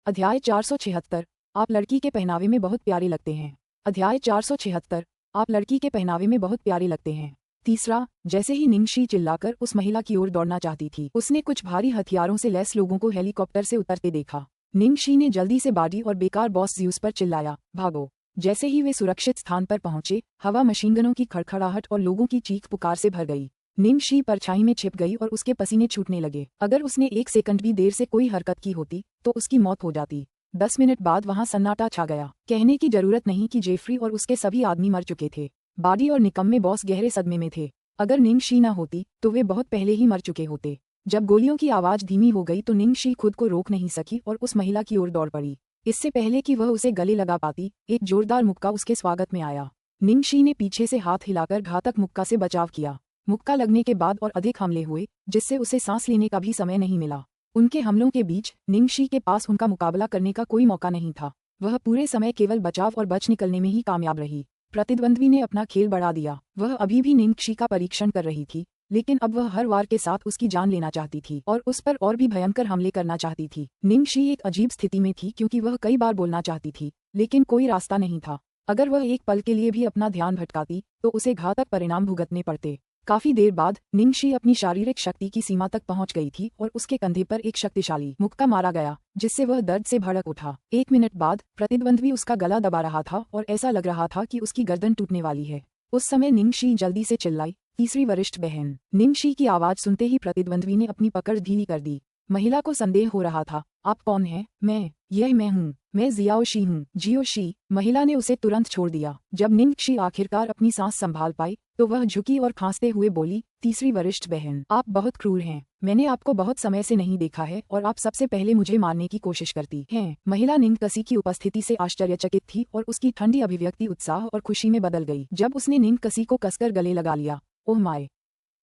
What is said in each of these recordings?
अध्याय 476। आप लड़की के पहनावे में बहुत प्यारे लगते हैं। अध्याय 476। आप लड़की के पहनावे में बहुत प्यारे लगते हैं। तीसरा, जैसे ही निंगशी चिल्लाकर उस महिला की ओर दौड़ना चाहती थी, उसने कुछ भारी हथियारों से लैस लोगों को हेलीकॉप्टर से उतरते देखा। निंगशी ने जल्दी से बाडी और बेकार बॉस ज्यूस पर चिल्लाया, भागो। जैसे ही वे सुरक्षित स्थान पर पहुंचे, हवा मशीनगनों की खड़खड़ाहट और लोगों की चीख पुकार से भर गई। निंगशी परछाई में छिप गई और उसके पसीने छूटने लगे। अगर उसने 1 सेकंड भी देर से कोई हरकत की होती तो उसकी मौत हो जाती। 10 मिनट बाद वहां सन्नाटा छा गया। कहने की जरूरत नहीं कि जेफरी और उसके सभी आदमी मर चुके थे। बाडी और निकम्मे बॉस गहरे सदमे में थे। अगर निंगशी न होती तो वे बहुत पहले ही मर चुके होते। जब गोलियों की आवाज धीमी हो गई तो निंगशी खुद को रोक नहीं सकी और उस महिला की ओर दौड़ पड़ी। इससे पहले कि वह उसे गले लगा पाती, एक जोरदार मुक्का उसके स्वागत में आया। निंगशी ने पीछे से हाथ हिलाकर घातक मुक्का से बचाव किया। मुक्का लगने के बाद और अधिक हमले हुए, जिससे उसे सांस लेने का भी समय नहीं मिला। उनके हमलों के बीच निंगशी के पास उनका मुकाबला करने का कोई मौका नहीं था। वह पूरे समय केवल बचाव और बच निकलने में ही कामयाब रही। प्रतिद्वंद्वी ने अपना खेल बढ़ा दिया। वह अभी भी निंगशी का परीक्षण कर रही थी, लेकिन अब वह हर वार के साथ उसकी जान लेना चाहती थी और उस पर और भी भयंकर हमले करना चाहती थी। निंगशी एक अजीब स्थिति में थी क्योंकि वह कई बार बोलना चाहती थी, लेकिन कोई रास्ता नहीं था। अगर वह एक पल के लिए भी अपना ध्यान भटकाती तो उसे घातक परिणाम भुगतने पड़ते। काफी देर बाद निंगशी अपनी शारीरिक शक्ति की सीमा तक पहुंच गई थी और उसके कंधे पर एक शक्तिशाली मुक्का मारा गया, जिससे वह दर्द से भड़क उठा। 1 मिनट बाद प्रतिद्वंद्वी उसका गला दबा रहा था और ऐसा लग रहा था कि उसकी गर्दन टूटने वाली है। उस समय निंगशी जल्दी से चिल्लाई, तीसरी वरिष्ठ बहन। निंगशी की आवाज सुनते ही प्रतिद्वंद्वी ने अपनी पकड़ ढीली कर दी। महिला को संदेह हो रहा था। आप कौन हैं? यह मैं हूँ। मैं जियाओशी हूँ। जियोशी। महिला ने उसे तुरंत छोड़ दिया। जब निंगशी आखिरकार अपनी सांस संभाल पाई तो वह झुकी और खांसते हुए बोली, तीसरी वरिष्ठ बहन, आप बहुत क्रूर हैं। मैंने आपको बहुत समय से नहीं देखा है और आप सबसे पहले मुझे मारने की कोशिश करती हैं। महिला निंगकसी की उपस्थिति से आश्चर्यचकित थी और उसकी ठंडी अभिव्यक्ति उत्साह और खुशी में बदल गई जब उसने निंगकसी को कसकर गले लगा लिया। ओह माय,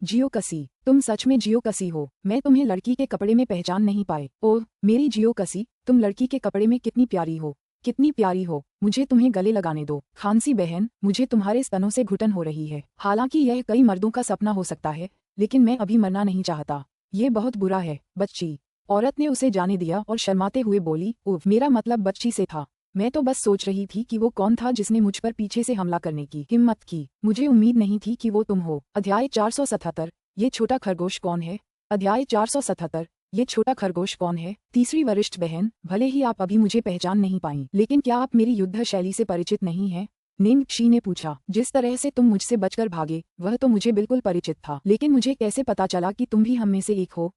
जियोकसी, तुम सच में जियोकसी हो। मैं तुम्हें लड़की के कपड़े में पहचान नहीं पाए। ओह मेरी जियोकसी, तुम लड़की के कपड़े में कितनी प्यारी हो, कितनी प्यारी हो। मुझे तुम्हें गले लगाने दो। खांसी बहन, मुझे तुम्हारे स्तनों से घुटन हो रही है। हालांकि यह कई मर्दों का सपना हो सकता है, लेकिन मैं अभी मरना नहीं चाहता। ये बहुत बुरा है, बच्ची। औरत ने उसे जाने दिया और शर्माते हुए बोली, ओह मेरा मतलब बच्ची से था। मैं तो बस सोच रही थी कि वो कौन था जिसने मुझ पर पीछे से हमला करने की हिम्मत की। मुझे उम्मीद नहीं थी कि वो तुम हो। अध्याय 477। ये छोटा खरगोश कौन है? अध्याय 477। ये छोटा खरगोश कौन है? तीसरी वरिष्ठ बहन, भले ही आप अभी मुझे पहचान नहीं पाई, लेकिन क्या आप मेरी युद्ध शैली से परिचित नहीं हैं? निंगशी ने पूछा। जिस तरह से तुम मुझसे बचकर भागे वह तो मुझे बिल्कुल परिचित था, लेकिन मुझे कैसे पता चला कि तुम भी हम में से एक हो?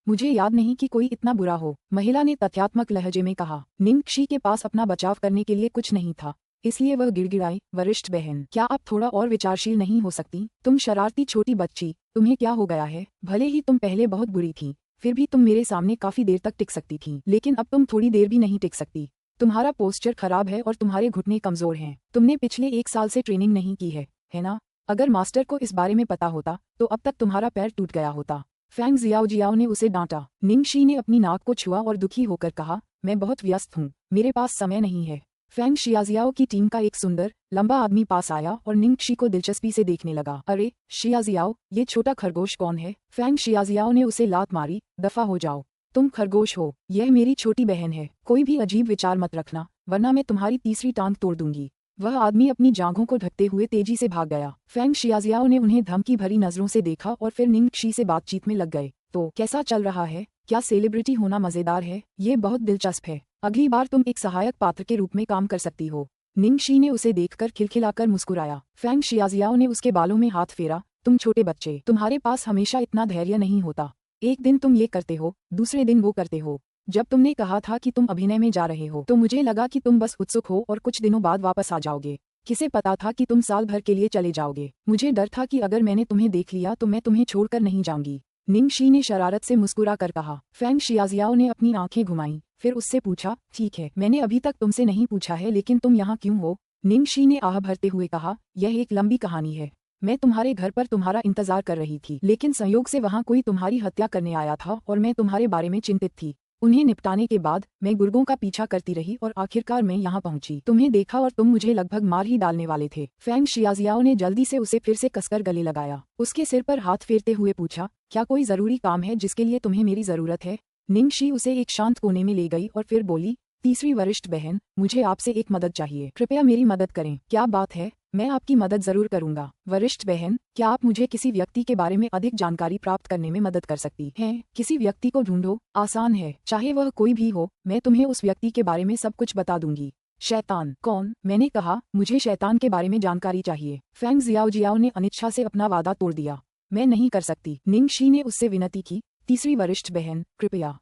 मुझे याद नहीं कि कोई इतना बुरा हो, महिला ने तथ्यात्मक लहजे में कहा। निंगशी के पास अपना बचाव करने के लिए कुछ नहीं था, इसलिए वह गिड़गिड़ाई, वरिष्ठ बहन, क्या आप थोड़ा और विचारशील नहीं हो सकती? तुम शरारती छोटी बच्ची, तुम्हें क्या हो गया है? भले ही तुम पहले बहुत बुरी थी, फिर भी तुम मेरे सामने काफी देर तक टिक सकती थी, लेकिन अब तुम थोड़ी देर भी नहीं टिक सकती। तुम्हारा पोस्चर खराब है और तुम्हारे घुटने कमजोर हैं। तुमने पिछले 1 साल से ट्रेनिंग नहीं की है ना? अगर मास्टर को इस बारे में पता होता तो अब तक तुम्हारा पैर टूट गया होता। फैंग जियाओ ने उसे डांटा। निंगशी ने अपनी नाक को छुआ और दुखी होकर कहा, मैं बहुत व्यस्त हूँ, मेरे पास समय नहीं है। फैंग शियाजियाओ की टीम का एक सुंदर, लंबा आदमी पास आया और निंगशी को दिलचस्पी से देखने लगा। अरे शियाजियाओ, ये छोटा खरगोश कौन है? फैंग शियाजियाओ ने उसे लात मारी, दफा हो जाओ, तुम खरगोश हो। यह मेरी छोटी बहन है। कोई भी अजीब विचार मत रखना, वरना मैं तुम्हारी तीसरी टांग तोड़ दूंगी। वह आदमी अपनी जांघों को ढकते हुए तेजी से भाग गया। फैंग शियाजियाओ ने उन्हें धमकी भरी नजरों से देखा और फिर निंगशी से बातचीत में लग गए। तो कैसा चल रहा है? क्या सेलिब्रिटी होना मजेदार है? ये बहुत दिलचस्प है। अगली बार तुम एक सहायक पात्र के रूप में काम कर सकती हो। निंगशी ने उसे देखकर खिलखिलाकर मुस्कुराया। फैंग शियाजियाओ ने उसके बालों में हाथ फेरा। तुम छोटे बच्चे, तुम्हारे पास हमेशा इतना धैर्य नहीं होता। एक दिन तुम ये करते हो, दूसरे दिन वो करते हो। जब तुमने कहा था कि तुम अभिनय में जा रहे हो तो मुझे लगा कि तुम बस उत्सुक हो और कुछ दिनों बाद वापस आ जाओगे। किसे पता था कि तुम साल भर के लिए चले जाओगे। मुझे डर था कि अगर मैंने तुम्हें देख लिया तो मैं तुम्हें छोड़कर नहीं जाऊंगी। निंगशी ने शरारत से मुस्कुरा कर कहा। फैंग शियाजियाओ ने अपनी आंखें घुमाईं, फिर उससे पूछा, ठीक है, मैंने अभी तक तुमसे नहीं पूछा है, लेकिन तुम यहाँ क्यों हो? निंगशी ने आह भरते हुए कहा, यह एक लंबी कहानी है। मैं तुम्हारे घर पर तुम्हारा इंतजार कर रही थी, लेकिन संयोग से वहाँ कोई तुम्हारी हत्या करने आया था और मैं तुम्हारे बारे में चिंतित थी। उन्हें निपटाने के बाद मैं गुर्गों का पीछा करती रही और आखिरकार मैं यहाँ पहुंची। तुम्हें देखा और तुम मुझे लगभग मार ही डालने वाले थे। फैंग शियाजियाओ ने जल्दी से उसे फिर से कसकर गले लगाया। उसके सिर पर हाथ फेरते हुए पूछा, क्या कोई जरूरी काम है जिसके लिए तुम्हें मेरी जरूरत है? निंगशी उसे एक शांत कोने में ले गई और फिर बोली, तीसरी वरिष्ठ बहन, मुझे आपसे एक मदद चाहिए, कृपया मेरी मदद करें। क्या बात है? मैं आपकी मदद जरूर करूंगा। वरिष्ठ बहन, क्या आप मुझे किसी व्यक्ति के बारे में अधिक जानकारी प्राप्त करने में मदद कर सकती हैं? किसी व्यक्ति को ढूंढो, आसान है, चाहे वह कोई भी हो, मैं तुम्हें उस व्यक्ति के बारे में सब कुछ बता दूंगी। शैतान? कौन? मैंने कहा, मुझे शैतान के बारे में जानकारी चाहिए। फेंग जियाओ ने अनिच्छा से अपना वादा तोड़ दिया। मैं नहीं कर सकती, निंगशी ने उससे विनती की। तीसरी वरिष्ठ बहन, कृपया,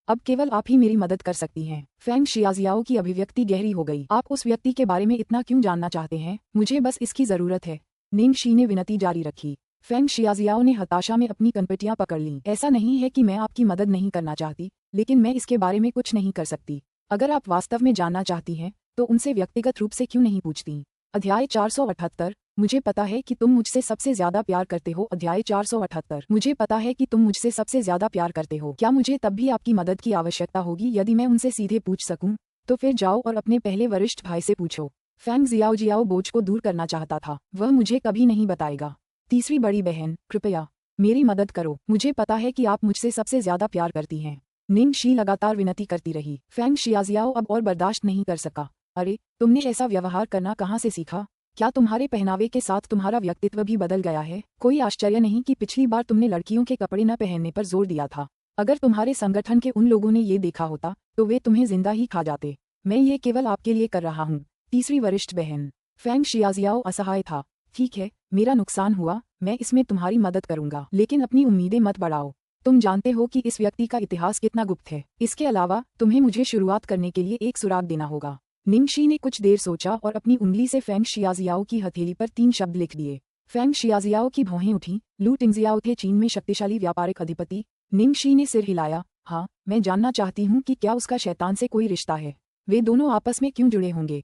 अब केवल आप ही मेरी मदद कर सकती हैं। फेंग शियाजियाओ की अभिव्यक्ति गहरी हो गई। आप उस व्यक्ति के बारे में इतना क्यों जानना चाहते हैं? मुझे बस इसकी जरूरत है, निंगशी ने विनती जारी रखी। फेंग शियाजियाओ ने हताशा में अपनी कनपटियां पकड़ लीं। ऐसा नहीं है कि मैं आपकी मदद नहीं करना चाहती, लेकिन मैं इसके बारे में कुछ नहीं कर सकती। अगर आप वास्तव में जानना चाहती हैं, तो उनसे व्यक्तिगत रूप से क्यों नहीं पूछती? अध्याय 478, मुझे पता है कि तुम मुझसे सबसे ज्यादा प्यार करते हो। अध्याय 478, मुझे पता है कि तुम मुझसे सबसे ज्यादा प्यार करते हो। क्या मुझे तब भी आपकी मदद की आवश्यकता होगी? यदि मैं उनसे सीधे पूछ सकूं, तो फिर जाओ और अपने पहले वरिष्ठ भाई से पूछो। फेंग जियाओ बोझ को दूर करना चाहता था। वह मुझे कभी नहीं बताएगा। तीसरी बड़ी बहन, कृपया मेरी मदद करो। मुझे पता है कि आप मुझसे सबसे ज्यादा प्यार करती हैं। निंगशी लगातार विनती करती रही। फेंग शियाजियाओ अब और बर्दाश्त नहीं कर सका। अरे, तुमने ऐसा व्यवहार करना कहाँ से सीखा? क्या तुम्हारे पहनावे के साथ तुम्हारा व्यक्तित्व भी बदल गया है? कोई आश्चर्य नहीं कि पिछली बार तुमने लड़कियों के कपड़े न पहनने पर जोर दिया था। अगर तुम्हारे संगठन के उन लोगों ने ये देखा होता, तो वे तुम्हें जिंदा ही खा जाते। मैं ये केवल आपके लिए कर रहा हूँ। तीसरी वरिष्ठ बहन। फेंग शियाजियाओ असहाय था। ठीक है, मेरा नुकसान हुआ, मैं इसमें तुम्हारी मदद करूंगा, लेकिन अपनी उम्मीदें मत बढ़ाओ। तुम जानते हो कि इस व्यक्ति का इतिहास कितना गुप्त है। इसके अलावा तुम्हें मुझे शुरुआत करने के लिए एक सुराग देना होगा। निंगशी ने कुछ देर सोचा और अपनी उंगली से फेंग शियाजियाओ की हथेली पर 3 शब्द लिख दिए। फेंग शियाजियाओ की भौहें उठीं। लू टिंगजियाओ थे चीन में शक्तिशाली व्यापारिक अधिपति। निंगशी ने सिर हिलाया। हाँ, मैं जानना चाहती हूँ कि क्या उसका शैतान से कोई रिश्ता है। वे दोनों आपस में क्यों जुड़े होंगे?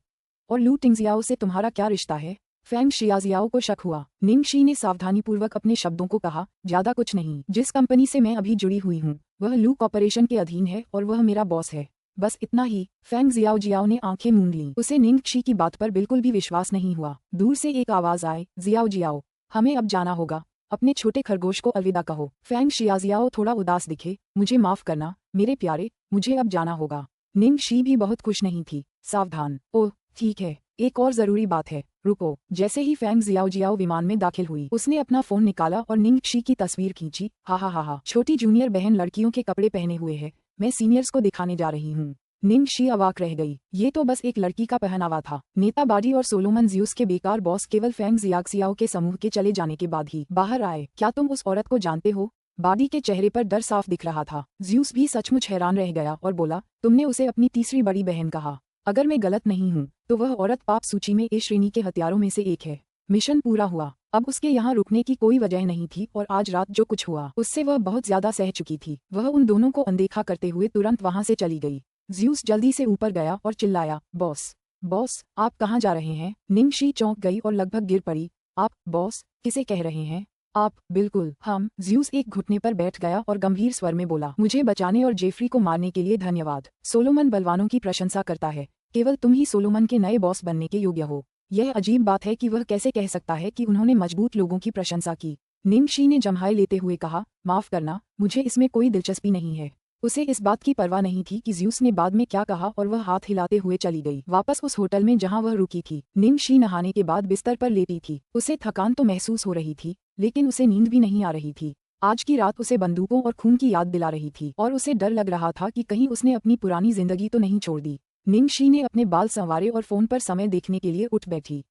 और लू टिंगजियाओ से तुम्हारा क्या रिश्ता है? फेंग शियाजियाओ को शक हुआ। निंगशी ने सावधानीपूर्वक अपने शब्दों को कहा, ज्यादा कुछ नहीं। जिस कंपनी से मैं अभी जुड़ी हुई हूँ, वह लू कॉर्पोरेशन के अधीन है और वह मेरा बॉस है। बस इतना ही। फेंग जियाओ ने आंखें मूंद लीं। उसे निंगशी की बात पर बिल्कुल भी विश्वास नहीं हुआ। दूर से एक आवाज आए, जियाओ, हमें अब जाना होगा। अपने छोटे खरगोश को अलविदा कहो। फेंग शियाजियाओ थोड़ा उदास दिखे। मुझे माफ करना, मेरे प्यारे, मुझे अब जाना होगा। निंगशी भी बहुत खुश नहीं थी। सावधान। ओह, ठीक है, एक और जरूरी बात है, रुको। जैसे ही फेंग जियाओ विमान में दाखिल हुई, उसने अपना फोन निकाला और निंगशी की तस्वीर खींची। हा, छोटी जूनियर बहन लड़कियों के कपड़े पहने हुए है, मैं सीनियर्स को दिखाने जा रही हूँ। निंगशी अवाक रह गई। ये तो बस एक लड़की का पहनावा था। नेता बाडी और सोलोमन ज्यूस के बेकार बॉस केवल फेंग जियाओ के समूह के चले जाने के बाद ही बाहर आए। क्या तुम उस औरत को जानते हो? बाडी के चेहरे पर डर साफ दिख रहा था। ज्यूस भी सचमुच हैरान रह गया और बोला, तुमने उसे अपनी तीसरी बड़ी बहन कहा। अगर मैं गलत नहीं हूँ, तो वह औरत पाप सूची में ए श्रेणी के हथियारों में से एक है। मिशन पूरा हुआ। अब उसके यहाँ रुकने की कोई वजह नहीं थी और आज रात जो कुछ हुआ, उससे वह बहुत ज्यादा सह चुकी थी। वह उन दोनों को अनदेखा करते हुए तुरंत वहाँ से चली गई। ज्यूस जल्दी से ऊपर गया और चिल्लाया, बॉस, आप कहाँ जा रहे हैं? निंगशी चौंक गई और लगभग गिर पड़ी। आप, बॉस, किसे कह रहे हैं? आप, बिल्कुल हम। ज्यूस एक घुटने पर बैठ गया और गंभीर स्वर में बोला, मुझे बचाने और जेफरी को मारने के लिए धन्यवाद। सोलोमन बलवानों की प्रशंसा करता है। केवल तुम ही सोलोमन के नए बॉस बनने के योग्य हो। यह अजीब बात है कि वह कैसे कह सकता है कि उन्होंने मजबूत लोगों की प्रशंसा की। निंगशी ने जम्हाई लेते हुए कहा, माफ करना, मुझे इसमें कोई दिलचस्पी नहीं है। उसे इस बात की परवाह नहीं थी कि ज्यूस ने बाद में क्या कहा और वह हाथ हिलाते हुए चली गई वापस उस होटल में जहां वह रुकी थी। निंगशी नहाने के बाद बिस्तर पर लेटी थी। उसे थकान तो महसूस हो रही थी, लेकिन उसे नींद भी नहीं आ रही थी। आज की रात उसे बंदूकों और खून की याद दिला रही थी और उसे डर लग रहा था कि कहीं उसने अपनी पुरानी जिंदगी तो नहीं छोड़ दी। निंगशी ने अपने बाल संवारे और फोन पर समय देखने के लिए उठ बैठी।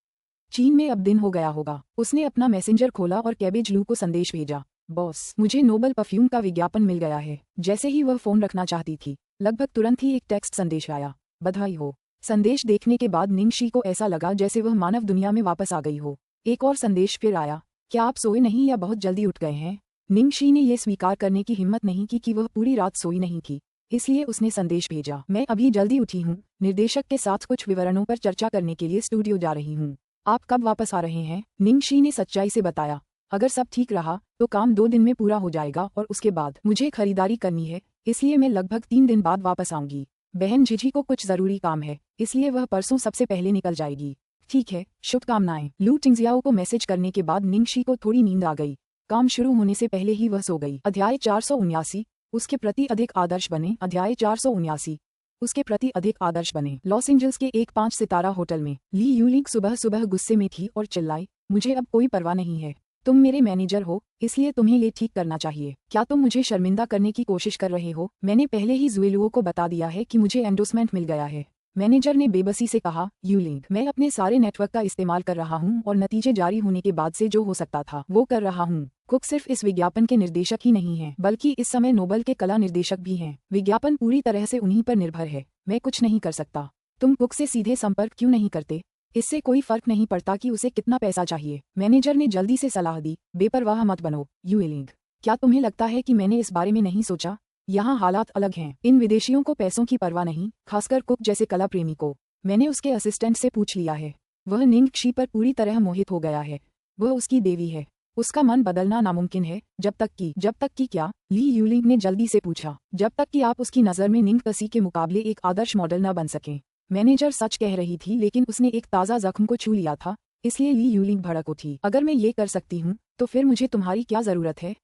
चीन में अब दिन हो गया होगा। उसने अपना मैसेंजर खोला और कैबेज लू को संदेश भेजा, बॉस, मुझे नोबल परफ्यूम का विज्ञापन मिल गया है। जैसे ही वह फोन रखना चाहती थी, लगभग तुरंत ही एक टेक्स्ट संदेश आया, बधाई हो। संदेश देखने के बाद निंगशी को ऐसा लगा जैसे वह मानव दुनिया में वापस आ गई हो। एक और संदेश फिर आया, क्या आप सोए नहीं या बहुत जल्दी उठ गए हैं? निंगशी ने यह स्वीकार करने की हिम्मत नहीं की कि वह पूरी रात सोई नहीं थी, इसलिए उसने संदेश भेजा, मैं अभी जल्दी उठी हूँ, निर्देशक के साथ कुछ विवरणों पर चर्चा करने के लिए स्टूडियो जा रही हूँ। आप कब वापस आ रहे हैं? निंगशी ने सच्चाई से बताया, अगर सब ठीक रहा तो काम 2 दिन में पूरा हो जाएगा और उसके बाद मुझे खरीदारी करनी है, इसलिए मैं लगभग 3 दिन बाद वापस आऊंगी। बहन झिझी को कुछ जरूरी काम है, इसलिए वह परसों सबसे पहले निकल जाएगी। ठीक है, शुभकामनाएं। लू टिंगजियाओ को मैसेज करने के बाद निंगशी को थोड़ी नींद आ गई। काम शुरू होने से पहले ही वह सो गई। अध्याय 479, उसके प्रति अधिक आदर्श बने। अध्याय 479। उसके प्रति अधिक आदर्श बने। लॉस एंजल्स के एक 5 सितारा होटल में ली यूलिंग सुबह सुबह गुस्से में थी और चिल्लाई, मुझे अब कोई परवाह नहीं है। तुम मेरे मैनेजर हो, इसलिए तुम्हें ये ठीक करना चाहिए। क्या तुम मुझे शर्मिंदा करने की कोशिश कर रहे हो? मैंने पहले ही जुएलुओ को बता दिया है कि मुझे एंडोर्समेंट मिल गया है। मैनेजर ने बेबसी से कहा, यूलिंग, मैं अपने सारे नेटवर्क का इस्तेमाल कर रहा हूं और नतीजे जारी होने के बाद से जो हो सकता था वो कर रहा हूं। कुक सिर्फ इस विज्ञापन के निर्देशक ही नहीं हैं, बल्कि इस समय नोबल के कला निर्देशक भी हैं। विज्ञापन पूरी तरह से उन्हीं पर निर्भर है। मैं कुछ नहीं कर सकता। तुम कुक से सीधे संपर्क क्यों नहीं करते? इससे कोई फर्क नहीं पड़ता कि उसे कितना पैसा चाहिए। मैनेजर ने जल्दी से सलाह दी, बेपरवाह मत बनो, यूलिंग। क्या तुम्हें लगता है कि मैंने इस बारे में नहीं सोचा? यहाँ हालात अलग हैं। इन विदेशियों को पैसों की परवाह नहीं, खासकर कुक जैसे कला प्रेमी को। मैंने उसके असिस्टेंट से पूछ लिया है। वह निंग क्षी पर पूरी तरह मोहित हो गया है। वह उसकी देवी है। उसका मन बदलना नामुमकिन है, जब तक कि क्या? ली यूलिंग ने जल्दी से पूछा। जब तक कि आप उसकी नज़र में निंग कसी के मुकाबले एक आदर्श मॉडल न बन सकें। मैनेजर सच कह रही थी, लेकिन उसने एक ताज़ा जख्म को छू लिया था, इसलिए ली यूलिंग भड़क उठी। अगर मैं ये कर सकती हूँ तो फिर मुझे तुम्हारी क्या जरूरत है?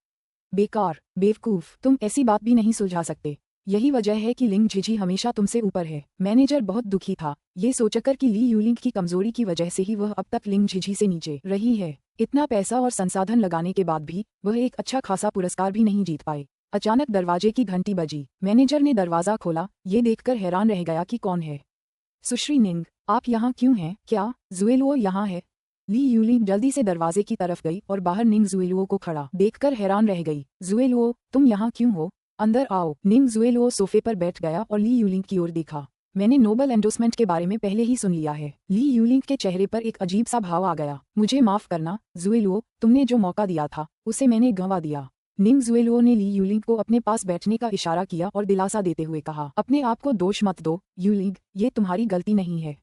बेकार, बेवकूफ, तुम ऐसी बात भी नहीं सुलझा सकते। यही वजह है कि लिंग झिझी हमेशा तुमसे ऊपर है। मैनेजर बहुत दुखी था, ये सोचकर कि ली यूलिंग की कमजोरी की वजह से ही वह अब तक लिंग झिझी से नीचे रही है। इतना पैसा और संसाधन लगाने के बाद भी वह एक अच्छा खासा पुरस्कार भी नहीं जीत पाए। अचानक दरवाजे की घंटी बजी। मैनेजर ने दरवाजा खोला, ये देखकर हैरान रह गया कि कौन है। सुश्री निंग, आप यहाँ क्यों हैं? क्या जुएलुओ यहाँ है? ली यूलिंग जल्दी से दरवाजे की तरफ गई और बाहर निंग जुएलुओ को खड़ा देखकर हैरान रह गई। जुएलुओ, तुम यहाँ क्यों हो? अंदर आओ। निंग जुएलुओ सोफे पर बैठ गया और ली यूलिंग की ओर देखा। मैंने नोबल एंडोर्समेंट के बारे में पहले ही सुन लिया है। ली यूलिंग के चेहरे पर एक अजीब सा भाव आ गया। मुझे माफ करना जुएलुओ, तुमने जो मौका दिया था उसे मैंने गंवा दिया। निंग जुएलुओ ने ली यूलिंग को अपने पास बैठने का इशारा किया और दिलासा देते हुए कहा, अपने आप को दोष मत दो यूलिंग, ये तुम्हारी गलती नहीं है।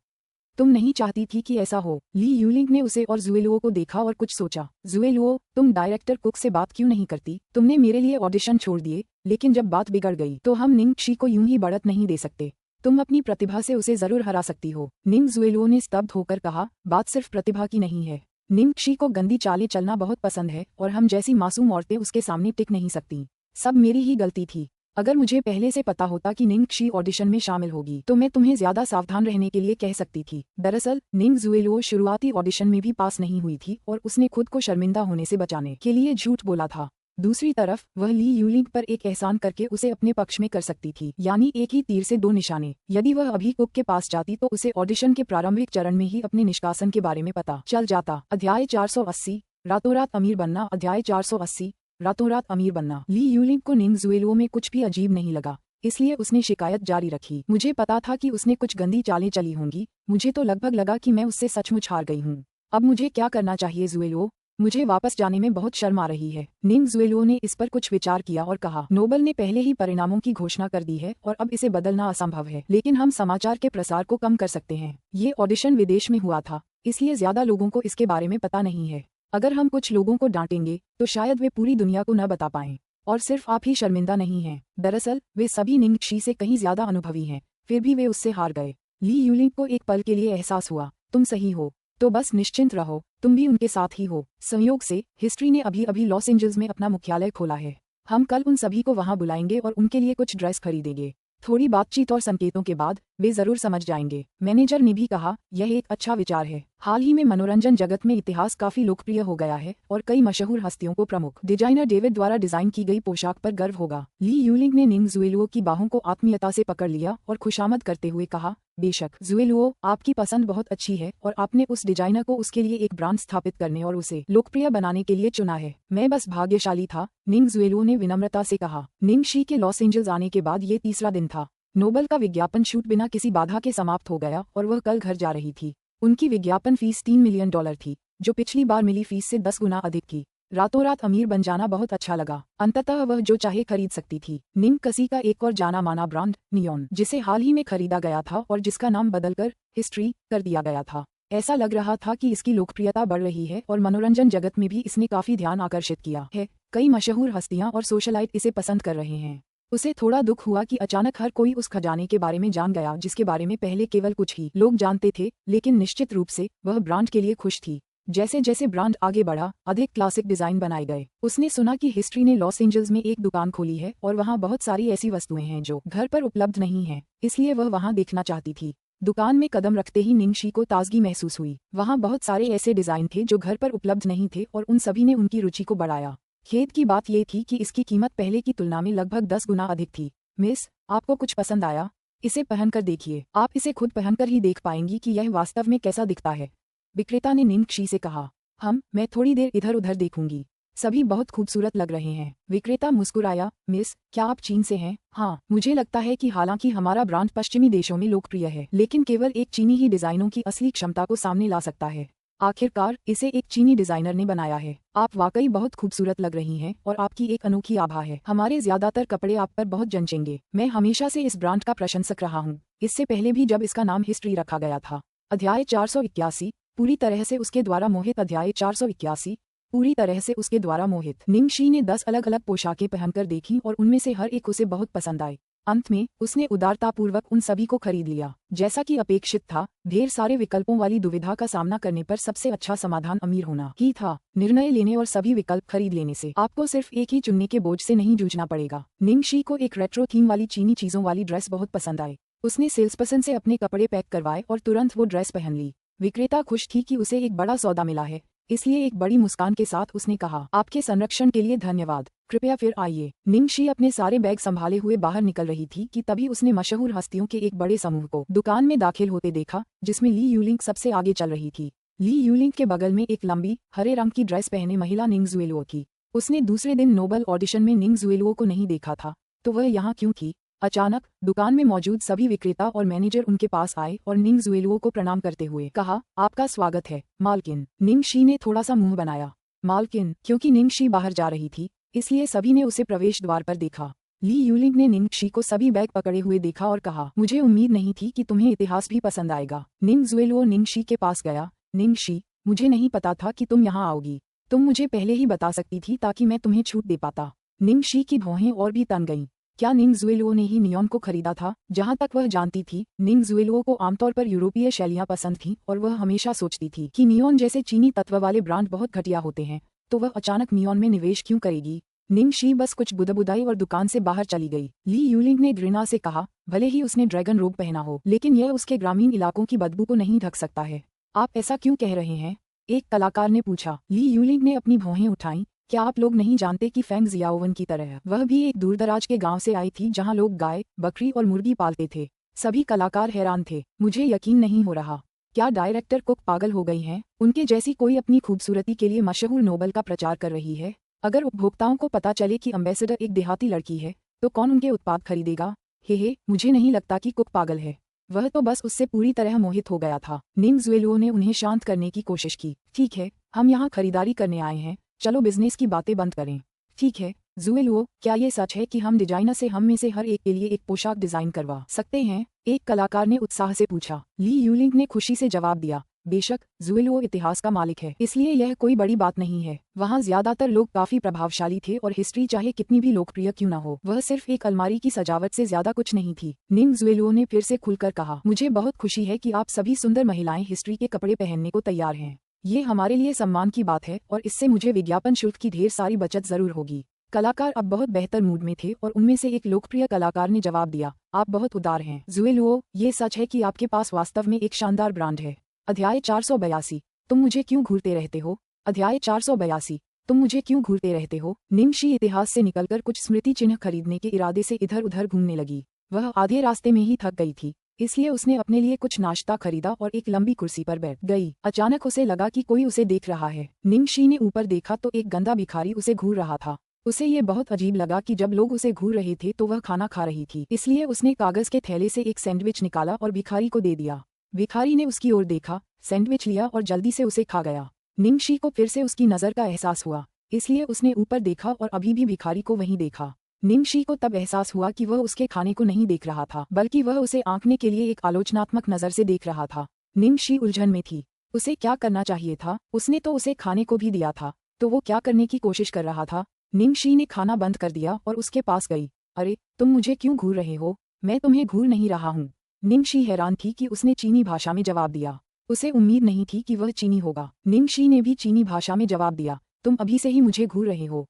तुम नहीं चाहती थी कि ऐसा हो। ली यूलिंग ने उसे और जुएलुओ को देखा और कुछ सोचा। जुएलुओ, तुम डायरेक्टर कुक से बात क्यों नहीं करती? तुमने मेरे लिए ऑडिशन छोड़ दिए, लेकिन जब बात बिगड़ गई तो हम निंग क्षी को यूं ही बढ़त नहीं दे सकते। तुम अपनी प्रतिभा से उसे जरूर हरा सकती हो। निंग जुएलुओ ने स्तब्ध होकर कहा, बात सिर्फ प्रतिभा की नहीं है। निंग क्षी को गंदी चालें चलना बहुत पसंद है और हम जैसी मासूम औरतें उसके सामने टिक नहीं सकती। सब मेरी ही गलती थी। अगर मुझे पहले से पता होता कि निंग क्षी ऑडिशन में शामिल होगी तो मैं तुम्हें ज्यादा सावधान रहने के लिए कह सकती थी। दरअसल निंग जुएलुओ शुरुआती ऑडिशन में भी पास नहीं हुई थी और उसने खुद को शर्मिंदा होने से बचाने के लिए झूठ बोला था। दूसरी तरफ वह ली यूलिंग पर एक एहसान करके उसे अपने पक्ष में कर सकती थी, यानी एक ही तीर से दो निशाने। यदि वह अभी कुक के पास जाती तो उसे ऑडिशन के प्रारंभिक चरण में ही अपने निष्कासन के बारे में पता चल जाता। अध्याय 480, रातों रात अमीर बनना। अध्याय 480, रातों रात अमीर बनना। ली यूलिंग को निंग जुएलुओ में कुछ भी अजीब नहीं लगा, इसलिए उसने शिकायत जारी रखी। मुझे पता था कि उसने कुछ गंदी चालें चली होंगी। मुझे तो लगभग लगा कि मैं उससे सचमुच हार गई हूँ। अब मुझे क्या करना चाहिए जुएलुओ? मुझे वापस जाने में बहुत शर्म आ रही है। निंग जुएलुओ ने इस पर कुछ विचार किया और कहा, नोबल ने पहले ही परिणामों की घोषणा कर दी है और अब इसे बदलना असंभव है, लेकिन हम समाचार के प्रसार को कम कर सकते हैं। ये ऑडिशन विदेश में हुआ था, इसलिए ज्यादा लोगों को इसके बारे में पता नहीं है। अगर हम कुछ लोगों को डांटेंगे तो शायद वे पूरी दुनिया को न बता पाएं। और सिर्फ आप ही शर्मिंदा नहीं हैं। दरअसल वे सभी निंग क्षी से कहीं ज्यादा अनुभवी हैं, फिर भी वे उससे हार गए। ली यूलिंग को एक पल के लिए एहसास हुआ, तुम सही हो तो बस निश्चिंत रहो, तुम भी उनके साथ ही हो। संयोग से हिस्ट्री ने अभी अभी लॉस एंजल्स में अपना मुख्यालय खोला है। हम कल उन सभी को वहां बुलाएंगे और उनके लिए कुछ ड्रेस खरीदेंगे। थोड़ी बातचीत और संकेतों के बाद वे जरूर समझ जाएंगे। मैनेजर ने भी कहा, यह एक अच्छा विचार है। हाल ही में मनोरंजन जगत में इतिहास काफी लोकप्रिय हो गया है और कई मशहूर हस्तियों को प्रमुख डिजाइनर डेविड द्वारा डिजाइन की गई पोशाक पर गर्व होगा। ली यूलिंग ने निंग जुएलुओ की बाहों को आत्मीयता से पकड़ लिया और खुशामद करते हुए कहा, बेशक जुएलुओ, आपकी पसंद बहुत अच्छी है और आपने उस डिजाइनर को उसके लिए एक ब्रांड स्थापित करने और उसे लोकप्रिय बनाने के लिए चुना है। मैं बस भाग्यशाली था, निंग जुएलुओ ने विनम्रता से कहा। निंग क्षी के लॉस एंजल्स आने के बाद ये तीसरा दिन था। नोबल का विज्ञापन शूट बिना किसी बाधा के समाप्त हो गया और वह कल घर जा रही थी। उनकी विज्ञापन फीस $3 मिलियन थी, जो पिछली बार मिली फीस से 10 गुना अधिक थी। रातों रात अमीर बन जाना बहुत अच्छा लगा। अंततः वह जो चाहे खरीद सकती थी। निंग कसी का एक और जाना माना ब्रांड नियॉन, जिसे हाल ही में खरीदा गया था और जिसका नाम बदलकर हिस्ट्री कर दिया गया था। ऐसा लग रहा था कि इसकी लोकप्रियता बढ़ रही है और मनोरंजन जगत में भी इसने काफी ध्यान आकर्षित किया है। कई मशहूर हस्तियां और सोशलाइट इसे पसंद कर रहे हैं। उसे थोड़ा दुख हुआ कि अचानक हर कोई उस खजाने के बारे में जान गया जिसके बारे में पहले केवल कुछ ही लोग जानते थे, लेकिन निश्चित रूप से वह ब्रांड के लिए खुश थी। जैसे जैसे ब्रांड आगे बढ़ा, अधिक क्लासिक डिजाइन बनाए गए। उसने सुना कि हिस्ट्री ने लॉस एंजल्स में एक दुकान खोली है और वहाँ बहुत सारी ऐसी वस्तुएं हैं जो घर पर उपलब्ध नहीं हैं, इसलिए वह वहाँ देखना चाहती थी। दुकान में कदम रखते ही निंगशी को ताजगी महसूस हुई। वहाँ बहुत सारे ऐसे डिजाइन थे जो घर पर उपलब्ध नहीं थे और उन सभी ने उनकी रुचि को बढ़ाया। खेद की बात यह थी कि इसकी कीमत पहले की तुलना में लगभग 10 गुना अधिक थी। मिस, आपको कुछ पसंद आया? इसे पहनकर देखिए, आप इसे खुद पहनकर ही देख पाएंगी कि यह वास्तव में कैसा दिखता है, विक्रेता ने निंगशी से कहा। मैं थोड़ी देर इधर उधर देखूंगी, सभी बहुत खूबसूरत लग रहे हैं। विक्रेता मुस्कुराया। मिस, क्या आप चीन से हैं? हाँ, मुझे लगता है कि हालांकि हमारा ब्रांड पश्चिमी देशों में लोकप्रिय है, लेकिन केवल एक चीनी ही डिजाइनों की असली क्षमता को सामने ला सकता है। आखिरकार इसे एक चीनी डिजाइनर ने बनाया है। आप वाकई बहुत खूबसूरत लग रही हैं और आपकी एक अनोखी आभा है। हमारे ज्यादातर कपड़े आप पर बहुत जंचेंगे। मैं हमेशा से इस ब्रांड का प्रशंसक रहा हूँ, इससे पहले भी जब इसका नाम हिस्ट्री रखा गया था। अध्याय 481, पूरी तरह से उसके द्वारा मोहित। अध्याय 481, पूरी तरह से उसके द्वारा मोहित। निंगशी ने 10 अलग अलग पोशाकें पहनकर देखीं और उनमें से हर एक उसे बहुत पसंद आई। अंत में उसने उदारतापूर्वक उन सभी को खरीद लिया। जैसा कि अपेक्षित था, ढेर सारे विकल्पों वाली दुविधा का सामना करने पर सबसे अच्छा समाधान अमीर होना ही था। निर्णय लेने और सभी विकल्प खरीद लेने से आपको सिर्फ एक ही चुनने के बोझ से नहीं जूझना पड़ेगा। निंगशी को एक रेट्रो थीम वाली चीनी चीजों वाली ड्रेस बहुत पसंद आई। उसने सेल्सपर्सन से अपने कपड़े पैक करवाए और तुरंत वो ड्रेस पहन ली। विक्रेता खुश थी कि उसे एक बड़ा सौदा मिला है, इसलिए एक बड़ी मुस्कान के साथ उसने कहा, आपके संरक्षण के लिए धन्यवाद, कृपया फिर आइए। निंगशी अपने सारे बैग संभाले हुए बाहर निकल रही थी कि तभी उसने मशहूर हस्तियों के एक बड़े समूह को दुकान में दाखिल होते देखा, जिसमें ली यूलिंग सबसे आगे चल रही थी। ली यूलिंग के बगल में एक लंबी हरे रंग की ड्रेस पहने महिला निंगजुएलुओ थी। उसने दूसरे दिन नोबल ऑडिशन में निंगजुएलुओ को नहीं देखा था, तो वह यहाँ क्यों थी? अचानक दुकान में मौजूद सभी विक्रेता और मैनेजर उनके पास आए और निंगजुएलुओ को प्रणाम करते हुए कहा, आपका स्वागत है, मालकिन। निंगशी ने थोड़ा सा मुंह बनाया। मालकिन, क्योंकि निंगशी बाहर जा रही थी, इसलिए सभी ने उसे प्रवेश द्वार पर देखा। ली यूलिंग ने निंगशी को सभी बैग पकड़े हुए देखा और कहा, मुझे उम्मीद नहीं थी कि तुम्हें इतिहास भी पसंद आएगा। निंगजुएलुओ निंगशी के पास गया। निंगशी, मुझे नहीं पता था कि तुम यहाँ आओगी। तुम मुझे पहले ही बता सकती थी ताकि मैं तुम्हें छूट दे पाता। निंगशी की भौहें और भी तन गईं। क्या निंगजुएलुओ ने ही नियॉन को खरीदा था? जहां तक वह जानती थी, निंगजुएलुओ को आमतौर पर यूरोपीय शैलियां पसंद थीं और वह हमेशा सोचती थी कि नियॉन जैसे चीनी तत्व वाले ब्रांड बहुत घटिया होते हैं, तो वह अचानक नियॉन में निवेश क्यों करेगी? निंगशी बस कुछ बुदबुदाई और दुकान से बाहर चली गई। ली यूलिंग ने घृणा से कहा, भले ही उसने ड्रैगन रोब पहना हो, लेकिन यह उसके ग्रामीण इलाकों की बदबू को नहीं ढक सकता है। आप ऐसा क्यों कह रहे हैं? एक कलाकार ने पूछा। ली यूलिंग ने अपनी भौहें उठाईं। क्या आप लोग नहीं जानते कि फेंग जियाओवन की तरह वह भी एक दूरदराज के गांव से आई थी जहां लोग गाय, बकरी और मुर्गी पालते थे? सभी कलाकार हैरान थे। मुझे यकीन नहीं हो रहा। क्या डायरेक्टर कुक पागल हो गई हैं? उनके जैसी कोई अपनी खूबसूरती के लिए मशहूर नोबल का प्रचार कर रही है। अगर उपभोक्ताओं को पता चले कि एम्बेसडर एक देहाती लड़की है, तो कौन उनके उत्पाद खरीदेगा? हे, मुझे नहीं लगता कि कुक पागल है। वह तो बस उससे पूरी तरह मोहित हो गया था। निंगजुएलुओ ने उन्हें शांत करने की कोशिश की। ठीक है, हम यहाँ खरीदारी करने आए हैं, चलो बिजनेस की बातें बंद करें। ठीक है, जुएलुओ, क्या ये सच है कि हम डिजाइनर से हम में से हर एक के लिए एक पोशाक डिजाइन करवा सकते हैं? एक कलाकार ने उत्साह से पूछा। ली यूलिंग ने खुशी से जवाब दिया, बेशक, जुएलुओ इतिहास का मालिक है, इसलिए यह कोई बड़ी बात नहीं है। वहाँ ज्यादातर लोग काफी प्रभावशाली थे और हिस्ट्री चाहे कितनी भी लोकप्रिय क्यों न हो, वह सिर्फ एक अलमारी की सजावट से ज्यादा कुछ नहीं थी। निंगजुएलुओ ने फिर से खुलकर कहा, मुझे बहुत खुशी है कि आप सभी सुंदर महिलाएं हिस्ट्री के कपड़े पहनने को तैयार हैं। ये हमारे लिए सम्मान की बात है और इससे मुझे विज्ञापन शुल्क की ढेर सारी बचत जरूर होगी। कलाकार अब बहुत बेहतर मूड में थे और उनमें से एक लोकप्रिय कलाकार ने जवाब दिया, आप बहुत उदार हैं जुएलुओ, ये सच है कि आपके पास वास्तव में एक शानदार ब्रांड है। अध्याय 482, तुम मुझे क्यों घूरते रहते हो? अध्याय 482, तुम मुझे क्यों घूरते रहते हो? निंगशी इतिहास से निकलकर कुछ स्मृति चिन्ह खरीदने के इरादे से इधर उधर घूमने लगी। वह आधे रास्ते में ही थक गई थी, इसलिए उसने अपने लिए कुछ नाश्ता खरीदा और एक लंबी कुर्सी पर बैठ गई। अचानक उसे लगा कि कोई उसे देख रहा है। निंगशी ने ऊपर देखा तो एक गंदा भिखारी उसे घूर रहा था। उसे ये बहुत अजीब लगा कि जब लोग उसे घूर रहे थे तो वह खाना खा रही थी, इसलिए उसने कागज के थैले से एक सैंडविच निकाला और भिखारी को दे दिया। भिखारी ने उसकी ओर देखा, सैंडविच लिया और जल्दी से उसे खा गया। निंगशी को फिर से उसकी नजर का एहसास हुआ, इसलिए उसने ऊपर देखा और अभी भी भिखारी को वहीं देखा। निंगशी को तब एहसास हुआ कि वह उसके खाने को नहीं देख रहा था, बल्कि वह उसे आंकने के लिए एक आलोचनात्मक नजर से देख रहा था। निंगशी उलझन में थी। उसे क्या करना चाहिए था? उसने तो उसे खाने को भी दिया था, तो वो क्या करने की कोशिश कर रहा था? निंगशी ने खाना बंद कर दिया और उसके पास गई। अरे, तुम मुझे क्यों घूर रहे हो? मैं तुम्हें घूर नहीं रहा हूँ। निंगशी हैरान थी कि उसने चीनी भाषा में जवाब दिया। उसे उम्मीद नहीं थी कि वह चीनी होगा। निंगशी ने भी चीनी भाषा में जवाब दिया, तुम अभी से ही मुझे घूर रहे हो।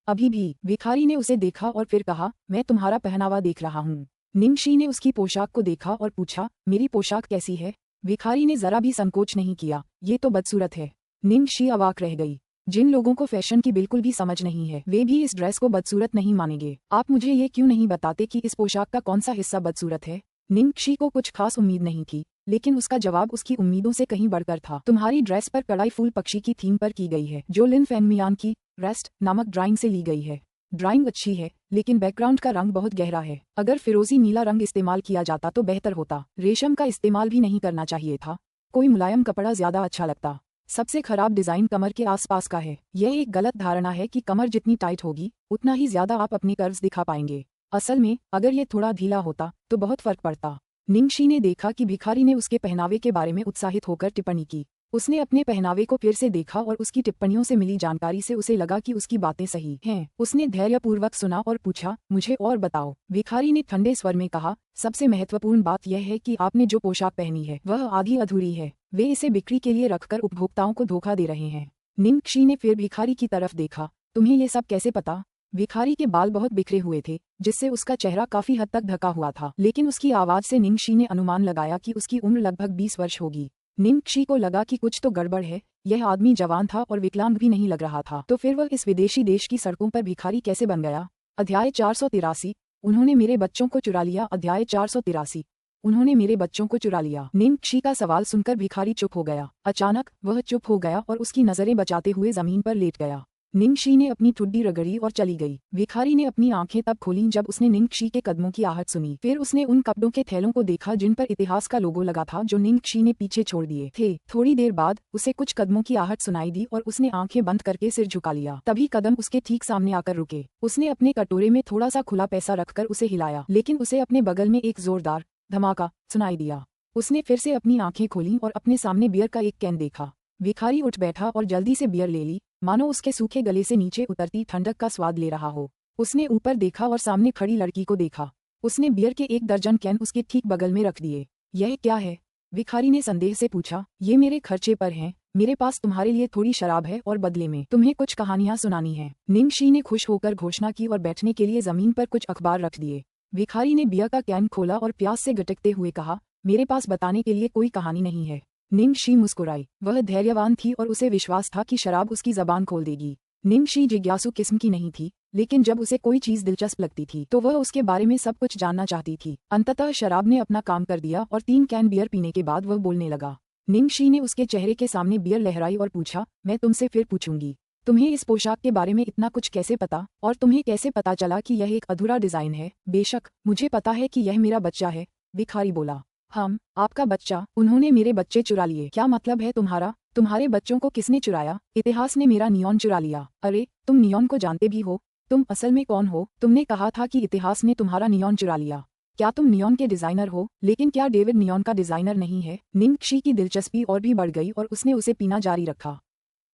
अभी भी। भिखारी ने उसे देखा और फिर कहा, मैं तुम्हारा पहनावा देख रहा हूँ। निंगशी ने उसकी पोशाक को देखा और पूछा, मेरी पोशाक कैसी है? भिखारी ने जरा भी संकोच नहीं किया, ये तो बदसूरत है। निंगशी अवाक रह गई। जिन लोगों को फैशन की बिल्कुल भी समझ नहीं है वे भी इस ड्रेस को बदसूरत नहीं मानेंगे। आप मुझे ये क्यों नहीं बताते कि इस पोशाक का कौन सा हिस्सा बदसूरत है? निंगशी को कुछ खास उम्मीद नहीं थी, लेकिन उसका जवाब उसकी उम्मीदों से कहीं बढ़कर था। तुम्हारी ड्रेस पर कढ़ाई फूल पक्षी की थीम पर की गई है, जो लिन फैंगमियान की रेस्ट नामक ड्राइंग से ली गई है। ड्राइंग अच्छी है, लेकिन बैकग्राउंड का रंग बहुत गहरा है। अगर फिरोजी नीला रंग इस्तेमाल किया जाता तो बेहतर होता। रेशम का इस्तेमाल भी नहीं करना चाहिए था, कोई मुलायम कपड़ा ज्यादा अच्छा लगता। सबसे खराब डिजाइन कमर के आसपास का है। यह एक गलत धारणा है कि कमर जितनी टाइट होगी उतना ही ज्यादा आप अपनी कर्व्स दिखा पाएंगे। असल में अगर ये थोड़ा ढीला होता तो बहुत फर्क पड़ता। निंगशी ने देखा कि भिखारी ने उसके पहनावे के बारे में उत्साहित होकर टिप्पणी की। उसने अपने पहनावे को फिर से देखा और उसकी टिप्पणियों से मिली जानकारी से उसे लगा कि उसकी बातें सही हैं। उसने धैर्यपूर्वक सुना और पूछा, मुझे और बताओ। भिखारी ने ठंडे स्वर में कहा, सबसे महत्वपूर्ण बात यह है कि आपने जो पोशाक पहनी है वह आधी अधूरी है। वे इसे बिक्री के लिए रखकर उपभोक्ताओं को धोखा दे रहे हैं। निंगशी ने फिर भिखारी की तरफ देखा, तुम्हें ये सब कैसे पता? भिखारी के बाल बहुत बिखरे हुए थे, जिससे उसका चेहरा काफी हद तक ढका हुआ था, लेकिन उसकी आवाज से निंगशी ने अनुमान लगाया कि उसकी उम्र लगभग 20 वर्ष होगी। निंगशी को लगा कि कुछ तो गड़बड़ है। यह आदमी जवान था और विकलांग भी नहीं लग रहा था, तो फिर वह इस विदेशी देश की सड़कों पर भिखारी कैसे बन गया? अध्याय 483, उन्होंने मेरे बच्चों को चुरा लिया। अध्याय 483, उन्होंने मेरे बच्चों को चुरा लिया। निंगशी का सवाल सुनकर भिखारी चुप हो गया। अचानक वह चुप हो गया और उसकी नजरें बचाते हुए जमीन पर लेट गया। निंगशी ने अपनी ठुड्डी रगड़ी और चली गई। भिखारी ने अपनी आंखें तब खोलीं जब उसने निंगशी के कदमों की आहट सुनी। फिर उसने उन कपड़ों के थैलों को देखा जिन पर इतिहास का लोगो लगा था, जो निंगशी ने पीछे छोड़ दिए थे। थोड़ी देर बाद उसे कुछ कदमों की आहट सुनाई दी और उसने आंखें बंद करके सिर झुका लिया। तभी कदम उसके ठीक सामने आकर रुके। उसने अपने कटोरे में थोड़ा सा खुला पैसा रखकर उसे हिलाया, लेकिन उसे अपने बगल में एक जोरदार धमाका सुनाई दिया। उसने फिर से अपनी आंखें खोलीं और अपने सामने बियर का एक कैन देखा। भिखारी उठ बैठा और जल्दी से बियर ले ली, मानो उसके सूखे गले से नीचे उतरती ठंडक का स्वाद ले रहा हो। उसने ऊपर देखा और सामने खड़ी लड़की को देखा। उसने बियर के 1 दर्जन कैन उसके ठीक बगल में रख दिए। यह क्या है? भिखारी ने संदेह से पूछा। ये मेरे खर्चे पर हैं, मेरे पास तुम्हारे लिए थोड़ी शराब है और बदले में तुम्हें कुछ कहानियां सुनानी है। निंगशी ने खुश होकर घोषणा की और बैठने के लिए जमीन पर कुछ अखबार रख दिए। भिखारी ने बियर का कैन खोला और प्यास से गटकते हुए कहा, मेरे पास बताने के लिए कोई कहानी नहीं है। निंगशी मुस्कुराई। वह धैर्यवान थी और उसे विश्वास था कि शराब उसकी जबान खोल देगी। निंगशी जिज्ञासु किस्म की नहीं थी, लेकिन जब उसे कोई चीज दिलचस्प लगती थी तो वह उसके बारे में सब कुछ जानना चाहती थी। अंततः शराब ने अपना काम कर दिया और 3 कैन बियर पीने के बाद वह बोलने लगा। निंगशी ने उसके चेहरे के सामने बियर लहराई और पूछा, मैं तुमसे फिर पूछूंगी, तुम्हें इस पोशाक के बारे में इतना कुछ कैसे पता, और तुम्हें कैसे पता चला कि यह एक अधूरा डिजाइन है? बेशक, मुझे पता है कि यह मेरा बच्चा है, भिखारी बोला। हम, आपका बच्चा? उन्होंने मेरे बच्चे चुरा लिए। क्या मतलब है तुम्हारा? तुम्हारे बच्चों को किसने चुराया? इतिहास ने मेरा नियॉन चुरा लिया। अरे, तुम नियॉन को जानते भी हो? तुम असल में कौन हो? तुमने कहा था कि इतिहास ने तुम्हारा नियॉन चुरा लिया। क्या तुम नियॉन के डिजाइनर हो? लेकिन क्या डेविड नियॉन का डिजाइनर नहीं है? निंगशी की दिलचस्पी और भी बढ़ गई और उसने उसे पीना जारी रखा।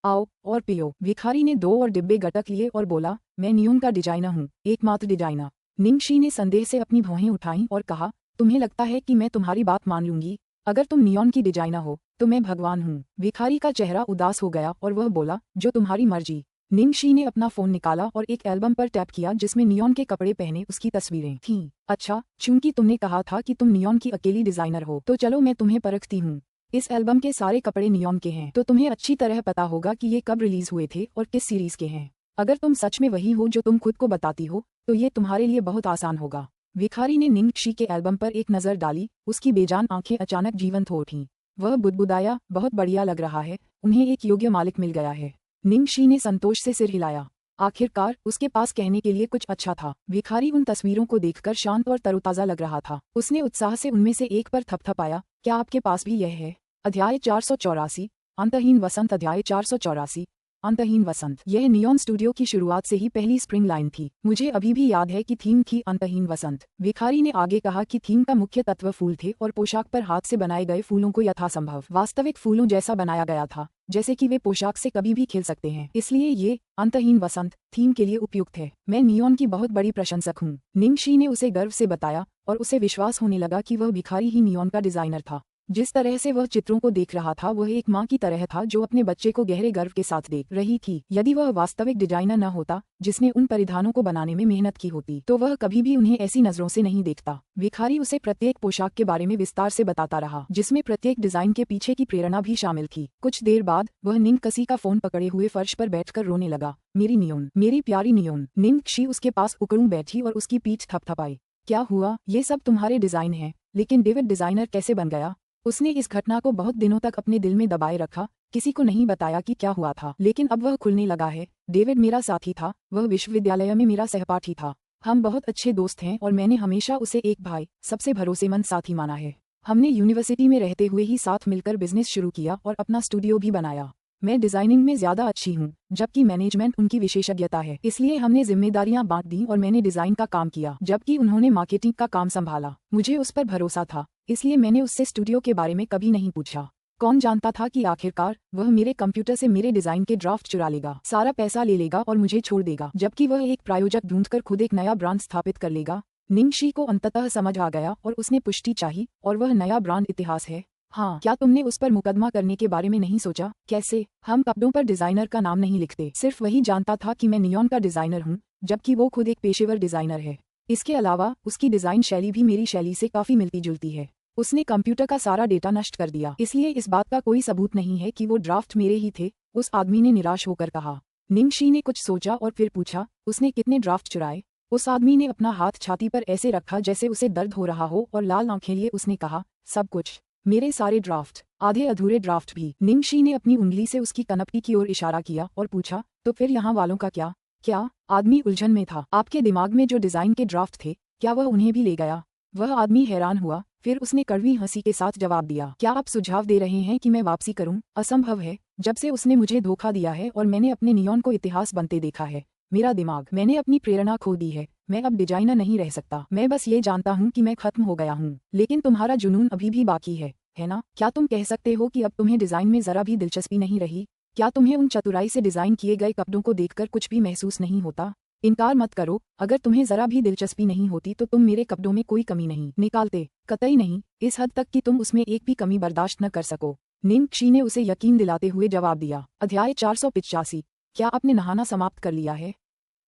आओ और पियो। भिखारी ने 2 और डिब्बे गटक लिए और बोला, मैं नियॉन का डिजाइनर हूँ, एकमात्र डिजाइनर। निंगशी ने संदेह से अपनी भौहें उठाईं और कहा, तुम्हें लगता है कि मैं तुम्हारी बात मान लूंगी? अगर तुम नियॉन की डिजाइनर हो तो मैं भगवान हूँ। भिखारी का चेहरा उदास हो गया और वह बोला, जो तुम्हारी मर्जी। निंगशी ने अपना फोन निकाला और एक एल्बम पर टैप किया जिसमें नियॉन के कपड़े पहने उसकी तस्वीरें थीं। अच्छा, चूंकि तुमने कहा था कि तुम नियॉन की अकेली डिजाइनर हो तो चलो मैं तुम्हें परखती हूँ। इस एल्बम के सारे कपड़े नियॉन के हैं, तो तुम्हें अच्छी तरह पता होगा कि ये कब रिलीज हुए थे और किस सीरीज के हैं। अगर तुम सच में वही हो जो तुम खुद को बताती हो तो ये तुम्हारे लिए बहुत आसान होगा। भिखारी ने निंगशी के एल्बम पर एक नजर डाली। उसकी बेजान आंखें अचानक जीवंत हो उठीं। वह बुदबुदाया, बहुत बढ़िया लग रहा है, उन्हें एक योग्य मालिक मिल गया है। निंगशी ने संतोष से सिर हिलाया। आखिरकार उसके पास कहने के लिए कुछ अच्छा था। भिखारी उन तस्वीरों को देखकर शांत और तरोताजा लग रहा था। उसने उत्साह से उनमें से एक पर थपथपाया, क्या आपके पास भी यह है? अध्याय 484, अंतहीन वसंत। अध्याय 484, अंतहीन वसंत। यह नियॉन स्टूडियो की शुरुआत से ही पहली स्प्रिंग लाइन थी। मुझे अभी भी याद है कि थीम थी अंतहीन वसंत। भिखारी ने आगे कहा कि थीम का मुख्य तत्व फूल थे और पोशाक पर हाथ से बनाए गए फूलों को यथासंभव वास्तविक फूलों जैसा बनाया गया था, जैसे कि वे पोशाक से कभी भी खिल सकते हैं। इसलिए ये अंतहीन वसंत थीम के लिए उपयुक्त है। मैं नियॉन की बहुत बड़ी प्रशंसक हूँ। निंगशी ने उसे गर्व से बताया और उसे विश्वास होने लगा कि वह भिखारी ही नियॉन का डिजाइनर था। जिस तरह से वह चित्रों को देख रहा था वह एक माँ की तरह था जो अपने बच्चे को गहरे गर्व के साथ देख रही थी। यदि वह वास्तविक डिजाइनर न होता जिसने उन परिधानों को बनाने में मेहनत की होती तो वह कभी भी उन्हें ऐसी नजरों से नहीं देखता। भिखारी उसे प्रत्येक पोशाक के बारे में विस्तार से बताता रहा जिसमें प्रत्येक डिजाइन के पीछे की प्रेरणा भी शामिल थी। कुछ देर बाद वह निंगक्षी का फोन पकड़े हुए फर्श पर बैठकर रोने लगा। मेरी नियोन, मेरी प्यारी नियोन। निंगक्षी उसके पास उकड़ूं बैठी और उसकी पीठ थपथपाई। क्या हुआ? ये सब तुम्हारे डिजाइन हैं, लेकिन डेविड डिजाइनर कैसे बन गया? उसने इस घटना को बहुत दिनों तक अपने दिल में दबाए रखा, किसी को नहीं बताया कि क्या हुआ था, लेकिन अब वह खुलने लगा है। डेविड मेरा साथी था, वह विश्वविद्यालय में मेरा सहपाठी था। हम बहुत अच्छे दोस्त हैं और मैंने हमेशा उसे एक भाई, सबसे भरोसेमंद साथी माना है। हमने यूनिवर्सिटी में रहते हुए ही साथ मिलकर बिजनेस शुरू किया और अपना स्टूडियो भी बनाया। मैं डिजाइनिंग में ज्यादा अच्छी हूँ, जबकि मैनेजमेंट उनकी विशेषज्ञता है। इसलिए हमने जिम्मेदारियां बांट दी और मैंने डिजाइन का काम किया, जबकि उन्होंने मार्केटिंग का काम संभाला। मुझे उस पर भरोसा था, इसलिए मैंने उससे स्टूडियो के बारे में कभी नहीं पूछा। कौन जानता था कि आखिरकार वह मेरे कंप्यूटर से मेरे डिजाइन के ड्राफ्ट चुरा लेगा, सारा पैसा ले लेगा और मुझे छोड़ देगा, जबकि वह एक प्रायोजक ढूंढकर खुद एक नया ब्रांड स्थापित कर लेगा। निंगक्षी को अंततः समझ आ गया और उसने पुष्टि चाही, और वह नया ब्रांड इतिहास है। हाँ, क्या तुमने उस पर मुकदमा करने के बारे में नहीं सोचा? कैसे? हम कपड़ों पर डिजाइनर का नाम नहीं लिखते। सिर्फ वही जानता था कि मैं नियॉन का डिजाइनर हूँ, जबकि वो खुद एक पेशेवर डिजाइनर है। इसके अलावा उसकी डिजाइन शैली भी मेरी शैली से काफी मिलती जुलती है। उसने कंप्यूटर का सारा डेटा नष्ट कर दिया, इसलिए इस बात का कोई सबूत नहीं है कि वो ड्राफ्ट मेरे ही थे, उस आदमी ने निराश होकर कहा। निंगक्षी ने कुछ सोचा और फिर पूछा, उसने कितने ड्राफ्ट चुराए? उस आदमी ने अपना हाथ छाती पर ऐसे रखा जैसे उसे दर्द हो रहा हो और लाल आंखें लिए उसने कहा, सब कुछ। मेरे सारे ड्राफ्ट, आधे अधूरे ड्राफ्ट भी। निंगक्षी ने अपनी उंगली से उसकी कनपटी की ओर इशारा किया और पूछा, तो फिर यहाँ वालों का क्या? क्या? आदमी उलझन में था। आपके दिमाग में जो डिजाइन के ड्राफ्ट थे, क्या वह उन्हें भी ले गया? वह आदमी हैरान हुआ, फिर उसने कड़वी हंसी के साथ जवाब दिया, क्या आप सुझाव दे रहे हैं कि मैं वापसी करूं? असंभव है, जब से उसने मुझे धोखा दिया है और मैंने अपने नियॉन को इतिहास बनते देखा है। मेरा दिमाग, मैंने अपनी प्रेरणा खो दी है। मैं अब डिजाइनर नहीं रह सकता। मैं बस ये जानता हूँ कि मैं खत्म हो गया हूँ। लेकिन तुम्हारा जुनून अभी भी बाकी है ना? क्या तुम कह सकते हो कि अब तुम्हें डिजाइन में जरा भी दिलचस्पी नहीं रही? क्या तुम्हें उन चतुराई से डिजाइन किए गए कपड़ों को देखकर कुछ भी महसूस नहीं होता? इनकार मत करो, अगर तुम्हें जरा भी दिलचस्पी नहीं होती तो तुम मेरे कपड़ों में कोई कमी नहीं निकालते। कतई नहीं, इस हद तक कि तुम उसमें एक भी कमी बर्दाश्त न कर सको। निंगक्षी ने उसे यकीन दिलाते हुए जवाब दिया। अध्याय 485। क्या आपने नहाना समाप्त कर लिया है?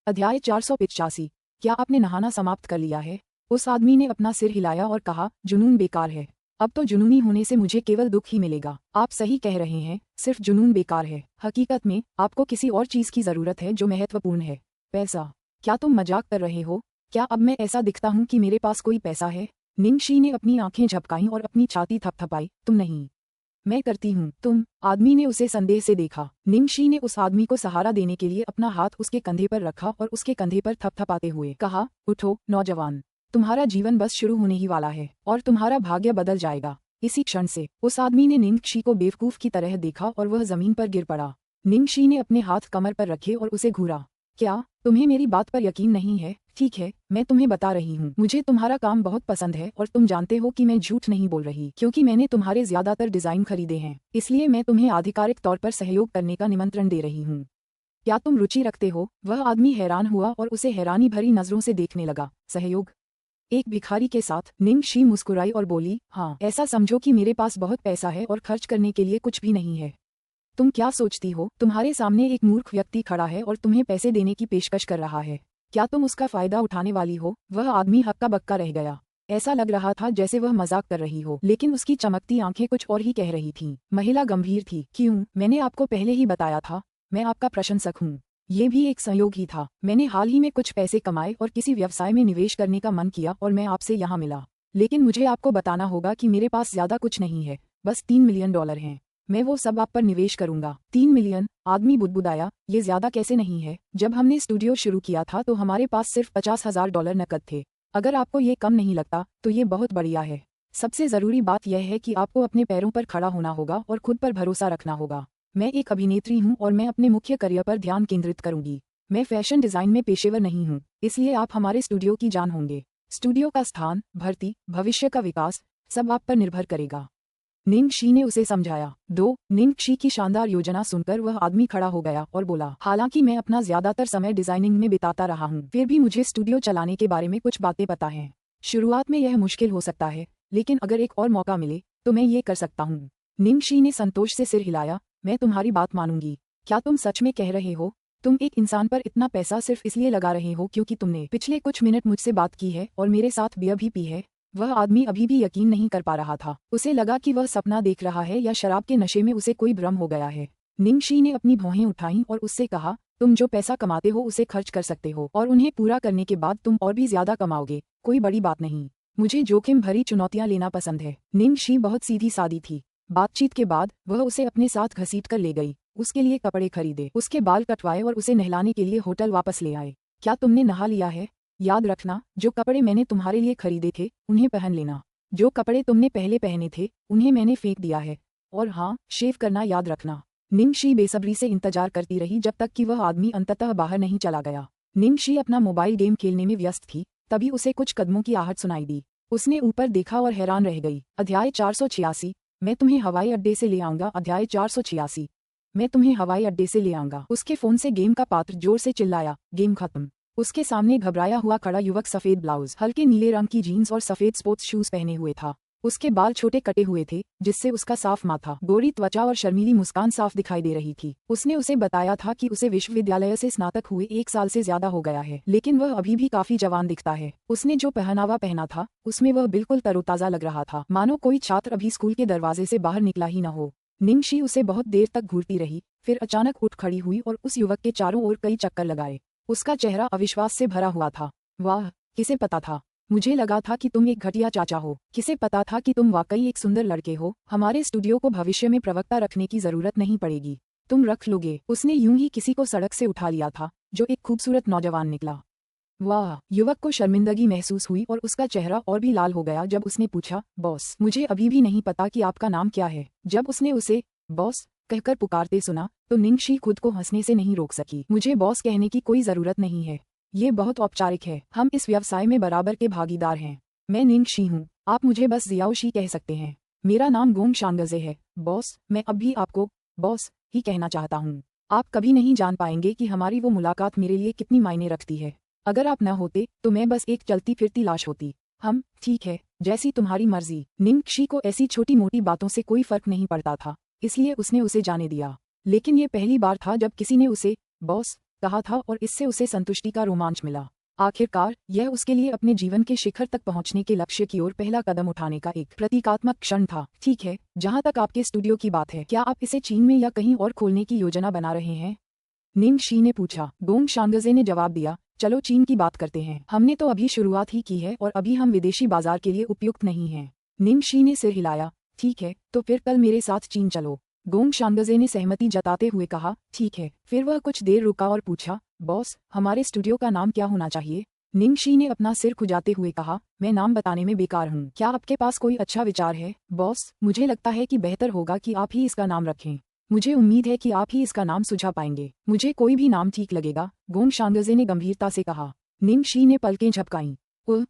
अध्याय 485। क्या आपने नहाना समाप्त कर लिया है? उस आदमी ने अपना सिर हिलाया और कहा, जुनून बेकार है। अब तो जुनूनी होने से मुझे केवल दुख ही मिलेगा। आप सही कह रहे हैं, सिर्फ जुनून बेकार है। हकीकत में आपको किसी और चीज की जरूरत है जो महत्वपूर्ण है। पैसा? क्या तुम मजाक कर रहे हो? क्या अब मैं ऐसा दिखता हूँ कि मेरे पास कोई पैसा है? निंगक्षी ने अपनी आंखें झपकाईं और अपनी छाती थपथपाई। तुम नहीं, मैं करती हूँ। तुम? आदमी ने उसे संदेह से देखा। निंगक्षी ने उस आदमी को सहारा देने के लिए अपना हाथ उसके कंधे पर रखा और उसके कंधे पर थपथपाते हुए कहा, उठो नौजवान, तुम्हारा जीवन बस शुरू होने ही वाला है और तुम्हारा भाग्य बदल जाएगा इसी क्षण से। उस आदमी ने निंगक्षी को बेवकूफ की तरह देखा और वह जमीन पर गिर पड़ा। निंगक्षी ने अपने हाथ कमर पर रखे और उसे घूरा। क्या तुम्हें मेरी बात पर यकीन नहीं है? ठीक है, मैं तुम्हें बता रही हूँ, मुझे तुम्हारा काम बहुत पसंद है और तुम जानते हो कि मैं झूठ नहीं बोल रही, क्योंकि मैंने तुम्हारे ज्यादातर डिजाइन खरीदे हैं। इसलिए मैं तुम्हें आधिकारिक तौर पर सहयोग करने का निमंत्रण दे रही हूँ। क्या तुम रुचि रखते हो? वह आदमी हैरान हुआ और उसे हैरानी भरी नजरों से देखने लगा। सहयोग? एक भिखारी के साथ? निंगक्षी मुस्कुराई और बोली, हाँ, ऐसा समझो कि मेरे पास बहुत पैसा है और खर्च करने के लिए कुछ भी नहीं है। तुम क्या सोचती हो? तुम्हारे सामने एक मूर्ख व्यक्ति खड़ा है और तुम्हें पैसे देने की पेशकश कर रहा है। क्या तुम उसका फायदा उठाने वाली हो? वह आदमी हक्का बक्का रह गया। ऐसा लग रहा था जैसे वह मजाक कर रही हो, लेकिन उसकी चमकती आंखें कुछ और ही कह रही थीं। महिला गंभीर थी। क्यों? मैंने आपको पहले ही बताया था, मैं आपका प्रशंसक हूँ। ये भी एक संयोग ही था। मैंने हाल ही में कुछ पैसे कमाए और किसी व्यवसाय में निवेश करने का मन किया और मैं आपसे यहाँ मिला। लेकिन मुझे आपको बताना होगा कि मेरे पास ज्यादा कुछ नहीं है, बस $3 मिलियन हैं। मैं वो सब आप पर निवेश करूंगा। 3 मिलियन? आदमी बुदबुदाया, ये ज्यादा कैसे नहीं है? जब हमने स्टूडियो शुरू किया था तो हमारे पास सिर्फ $50,000 नकद थे। अगर आपको ये कम नहीं लगता तो ये बहुत बढ़िया है। सबसे जरूरी बात यह है कि आपको अपने पैरों पर खड़ा होना होगा और खुद पर भरोसा रखना होगा। मैं एक अभिनेत्री हूँ और मैं अपने मुख्य करियर पर ध्यान केंद्रित करूंगी। मैं फैशन डिजाइन में पेशेवर नहीं हूँ, इसलिए आप हमारे स्टूडियो की जान होंगे। स्टूडियो का स्थान, भर्ती, भविष्य का विकास, सब आप पर निर्भर करेगा। निंगक्षी ने उसे समझाया। निंगक्षी की शानदार योजना सुनकर वह आदमी खड़ा हो गया और बोला, हालांकि मैं अपना ज्यादातर समय डिजाइनिंग में बिताता रहा हूँ, फिर भी मुझे स्टूडियो चलाने के बारे में कुछ बातें पता हैं। शुरुआत में यह मुश्किल हो सकता है, लेकिन अगर एक और मौका मिले तो मैं ये कर सकता हूँ। निंगशी ने संतोष से सिर हिलाया। मैं तुम्हारी बात मानूंगी। क्या तुम सच में कह रहे हो? तुम एक इंसान पर इतना पैसा सिर्फ इसलिए लगा रहे हो क्योंकि तुमने पिछले कुछ मिनट मुझसे बात की है और मेरे साथ बियर भी पी है? वह आदमी अभी भी यकीन नहीं कर पा रहा था। उसे लगा कि वह सपना देख रहा है या शराब के नशे में उसे कोई भ्रम हो गया है। निंगशी ने अपनी भौहें उठाईं और उससे कहा, तुम जो पैसा कमाते हो उसे खर्च कर सकते हो और उन्हें पूरा करने के बाद तुम और भी ज्यादा कमाओगे। कोई बड़ी बात नहीं। मुझे जोखिम भरी चुनौतियां लेना पसंद है। निंगशी बहुत सीधी सादी थी। बातचीत के बाद वह उसे अपने साथ घसीट कर ले गई। उसके लिए कपड़े खरीदे, उसके बाल कटवाए और उसे नहलाने के लिए होटल वापस ले आए। क्या तुमने नहा लिया है? याद रखना, जो कपड़े मैंने तुम्हारे लिए खरीदे थे उन्हें पहन लेना। जो कपड़े तुमने पहले पहने थे उन्हें मैंने फेंक दिया है। और हाँ, शेव करना याद रखना। निंगशी बेसब्री से इंतजार करती रही जब तक कि वह आदमी अंततः बाहर नहीं चला गया। निंगशी अपना मोबाइल गेम खेलने में व्यस्त थी, तभी उसे कुछ कदमों की आहट सुनाई दी। उसने ऊपर देखा और हैरान रह गई। अध्याय 486। मैं तुम्हें हवाई अड्डे से ले आऊंगा। अध्याय 486। मैं तुम्हें हवाई अड्डे से ले आऊंगा। उसके फोन से गेम का पात्र जोर से चिल्लाया। गेम खत्म। उसके सामने घबराया हुआ खड़ा युवक सफेद ब्लाउज, हल्के नीले रंग की जीन्स और सफेद स्पोर्ट्स शूज पहने हुए था। उसके बाल छोटे कटे हुए थे, जिससे उसका साफ माथा, गोरी त्वचा और शर्मीली मुस्कान साफ दिखाई दे रही थी। उसने उसे बताया था कि उसे विश्वविद्यालय से स्नातक हुए 1 साल से ज्यादा हो गया है, लेकिन वह अभी भी काफी जवान दिखता है। उसने जो पहनावा पहना था उसमें वह बिल्कुल तरोताजा लग रहा था, मानो कोई छात्र अभी स्कूल के दरवाजे से बाहर निकला ही न हो। निंगशी उसे बहुत देर तक घूरती रही, फिर अचानक उठ खड़ी हुई और उस युवक के चारों ओर कई चक्कर लगाए। उसका चेहरा अविश्वास से भरा हुआ था। वाह, किसे पता था? मुझे लगा था कि तुम एक घटिया चाचा हो। किसे पता था कि तुम वाकई एक सुंदर लड़के हो। हमारे स्टूडियो को भविष्य में प्रवक्ता रखने की जरूरत नहीं पड़ेगी, तुम रख लोगे। उसने यूं ही किसी को सड़क से उठा लिया था, जो एक खूबसूरत नौजवान निकला। वाह, युवक को शर्मिंदगी महसूस हुई और उसका चेहरा और भी लाल हो गया जब उसने पूछा, बॉस, मुझे अभी भी नहीं पता कि आपका नाम क्या है। जब उसने उसे बॉस कहकर पुकारते सुना तो निंगशी खुद को हंसने से नहीं रोक सकी। मुझे बॉस कहने की कोई जरूरत नहीं है, ये बहुत औपचारिक है। हम इस व्यवसाय में बराबर के भागीदार हैं। मैं निंगशी हूँ, आप मुझे बस जियाओशी कह सकते हैं। मेरा नाम गोंग शांगजे है। बॉस, मैं अब भी आपको बॉस ही कहना चाहता हूँ। आप कभी नहीं जान पाएंगे कि हमारी वो मुलाकात मेरे लिए कितनी मायने रखती है। अगर आप न होते तो मैं बस एक चलती फिरती लाश होती। हम ठीक है, जैसी तुम्हारी मर्जी। निंगशी को ऐसी छोटी मोटी बातों से कोई फर्क नहीं पड़ता था, इसलिए उसने उसे जाने दिया। लेकिन ये पहली बार था जब किसी ने उसे बॉस कहा था और इससे उसे संतुष्टि का रोमांच मिला। आखिरकार यह उसके लिए अपने जीवन के शिखर तक पहुंचने के लक्ष्य की ओर पहला कदम उठाने का एक प्रतीकात्मक क्षण था। ठीक है, जहां तक आपके स्टूडियो की बात है, क्या आप इसे चीन में या कहीं और खोलने की योजना बना रहे हैं? निंगशी ने पूछा। गोंग शांगजे ने जवाब दिया, चलो चीन की बात करते हैं। हमने तो अभी शुरुआत ही की है और अभी हम विदेशी बाजार के लिए उपयुक्त नहीं हैं। निंगशी ने सिर हिलाया। ठीक है, तो फिर कल मेरे साथ चीन चलो। गोंग शांगजे ने सहमति जताते हुए कहा, ठीक है। फिर वह कुछ देर रुका और पूछा, बॉस, हमारे स्टूडियो का नाम क्या होना चाहिए? निंगशी ने अपना सिर खुजाते हुए कहा, मैं नाम बताने में बेकार हूँ। क्या आपके पास कोई अच्छा विचार है? बॉस, मुझे लगता है कि बेहतर होगा कि आप ही इसका नाम रखें। मुझे उम्मीद है कि आप ही इसका नाम सुझा पाएंगे। मुझे कोई भी नाम ठीक लगेगा, गोंग शांगजे ने गंभीरता से कहा। निंगशी ने पलकें झपकाईं।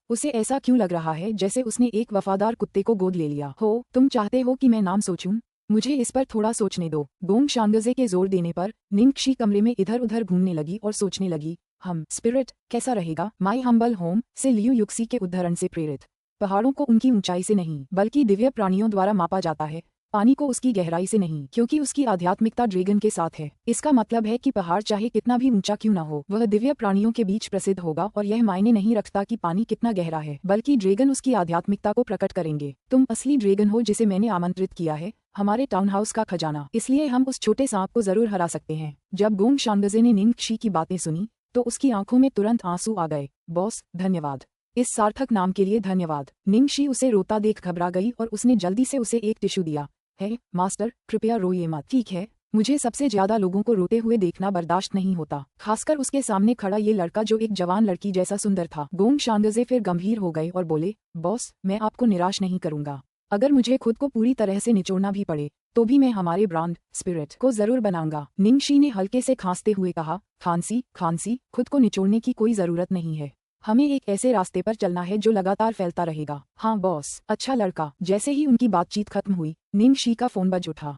उसे ऐसा क्यों लग रहा है जैसे उसने एक वफादार कुत्ते को गोद ले लिया हो। तुम चाहते हो कि मैं नाम सोचूं? मुझे इस पर थोड़ा सोचने दो। गोंग शांगजे के जोर देने पर निंगशी कमरे में इधर उधर घूमने लगी और सोचने लगी। हम स्पिरिट कैसा रहेगा? माई हम्बल होम से लियू युक्सी के उद्धरण से प्रेरित। पहाड़ों को उनकी ऊंचाई से नहीं बल्कि दिव्य प्राणियों द्वारा मापा जाता है, पानी को उसकी गहराई से नहीं, क्योंकि उसकी आध्यात्मिकता ड्रैगन के साथ है। इसका मतलब है कि पहाड़ चाहे कितना भी ऊंचा क्यों न हो, वह दिव्य प्राणियों के बीच प्रसिद्ध होगा और यह मायने नहीं रखता कि पानी कितना गहरा है, बल्कि ड्रैगन उसकी आध्यात्मिकता को प्रकट करेंगे। तुम असली ड्रैगन हो जिसे मैंने आमंत्रित किया है, हमारे टाउन हाउस का खजाना, इसलिए हम उस छोटे सांप को जरूर हरा सकते हैं। जब गोंग शांगजे ने निंगशी की बातें सुनी तो उसकी आंखों में तुरंत आंसू आ गए। बॉस, धन्यवाद, इस सार्थक नाम के लिए धन्यवाद। निंगशी उसे रोता देख घबरा गई और उसने जल्दी से उसे एक टिश्यू दिया। है मास्टर, कृपया रोइए मत। ठीक है, मुझे सबसे ज्यादा लोगों को रोते हुए देखना बर्दाश्त नहीं होता, खासकर उसके सामने खड़ा ये लड़का जो एक जवान लड़की जैसा सुंदर था। गोंग शांगजे फिर गंभीर हो गए और बोले, बॉस, मैं आपको निराश नहीं करूंगा। अगर मुझे खुद को पूरी तरह से निचोड़ना भी पड़े तो भी मैं हमारे ब्रांड स्पिरिट को जरूर बनाऊंगा। निंगशी ने हल्के से खांसते हुए कहा, खांसी, खुद को निचोड़ने की कोई जरूरत नहीं है। हमें एक ऐसे रास्ते पर चलना है जो लगातार फैलता रहेगा। हाँ बॉस, अच्छा लड़का। जैसे ही उनकी बातचीत खत्म हुई, निंगशी का फोन बज उठा।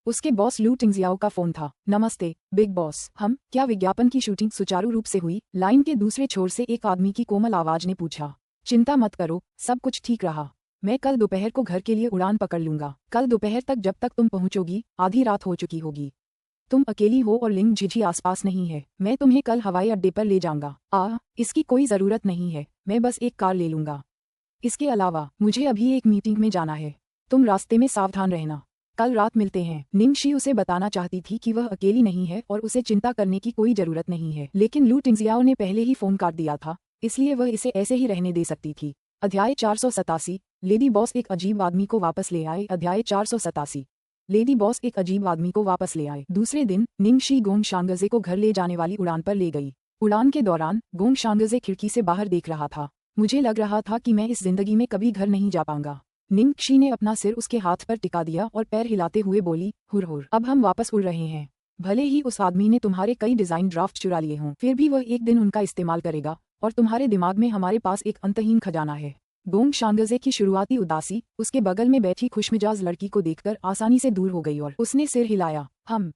उसके बॉस लू टिंगजियाओ का फोन था। नमस्ते बिग बॉस, हम क्या विज्ञापन की शूटिंग सुचारू रूप से हुई? लाइन के दूसरे छोर से एक आदमी की कोमल आवाज ने पूछा। चिंता मत करो, सब कुछ ठीक रहा। मैं कल दोपहर को घर के लिए उड़ान पकड़ लूंगा। कल दोपहर तक जब तक तुम पहुंचोगी आधी रात हो चुकी होगी। तुम अकेली हो और लिंग झिझी आसपास नहीं है। मैं तुम्हें कल हवाई अड्डे पर ले जाऊंगा। इसकी कोई जरूरत नहीं है, मैं बस एक कार ले लूंगा। इसके अलावा मुझे अभी एक मीटिंग में जाना है। तुम रास्ते में सावधान रहना। कल रात मिलते हैं। निंगशी उसे बताना चाहती थी कि वह अकेली नहीं है और उसे चिंता करने की कोई जरूरत नहीं है, लेकिन लू टिंगजियाओ ने पहले ही फोन काट दिया था, इसलिए वह इसे ऐसे ही रहने दे सकती थी। अध्याय 487 लेडी बॉस एक अजीब आदमी को वापस ले आए। अध्याय 487 लेडी बॉस एक अजीब आदमी को वापस ले आए। दूसरे दिन निंगशी गोंग शांगजे को घर ले जाने वाली उड़ान पर ले गई। उड़ान के दौरान गोंग शांगजे खिड़की से बाहर देख रहा था। मुझे लग रहा था कि मैं इस जिंदगी में कभी घर नहीं जा पाऊंगा। निंगशी ने अपना सिर उसके हाथ पर टिका दिया और पैर हिलाते हुए बोली, हुर हुर, अब हम वापस उड़ रहे हैं। भले ही उस आदमी ने तुम्हारे कई डिजाइन ड्राफ्ट चुरा लिए हों, फिर भी वह एक दिन उनका इस्तेमाल करेगा और तुम्हारे दिमाग में हमारे पास एक अंतहीन खजाना है। गोंग शांगजे की शुरुआती उदासी उसके बगल में बैठी खुशमिजाज लड़की को देखकर आसानी से दूर हो गई और उसने सिर हिलाया।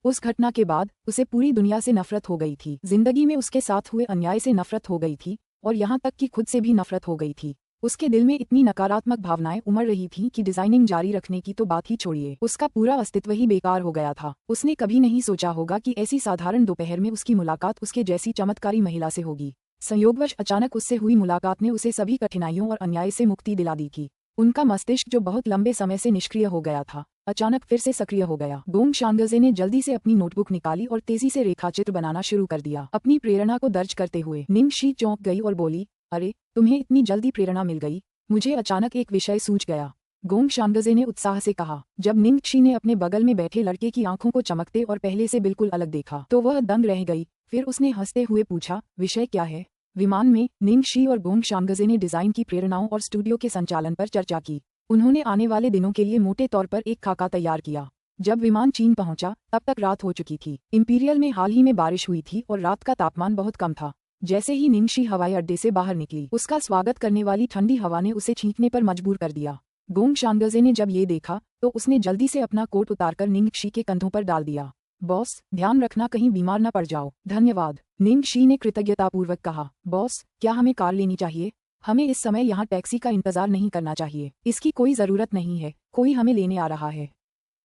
उस घटना के बाद उसे पूरी दुनिया से नफरत हो गई थी। जिंदगी में उसके साथ हुए अन्याय से नफरत हो गई थी और यहाँ तक कि खुद से भी नफरत हो गई थी। उसके दिल में इतनी नकारात्मक भावनाएं उमड़ रही थीं कि डिजाइनिंग जारी रखने की तो बात ही छोड़िए, उसका पूरा अस्तित्व ही बेकार हो गया था। उसने कभी नहीं सोचा होगा कि ऐसी साधारण दोपहर में उसकी मुलाकात उसके जैसी चमत्कारी महिला से होगी। संयोगवश अचानक उससे हुई मुलाकात ने उसे सभी कठिनाइयों और अन्याय से मुक्ति दिला दी थी। उनका मस्तिष्क जो बहुत लंबे समय से निष्क्रिय हो गया था, अचानक फिर से सक्रिय हो गया। गोंग शांगजे ने जल्दी से अपनी नोटबुक निकाली और तेजी से रेखाचित्र बनाना शुरू कर दिया। अपनी प्रेरणा को दर्ज करते हुए निंगशी चौंक गई और बोली, अरे, तुम्हें इतनी जल्दी प्रेरणा मिल गई? मुझे अचानक एक विषय सूझ गया। गोंग शांगजे ने उत्साह से कहा। जब निंगशी ने अपने बगल में बैठे लड़के की आंखों को चमकते और पहले से बिल्कुल अलग देखा तो वह दंग रह गई। फिर उसने हंसते हुए पूछा, विषय क्या है? विमान में निंगशी और गोंग शांगजे ने डिजाइन की प्रेरणाओं और स्टूडियो के संचालन पर चर्चा की। उन्होंने आने वाले दिनों के लिए मोटे तौर पर एक खाका तैयार किया। जब विमान चीन पहुंचा तब तक रात हो चुकी थी। इंपीरियल में हाल ही में बारिश हुई थी और रात का तापमान बहुत कम था। जैसे ही निंगशी हवाई अड्डे से बाहर निकली, उसका स्वागत करने वाली ठंडी हवा ने उसे छींकने पर मजबूर कर दिया। गोंग शांगजे ने जब ये देखा तो उसने जल्दी से अपना कोट उतारकर निंगशी के कंधों पर डाल दिया। बॉस, ध्यान रखना कहीं बीमार न पड़ जाओ। धन्यवाद, निंगशी ने कृतज्ञतापूर्वक कहा। बॉस, क्या हमें कार लेनी चाहिए? हमें इस समय यहाँ टैक्सी का इंतजार नहीं करना चाहिए। इसकी कोई जरूरत नहीं है, कोई हमें लेने आ रहा है।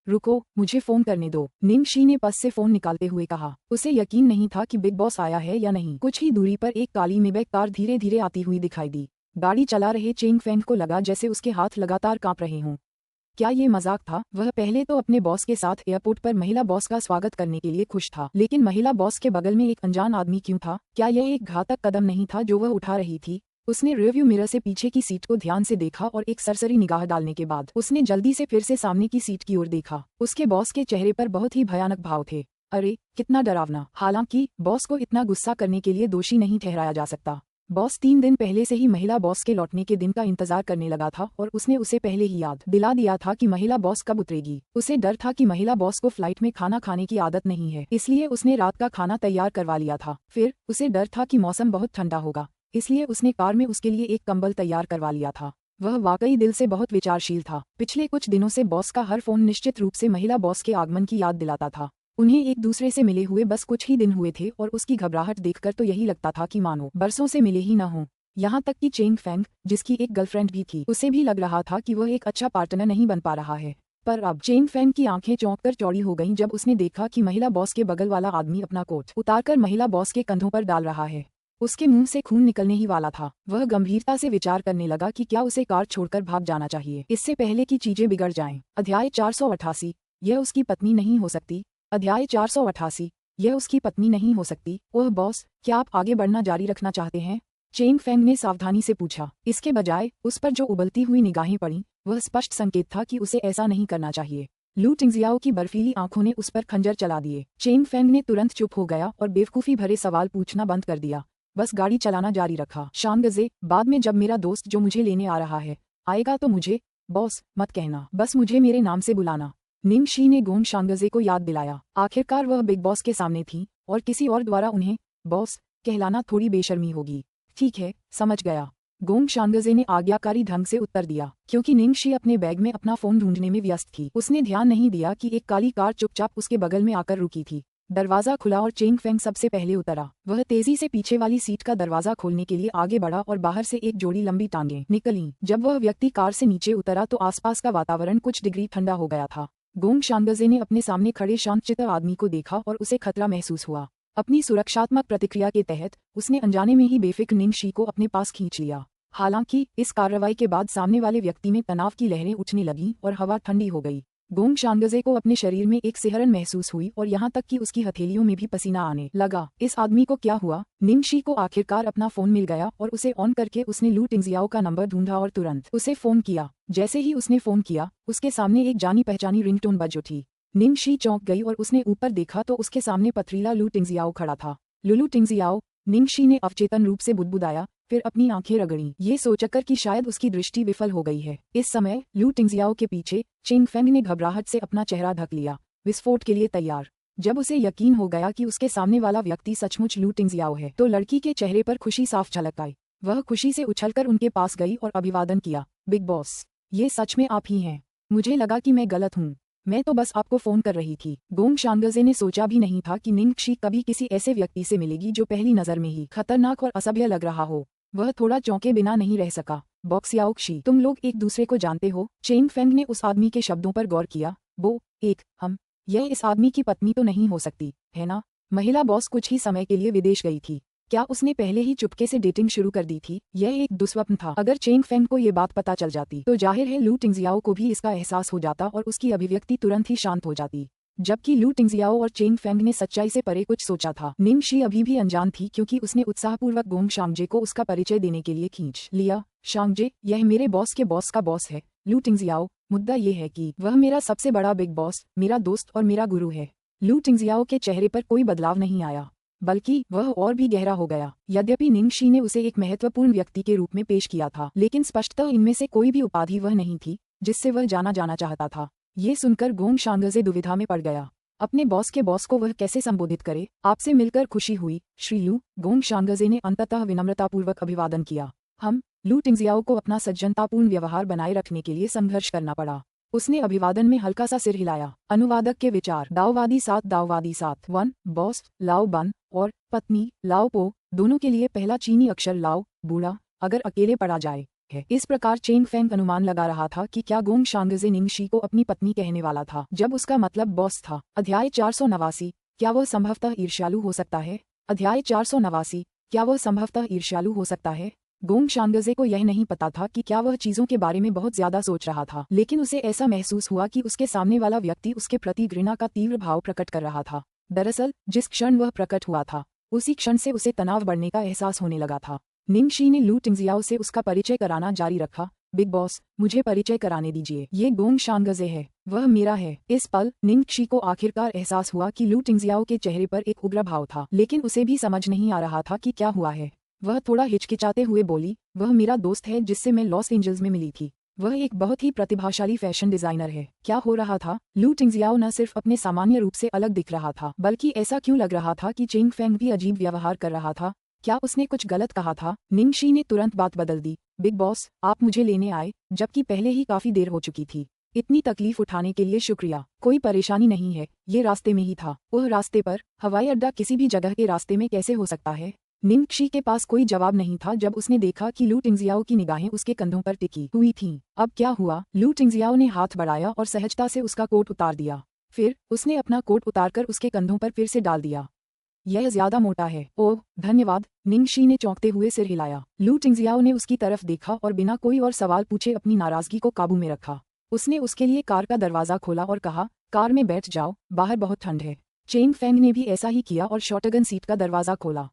रुको, मुझे फोन करने दो, निंगशी ने पर्स से फोन निकालते हुए कहा। उसे यकीन नहीं था कि बिग बॉस आया है या नहीं। कुछ ही दूरी पर एक काली मेबैक कार धीरे धीरे आती हुई दिखाई दी। गाड़ी चला रहे चेंग फेंग को लगा जैसे उसके हाथ लगातार कांप रहे हों। क्या ये मजाक था? वह पहले तो अपने बॉस के साथ एयरपोर्ट पर महिला बॉस का स्वागत करने के लिए खुश था, लेकिन महिला बॉस के बगल में एक अनजान आदमी क्यों था? क्या यह एक घातक कदम नहीं था जो वह उठा रही थी? उसने रियरव्यू मिरर से पीछे की सीट को ध्यान से देखा और एक सरसरी निगाह डालने के बाद उसने जल्दी से फिर से सामने की सीट की ओर देखा। उसके बॉस के चेहरे पर बहुत ही भयानक भाव थे। अरे, कितना डरावना। हालांकि बॉस को इतना गुस्सा करने के लिए दोषी नहीं ठहराया जा सकता। बॉस 3 दिन पहले से ही महिला बॉस के लौटने के दिन का इंतजार करने लगा था और उसने उसे पहले ही याद दिला दिया था कि महिला बॉस कब उतरेगी। उसे डर था कि महिला बॉस को फ्लाइट में खाना खाने की आदत नहीं है, इसलिए उसने रात का खाना तैयार करवा लिया था। फिर उसे डर था कि मौसम बहुत ठंडा होगा, इसलिए उसने कार में उसके लिए एक कंबल तैयार करवा लिया था। वह वाकई दिल से बहुत विचारशील था। पिछले कुछ दिनों से बॉस का हर फोन निश्चित रूप से महिला बॉस के आगमन की याद दिलाता था। उन्हें एक दूसरे से मिले हुए बस कुछ ही दिन हुए थे और उसकी घबराहट देखकर तो यही लगता था कि मानो बरसों से मिले ही न हों। यहाँ तक कि चेंग फेंग, जिसकी एक गर्लफ्रेंड भी थी, उसे भी लग रहा था कि वह एक अच्छा पार्टनर नहीं बन पा रहा है। पर अब चेंग फेंग की आंखें चौंककर चौड़ी हो गईं जब उसने देखा कि महिला बॉस के बगल वाला आदमी अपना कोट उतारकर महिला बॉस के कंधों पर डाल रहा है। उसके मुंह से खून निकलने ही वाला था। वह गंभीरता से विचार करने लगा कि क्या उसे कार छोड़कर भाग जाना चाहिए, इससे पहले कि चीजें बिगड़ जाएं। अध्याय 488 यह उसकी पत्नी नहीं हो सकती। अध्याय 488 यह उसकी पत्नी नहीं हो सकती। ओह बॉस, क्या आप आगे बढ़ना जारी रखना चाहते हैं? चेंग फेंग ने सावधानी से पूछा। इसके बजाय उस पर जो उबलती हुई निगाहें पड़ी वह स्पष्ट संकेत था कि उसे ऐसा नहीं करना चाहिए। लू टिंगजियाओ की बर्फीली आंखों ने उस पर खंजर चला दिए। चेंग फेंग ने तुरंत चुप हो गया और बेवकूफी भरे सवाल पूछना बंद कर दिया। बस गाड़ी चलाना जारी रखा। शांगजे, बाद में जब मेरा दोस्त जो मुझे लेने आ रहा है आएगा तो मुझे बॉस मत कहना, बस मुझे मेरे नाम से बुलाना, निंगशी ने गोंग शांगजे को याद दिलाया। आखिरकार वह बिग बॉस के सामने थी और किसी और द्वारा उन्हें बॉस कहलाना थोड़ी बेशर्मी होगी। ठीक है, समझ गया, गोंग शांगजे ने आज्ञाकारी ढंग से उत्तर दिया। क्योंकि निंगशी अपने बैग में अपना फोन ढूंढने में व्यस्त थी, उसने ध्यान नहीं दिया कि एक काली कार चुपचाप उसके बगल में आकर रुकी थी। दरवाजा खुला और चेंग फेंग सबसे पहले उतरा। वह तेजी से पीछे वाली सीट का दरवाजा खोलने के लिए आगे बढ़ा और बाहर से एक जोड़ी लंबी टांगें निकली। जब वह व्यक्ति कार से नीचे उतरा तो आसपास का वातावरण कुछ डिग्री ठंडा हो गया था। गोंग शांगजे ने अपने सामने खड़े शांतचित्त आदमी को देखा और उसे खतरा महसूस हुआ। अपनी सुरक्षात्मक प्रतिक्रिया के तहत उसने अनजाने में ही बेफिक्र निंग शी को अपने पास खींच लिया। हालांकि इस कार्रवाई के बाद सामने वाले व्यक्ति में तनाव की लहरें उठने लगीं और हवा ठंडी हो गई। गोंग शांगजे को अपने शरीर में एक सिहरन महसूस हुई और यहाँ तक कि उसकी हथेलियों में भी पसीना आने लगा। इस आदमी को क्या हुआ? निंग शी को आखिरकार अपना फोन मिल गया और उसे ऑन करके उसने लू टिंगजियाओ का नंबर ढूंढा और तुरंत उसे फोन किया। जैसे ही उसने फोन किया उसके सामने एक जानी पहचानी रिंगटोन बज उठी। निंग शी चौंक गई और उसने ऊपर देखा तो उसके सामने पथरीला लू टिंगजियाओ खड़ा था। लू टिंगजियाओ, निंग शी ने अवचेतन रूप से बुदबुदाया, फिर अपनी आंखें रगड़ी, ये सोचकर कि शायद उसकी दृष्टि विफल हो गई है। इस समय लू टिंगजियाओ के पीछे चेंग फेंग ने घबराहट से अपना चेहरा ढक लिया, विस्फोट के लिए तैयार। जब उसे यकीन हो गया कि उसके सामने वाला व्यक्ति सचमुच लू टिंगजियाओ है तो लड़की के चेहरे पर खुशी साफ झलक आई। वह खुशी से उछलकर उनके पास गई और अभिवादन किया। बिग बॉस, ये सच में आप ही हैं? मुझे लगा कि मैं गलत हूँ। मैं तो बस आपको फोन कर रही थी। गोंग शांगजे ने सोचा भी नहीं था कि निंग शी कभी किसी ऐसे व्यक्ति से मिलेगी जो पहली नजर में ही खतरनाक और असभ्य लग रहा हो। वह थोड़ा चौंके बिना नहीं रह सका। बॉक्स याओक्षी, तुम लोग एक दूसरे को जानते हो? चेंग फेंग ने उस आदमी के शब्दों पर गौर किया। वो हम यह इस आदमी की पत्नी तो नहीं हो सकती, है ना? महिला बॉस कुछ ही समय के लिए विदेश गई थी। क्या उसने पहले ही चुपके से डेटिंग शुरू कर दी थी? यह एक दुस्वप्न था। अगर चेंग फेंग को ये बात पता चल जाती तो जाहिर है लू टिंगजियाओ को भी इसका एहसास हो जाता और उसकी अभिव्यक्ति तुरंत ही शांत हो जाती। जबकि लू टिंगजियाओ और चेंग फेंग ने सच्चाई से परे कुछ सोचा था। निंग शी अभी भी अनजान थी क्योंकि उसने उत्साहपूर्वक गोंग शांगजे को उसका परिचय देने के लिए खींच लिया। शांगजे, यह मेरे बॉस के बॉस का बॉस है। लू टिंगजियाओ, मुद्दा ये है कि वह मेरा सबसे बड़ा बिग बॉस, मेरा दोस्त और मेरा गुरु है। लू टिंगजियाओ के चेहरे पर कोई बदलाव नहीं आया, बल्कि वह और भी गहरा हो गया। यद्यपि निंग शी ने उसे एक महत्वपूर्ण व्यक्ति के रूप में पेश किया था, लेकिन स्पष्टतः इनमें से कोई भी उपाधि वह नहीं थी जिससे वह जाना चाहता था। ये सुनकर गोंग शांगजे दुविधा में पड़ गया। अपने बॉस के बॉस को वह कैसे संबोधित करे? आपसे मिलकर खुशी हुई, श्री लू। गोंग शांगजे ने अंततः विनम्रतापूर्वक अभिवादन किया। लू टिंगजियाओ को अपना सज्जनतापूर्ण व्यवहार बनाए रखने के लिए संघर्ष करना पड़ा। उसने अभिवादन में हल्का सा सिर हिलाया। अनुवादक के विचार। दाओवादी साथ 1 बॉस लाओ बन और पत्नी लाओ पो, दोनों के लिए पहला चीनी अक्षर लाओ बूढ़ा अगर अकेले पढ़ा जाए है। इस प्रकार चेंग फेंग अनुमान लगा रहा था कि क्या गोंग शांगजे निंग शी को अपनी पत्नी कहने वाला था जब उसका मतलब बॉस था। अध्याय 489, क्या वह संभवतः ईर्ष्यालु हो सकता है? अध्याय 489, क्या वह संभवतः ईर्ष्यालु हो सकता है? गोंग शांगजे को यह नहीं पता था कि क्या वह चीजों के बारे में बहुत ज्यादा सोच रहा था, लेकिन उसे ऐसा महसूस हुआ कि उसके सामने वाला व्यक्ति उसके प्रति घृणा का तीव्र भाव प्रकट कर रहा था। दरअसल जिस क्षण वह प्रकट हुआ था उसी क्षण से उसे तनाव बढ़ने का एहसास होने लगा था। निंग शी ने लू टिंगजियाओ से उसका परिचय कराना जारी रखा। बिग बॉस, मुझे परिचय कराने दीजिए। ये गोंग शांगजे है, वह मेरा है। इस पल निंग शी को आखिरकार एहसास हुआ कि लू टिंगजियाओ के चेहरे पर एक उग्र भाव था, लेकिन उसे भी समझ नहीं आ रहा था कि क्या हुआ है। वह थोड़ा हिचकिचाते हुए बोली, वह मेरा दोस्त है जिससे मैं लॉस एंजल्स में मिली थी। वह एक बहुत ही प्रतिभाशाली फैशन डिजाइनर है। क्या हो रहा था? लू टिंगजियाओ न सिर्फ अपने सामान्य रूप से अलग दिख रहा था, बल्कि ऐसा क्यों लग रहा था कि चेंग फेंग भी अजीब व्यवहार कर रहा था? क्या उसने कुछ गलत कहा था? निंग शी ने तुरंत बात बदल दी। बिग बॉस, आप मुझे लेने आए, जबकि पहले ही काफी देर हो चुकी थी। इतनी तकलीफ उठाने के लिए शुक्रिया। कोई परेशानी नहीं है, ये रास्ते में ही था। वह रास्ते पर? हवाई अड्डा किसी भी जगह के रास्ते में कैसे हो सकता है? निंग शी के पास कोई जवाब नहीं था जब उसने देखा कि लू टिंगजियाओ की निगाहें उसके कंधों पर टिकी हुई थीं। अब क्या हुआ? लू टिंगजियाओ ने हाथ बढ़ाया और सहजता से उसका कोट उतार दिया। फिर उसने अपना कोट उतारकर उसके कंधों पर फिर से डाल दिया। यह ज्यादा मोटा है। ओह धन्यवाद। निंग शी ने चौंकते हुए सिर हिलाया। लू टिंगजियाओ ने उसकी तरफ देखा और बिना कोई और सवाल पूछे अपनी नाराजगी को काबू में रखा। उसने उसके लिए कार का दरवाजा खोला और कहा, कार में बैठ जाओ, बाहर बहुत ठंड है। चेंग फेंग ने भी ऐसा ही किया और शॉटगन सीट का दरवाजा खोला।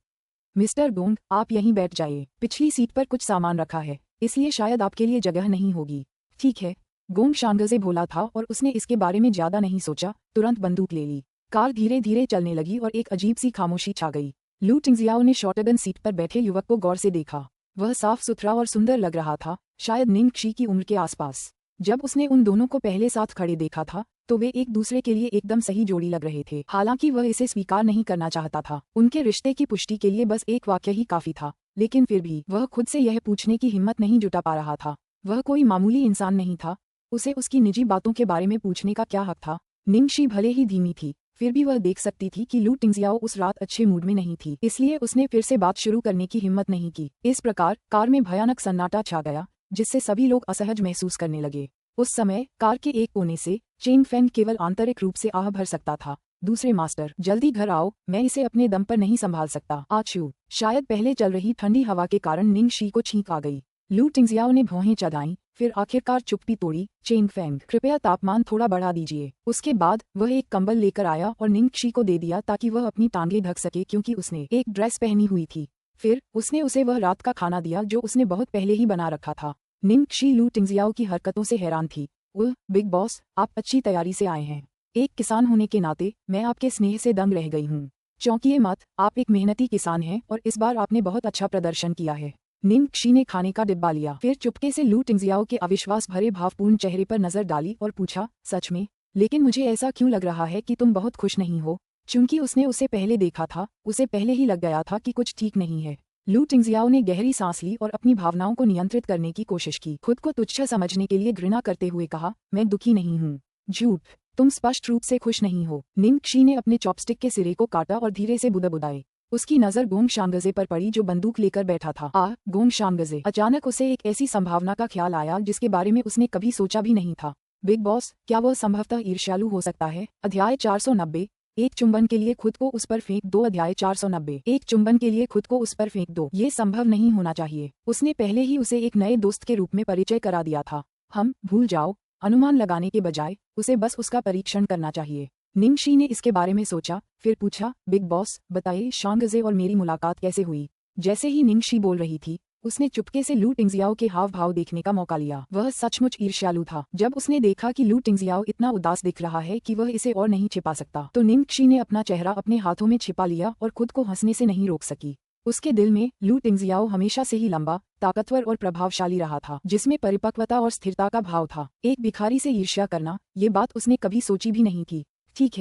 मिस्टर गोंग, आप यहीं बैठ जाइए। पिछली सीट पर कुछ सामान रखा है, इसलिए शायद आपके लिए जगह नहीं होगी। ठीक है, गोंग शांगजे भोला था और उसने इसके बारे में ज्यादा नहीं सोचा, तुरंत बंदूक ले ली। कार धीरे धीरे चलने लगी और एक अजीब सी खामोशी छा गई। लू टिंगजियाओ ने शॉटगन सीट पर बैठे युवक को गौर से देखा। वह साफ सुथरा और सुंदर लग रहा था, शायद निंग शी की उम्र के आसपास। जब उसने उन दोनों को पहले साथ खड़े देखा था तो वे एक दूसरे के लिए एकदम सही जोड़ी लग रहे थे। हालांकि वह इसे स्वीकार नहीं करना चाहता था। उनके रिश्ते की पुष्टि के लिए बस एक वाक्य ही काफी था, लेकिन फिर भी वह खुद से यह पूछने की हिम्मत नहीं जुटा पा रहा था। वह कोई मामूली इंसान नहीं था, उसे उसकी निजी बातों के बारे में पूछने का क्या हक था? निंग शी भले ही धीमी थी, फिर भी वह देख सकती थी कि लू टिंगजियाओ उस रात अच्छे मूड में नहीं थी, इसलिए उसने फिर से बात शुरू करने की हिम्मत नहीं की। इस प्रकार कार में भयानक सन्नाटा छा गया, जिससे सभी लोग असहज महसूस करने लगे। उस समय कार के एक कोने से चेंग फेंग केवल आंतरिक रूप से आह भर सकता था। दूसरे मास्टर, जल्दी घर आओ, मैं इसे अपने दम पर नहीं संभाल सकता। आछू। शायद पहले चल रही ठंडी हवा के कारण निंग शी को छींक आ गई। लू टिंगजियाओ ने भौहें चढ़ाईं, फिर आखिरकार चुप्पी तोड़ी। चेंग फेंग, कृपया तापमान थोड़ा बढ़ा दीजिए। उसके बाद वह एक कंबल लेकर आया और निंग शी को दे दिया ताकि वह अपनी टांगें ढक सके, क्योंकि उसने एक ड्रेस पहनी हुई थी। फिर उसने उसे वह रात का खाना दिया जो उसने बहुत पहले ही बना रखा था। निंग शी लू टिंगजियाओ की हरकतों से हैरान थी। बिग बॉस, आप अच्छी तैयारी से आए हैं। एक किसान होने के नाते मैं आपके स्नेह से दंग रह गई हूँ। चौंकिए मत, आप एक मेहनती किसान हैं और इस बार आपने बहुत अच्छा प्रदर्शन किया है। निंग शी ने खाने का डिब्बा लिया, फिर चुपके से लू टिंगजियाओ के अविश्वास भरे भावपूर्ण चेहरे पर नजर डाली और पूछा, सच में? लेकिन मुझे ऐसा क्यों लग रहा है कि तुम बहुत खुश नहीं हो? चूंकि उसने उसे पहले देखा था, उसे पहले ही लग गया था कि कुछ ठीक नहीं है। लू टिंगजियाओ ने गहरी सांस ली और अपनी भावनाओं को नियंत्रित करने की कोशिश की। खुद को तुच्छ समझने के लिए घृणा करते हुए कहा, मैं दुखी नहीं हूँ। झूठ, तुम स्पष्ट रूप से खुश नहीं हो। निंग शी ने अपने चॉपस्टिक के सिरे को काटा और धीरे से बुदबुदाए। उसकी नजर गोंग शांगजे पर पड़ी जो बंदूक लेकर बैठा था। गोंग शांगजे। अचानक उसे एक ऐसी संभावना का ख्याल आया जिसके बारे में उसने कभी सोचा भी नहीं था। बिग बॉस, क्या वह संभवतः ईर्ष्यालु हो सकता है? अध्याय 490, एक चुंबन के लिए खुद को उस पर फेंक दो। अध्याय 490, एक चुंबन के लिए खुद को उस पर फेंक दो। ये संभव नहीं होना चाहिए। उसने पहले ही उसे एक नए दोस्त के रूप में परिचय करा दिया था। भूल जाओ, अनुमान लगाने के बजाय उसे बस उसका परीक्षण करना चाहिए। निंग शी ने इसके बारे में सोचा, फिर पूछा, बिग बॉस, बताइए शांगजे और मेरी मुलाकात कैसे हुई? जैसे ही निंग शी बोल रही थी, उसने चुपके से लू टिंगजियाओ के हाव भाव देखने का मौका लिया। वह सचमुच ईर्ष्यालु था। जब उसने देखा कि लू टिंगजियाओ इतना उदास दिख रहा है कि वह इसे और नहीं छिपा सकता, तो निंग शी ने अपना चेहरा अपने हाथों में छिपा लिया और खुद को हंसने से नहीं रोक सकी। उसके दिल में लू टिंगजियाओ हमेशा से ही लंबा, ताकतवर और प्रभावशाली रहा था, जिसमें परिपक्वता और स्थिरता का भाव था। एक भिखारी से ईर्ष्या करना, ये बात उसने कभी सोची भी नहीं थी। ठीक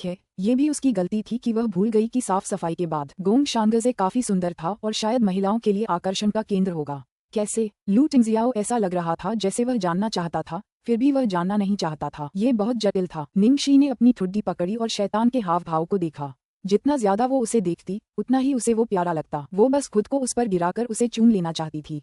है, ये भी उसकी गलती थी कि वह भूल गई कि साफ सफाई के बाद गोंग शांगजे काफी सुंदर था और शायद महिलाओं के लिए आकर्षण का केंद्र होगा। कैसे? लू टिंगजियाओ ऐसा लग रहा था जैसे वह जानना चाहता था, फिर भी वह जानना नहीं चाहता था। ये बहुत जटिल था। निंग शी ने अपनी ठुड्डी पकड़ी और शैतान के हाव भाव को देखा। जितना ज्यादा वो उसे देखती, उतना ही उसे वो प्यारा लगता। वो बस खुद को उस पर गिराकर उसे चूम लेना चाहती थी।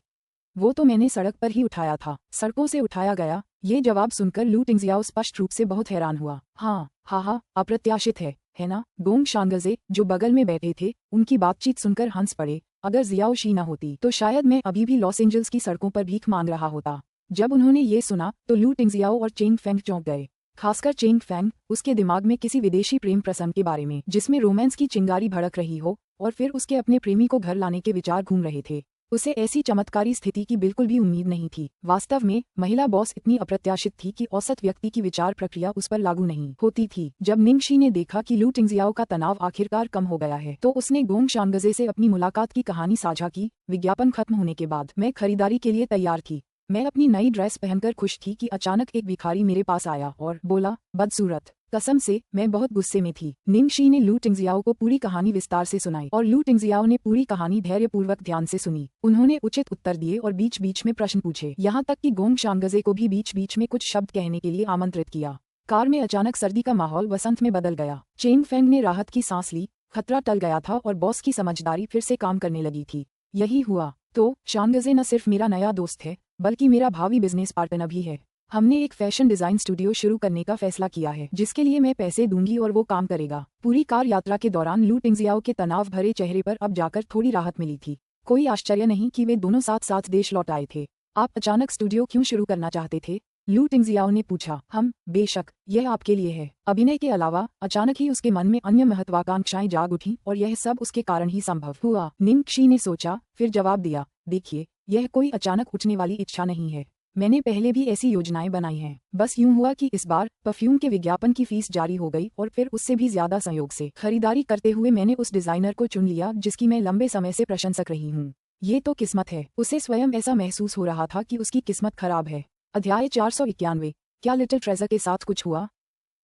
वो तो मैंने सड़क पर ही उठाया था। सड़कों से उठाया गया? ये जवाब सुनकर लू टिंगजियाओ स्पष्ट रूप से बहुत हैरान हुआ। हाँ, अप्रत्याशित है ना? गोंग शांगजे, जो बगल में बैठे थे, उनकी बातचीत सुनकर हंस पड़े। अगर जियाओ शी न होती तो शायद मैं अभी भी लॉस एंजल्स की सड़कों पर भीख मांग रहा होता। जब उन्होंने ये सुना तो लू टिंगजियाओ और चेंग फेंग चौंक गए। खासकर चेंग फेंग, उसके दिमाग में किसी विदेशी प्रेम प्रसंग के बारे में जिसमें रोमांस की चिंगारी भड़क रही हो और फिर उसके अपने प्रेमी को घर लाने के विचार घूम रहे थे। उसे ऐसी चमत्कारी स्थिति की बिल्कुल भी उम्मीद नहीं थी। वास्तव में महिला बॉस इतनी अप्रत्याशित थी कि औसत व्यक्ति की विचार प्रक्रिया उस पर लागू नहीं होती थी। जब निंग शी ने देखा कि लू टिंगजियाओ का तनाव आखिरकार कम हो गया है, तो उसने गोंग शांगजे से अपनी मुलाकात की कहानी साझा की। विज्ञापन खत्म होने के बाद मैं खरीदारी के लिए तैयार थी। मैं अपनी नई ड्रेस पहनकर खुश थी कि अचानक एक भिखारी मेरे पास आया और बोला, बदसूरत। कसम से मैं बहुत गुस्से में थी। निंग शी ने लू टिंगजियाओ को पूरी कहानी विस्तार से सुनाई और लू टिंगजियाओ ने पूरी कहानी धैर्यपूर्वक ध्यान से सुनी। उन्होंने उचित उत्तर दिए और बीच बीच में प्रश्न पूछे, यहाँ तक कि गोंग शांगजे को भी बीच बीच में कुछ शब्द कहने के लिए आमंत्रित किया। कार में अचानक सर्दी का माहौल वसंत में बदल गया। चेंग फेंग ने राहत की सांस ली। खतरा टल गया था और बॉस की समझदारी फिर से काम करने लगी थी। यही हुआ तो शांगजे न सिर्फ मेरा नया दोस्त है, बल्कि मेरा भावी बिजनेस पार्टनर भी है। हमने एक फैशन डिजाइन स्टूडियो शुरू करने का फैसला किया है, जिसके लिए मैं पैसे दूंगी और वो काम करेगा। पूरी कार यात्रा के दौरान लू टिंगजियाओ के तनाव भरे चेहरे पर अब जाकर थोड़ी राहत मिली थी। कोई आश्चर्य नहीं कि वे दोनों साथ साथ देश लौट आए थे। आप अचानक स्टूडियो क्यों शुरू करना चाहते थे? लू टिंगजियाओ ने पूछा। बेशक, यह आपके लिए है। अभिनय के अलावा अचानक ही उसके मन में अन्य महत्वाकांक्षाएं जाग उठी और यह सब उसके कारण ही संभव हुआ। निंग शी ने सोचा, फिर जवाब दिया, देखिए, यह कोई अचानक उठने वाली इच्छा नहीं है। मैंने पहले भी ऐसी योजनाएं बनाई हैं। बस यूं हुआ कि इस बार परफ्यूम के विज्ञापन की फीस जारी हो गई और फिर उससे भी ज्यादा संयोग से खरीदारी करते हुए मैंने उस डिजाइनर को चुन लिया जिसकी मैं लंबे समय से प्रशंसक रही हूँ। ये तो किस्मत है। उसे स्वयं ऐसा महसूस हो रहा था कि उसकी किस्मत खराब है। अध्याय 491, क्या लिटिल ट्रेजर के साथ कुछ हुआ?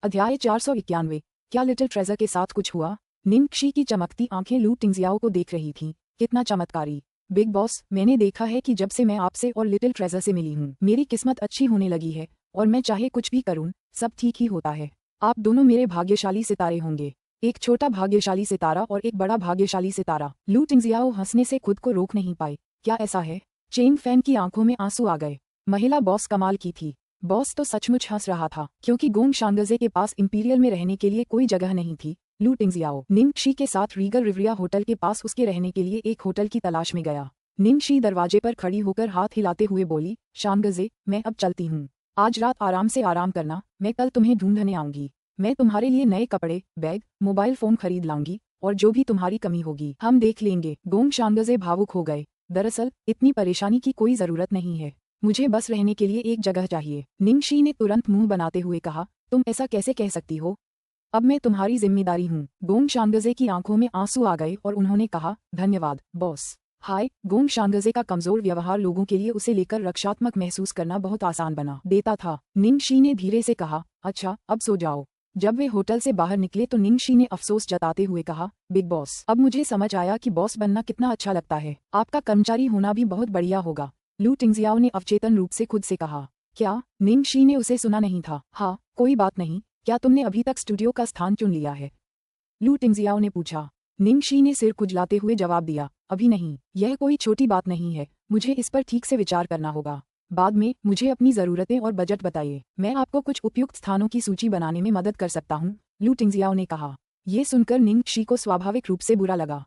अध्याय 491, क्या लिटिल ट्रेजर के साथ कुछ हुआ? निंग शी की चमकती आंखें लू टिंगजियाओ को देख रही थीं। कितना चमत्कारी। बिग बॉस, मैंने देखा है कि जब से मैं आपसे और लिटिल ट्रेजर से मिली हूँ, मेरी किस्मत अच्छी होने लगी है और मैं चाहे कुछ भी करूँ, सब ठीक ही होता है। आप दोनों मेरे भाग्यशाली सितारे होंगे, एक छोटा भाग्यशाली सितारा और एक बड़ा भाग्यशाली सितारा। लू टिंगजियाओ हंसने से खुद को रोक नहीं पाई। क्या ऐसा है? चेंग फैन की आंखों में आंसू आ गए। महिला बॉस कमाल की थी। बॉस तो सचमुच हंस रहा था, क्योंकि गोंग शांगजे के पास इंपीरियल में रहने के लिए कोई जगह नहीं थी। लू टिंगजियाओ निंगशी के साथ रीगल रिवरिया होटल के पास उसके रहने के लिए एक होटल की तलाश में गया। निंगशी दरवाजे पर खड़ी होकर हाथ हिलाते हुए बोली, शांगजे, मैं अब चलती हूँ। आज रात आराम से आराम करना, मैं कल तुम्हें ढूंढने आऊंगी। मैं तुम्हारे लिए नए कपड़े, बैग, मोबाइल फोन खरीद लाऊंगी, और जो भी तुम्हारी कमी होगी हम देख लेंगे। गोंग शांगजे भावुक हो गए। दरअसल इतनी परेशानी की कोई जरूरत नहीं है, मुझे बस रहने के लिए एक जगह चाहिए। निंगशी ने तुरंत मुंह बनाते हुए कहा, तुम ऐसा कैसे कह सकती हो? अब मैं तुम्हारी जिम्मेदारी हूँ। गोंग शांगजे की आंखों में आंसू आ गए और उन्होंने कहा, धन्यवाद बॉस। हाय। गोंग शांगजे का कमजोर व्यवहार लोगों के लिए उसे लेकर रक्षात्मक महसूस करना बहुत आसान बना देता था। निंगशी ने धीरे से कहा, अच्छा अब सो जाओ। जब वे होटल से बाहर निकले तो निंगशी ने अफसोस जताते हुए कहा, बिग बॉस, अब मुझे समझ आया कि बॉस बनना कितना अच्छा लगता है। आपका कर्मचारी होना भी बहुत बढ़िया होगा। लू टिंगजियाओ ने अवचेतन रूप से खुद से कहा। क्या? निंगशी ने उसे सुना नहीं था। हाँ, कोई बात नहीं। क्या तुमने अभी तक स्टूडियो का स्थान चुन लिया है? लू टिंगजियाओ ने पूछा। निंगशी ने सिर खुजलाते हुए जवाब दिया, अभी नहीं। यह कोई छोटी बात नहीं है, मुझे इस पर ठीक से विचार करना होगा। बाद में मुझे अपनी जरूरतें और बजट बताइए, मैं आपको कुछ उपयुक्त स्थानों की सूची बनाने में मदद कर सकता हूँ। लू टिंगजियाओ ने कहा। ये सुनकर निंगशी को स्वाभाविक रूप से बुरा लगा।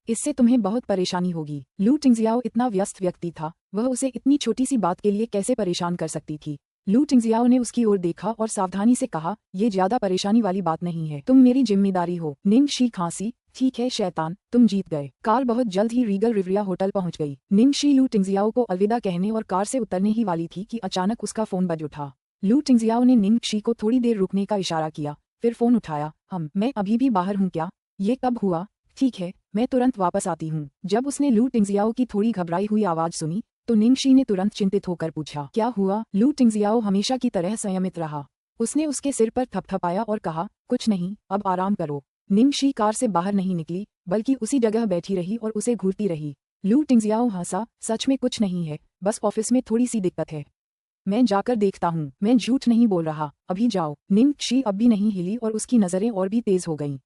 इससे तुम्हें बहुत परेशानी होगी। लू टिंगजियाओ इतना व्यस्त व्यक्ति था, वह उसे इतनी छोटी सी बात के लिए कैसे परेशान कर सकती थी। लू टिंगजियाओ ने उसकी ओर देखा और सावधानी से कहा, ये ज्यादा परेशानी वाली बात नहीं है, तुम मेरी जिम्मेदारी हो। निंगशी खांसी, ठीक है शैतान, तुम जीत गए। कार बहुत जल्द ही रीगल रिवरिया होटल पहुंच गई। निंगशी लू टिंगजियाओ को अलविदा कहने और कार से उतरने ही वाली थी कि अचानक उसका फोन बज उठा। लू टिंगजियाओ ने निंगशी को थोड़ी देर रुकने का इशारा किया, फिर फोन उठाया। मैं अभी भी बाहर हूँ क्या? ये कब हुआ? ठीक है, मैं तुरंत वापस आती हूँ। जब उसने लू टिंगजियाओ की थोड़ी घबराई हुई आवाज सुनी तो निंगशी ने तुरंत चिंतित होकर पूछा, क्या हुआ? लू टिंगजियाओ हमेशा की तरह संयमित रहा। उसने उसके सिर पर थपथपाया और कहा, कुछ नहीं, अब आराम करो। निंगशी कार से बाहर नहीं निकली, बल्कि उसी जगह बैठी रही और उसे घूरती रही। लू टिंगजियाओ हंसा, सच में कुछ नहीं है, बस ऑफिस में थोड़ी सी दिक्कत है। मैं जाकर देखता हूँ। मैं झूठ नहीं बोल रहा, अभी जाओ। निंगशी अब भी नहीं हिली और उसकी नजरें और भी तेज हो गईं।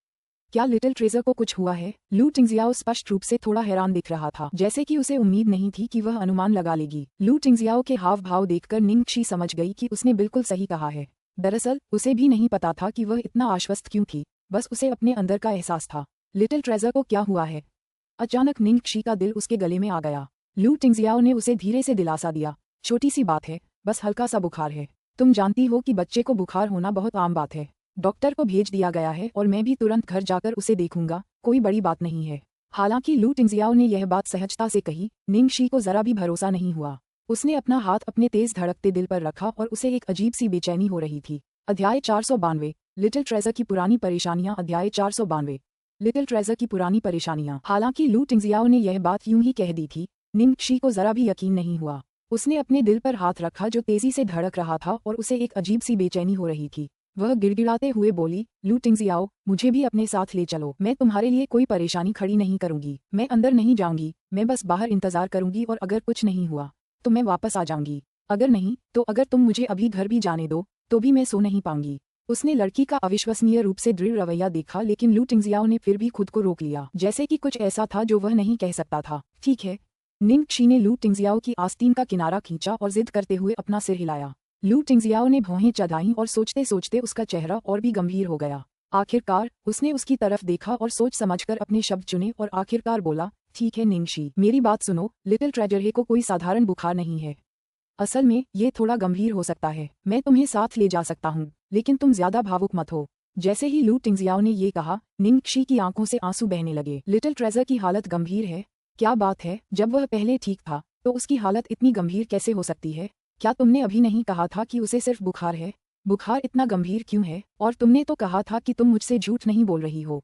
क्या लिटिल ट्रेजर को कुछ हुआ है? लू टिंगजियाओ स्पष्ट रूप से थोड़ा हैरान दिख रहा था, जैसे कि उसे उम्मीद नहीं थी कि वह अनुमान लगा लेगी। लू टिंगजियाओ के हाव भाव देखकर निंगशी समझ गई कि उसने बिल्कुल सही कहा है। दरअसल उसे भी नहीं पता था कि वह इतना आश्वस्त क्यों थी, बस उसे अपने अंदर का एहसास था। लिटिल ट्रेजर को क्या हुआ है? अचानक निंगशी का दिल उसके गले में आ गया। लू टिंगजियाओ ने उसे धीरे से दिलासा दिया, छोटी सी बात है, बस हल्का सा बुखार है। तुम जानती हो कि बच्चे को बुखार होना बहुत आम बात है। डॉक्टर को भेज दिया गया है और मैं भी तुरंत घर जाकर उसे देखूंगा, कोई बड़ी बात नहीं है। हालांकि लू टिंगजियाओ ने यह बात सहजता से कही, निंगशी को जरा भी भरोसा नहीं हुआ। उसने अपना हाथ अपने तेज धड़कते दिल पर रखा और उसे एक अजीब सी बेचैनी हो रही थी। अध्याय 492, लिटिल ट्रेजर की पुरानी परेशानियां। अध्याय 492, लिटिल ट्रेजर की पुरानी परेशानियां। हालांकि लू टिंगजियाओ ने यह बात यूं ही कह दी थी, निंगशी को जरा भी यकीन नहीं हुआ। उसने अपने दिल पर हाथ रखा जो तेजी से धड़क रहा था और उसे एक अजीब सी बेचैनी हो रही थी। वह गिड़गिड़ाते हुए बोली, लू टिंगजियाओ, मुझे भी अपने साथ ले चलो। मैं तुम्हारे लिए कोई परेशानी खड़ी नहीं करूंगी। मैं अंदर नहीं जाऊंगी, मैं बस बाहर इंतजार करूंगी और अगर कुछ नहीं हुआ तो मैं वापस आ जाऊंगी। अगर नहीं तो अगर तुम मुझे अभी घर भी जाने दो तो भी मैं सो नहीं पाऊंगी। उसने लड़की का अविश्वसनीय रूप से दृढ़ रवैया देखा, लेकिन लू टिंगजियाओ ने फिर भी खुद को रोक लिया, जैसे कि कुछ ऐसा था जो वह नहीं कह सकता था। ठीक है। निंगशी ने लू टिंगजियाओ की आस्तीन का किनारा खींचा और जिद करते हुए अपना सिर हिलाया। लू टिंगजियाओ ने भौहें चढ़ाईं और सोचते सोचते उसका चेहरा और भी गंभीर हो गया। आखिरकार उसने उसकी तरफ देखा और सोच समझकर अपने शब्द चुने और आखिरकार बोला, ठीक है निंगशी, मेरी बात सुनो। लिटिल ट्रेजर को कोई साधारण बुखार नहीं है। असल में ये थोड़ा गंभीर हो सकता है। मैं तुम्हें साथ ले जा सकता हूँ, लेकिन तुम ज्यादा भावुक मत हो। जैसे ही लू टिंगजियाओ ने ये कहा, निंगशी की आंखों से आंसू बहने लगे। लिटिल ट्रेजर की हालत गंभीर है? क्या बात है, जब वह पहले ठीक था तो उसकी हालत इतनी गंभीर कैसे हो सकती है? क्या तुमने अभी नहीं कहा था कि उसे सिर्फ बुखार है? बुखार इतना गंभीर क्यों है? और तुमने तो कहा था कि तुम मुझसे झूठ नहीं बोल रही हो।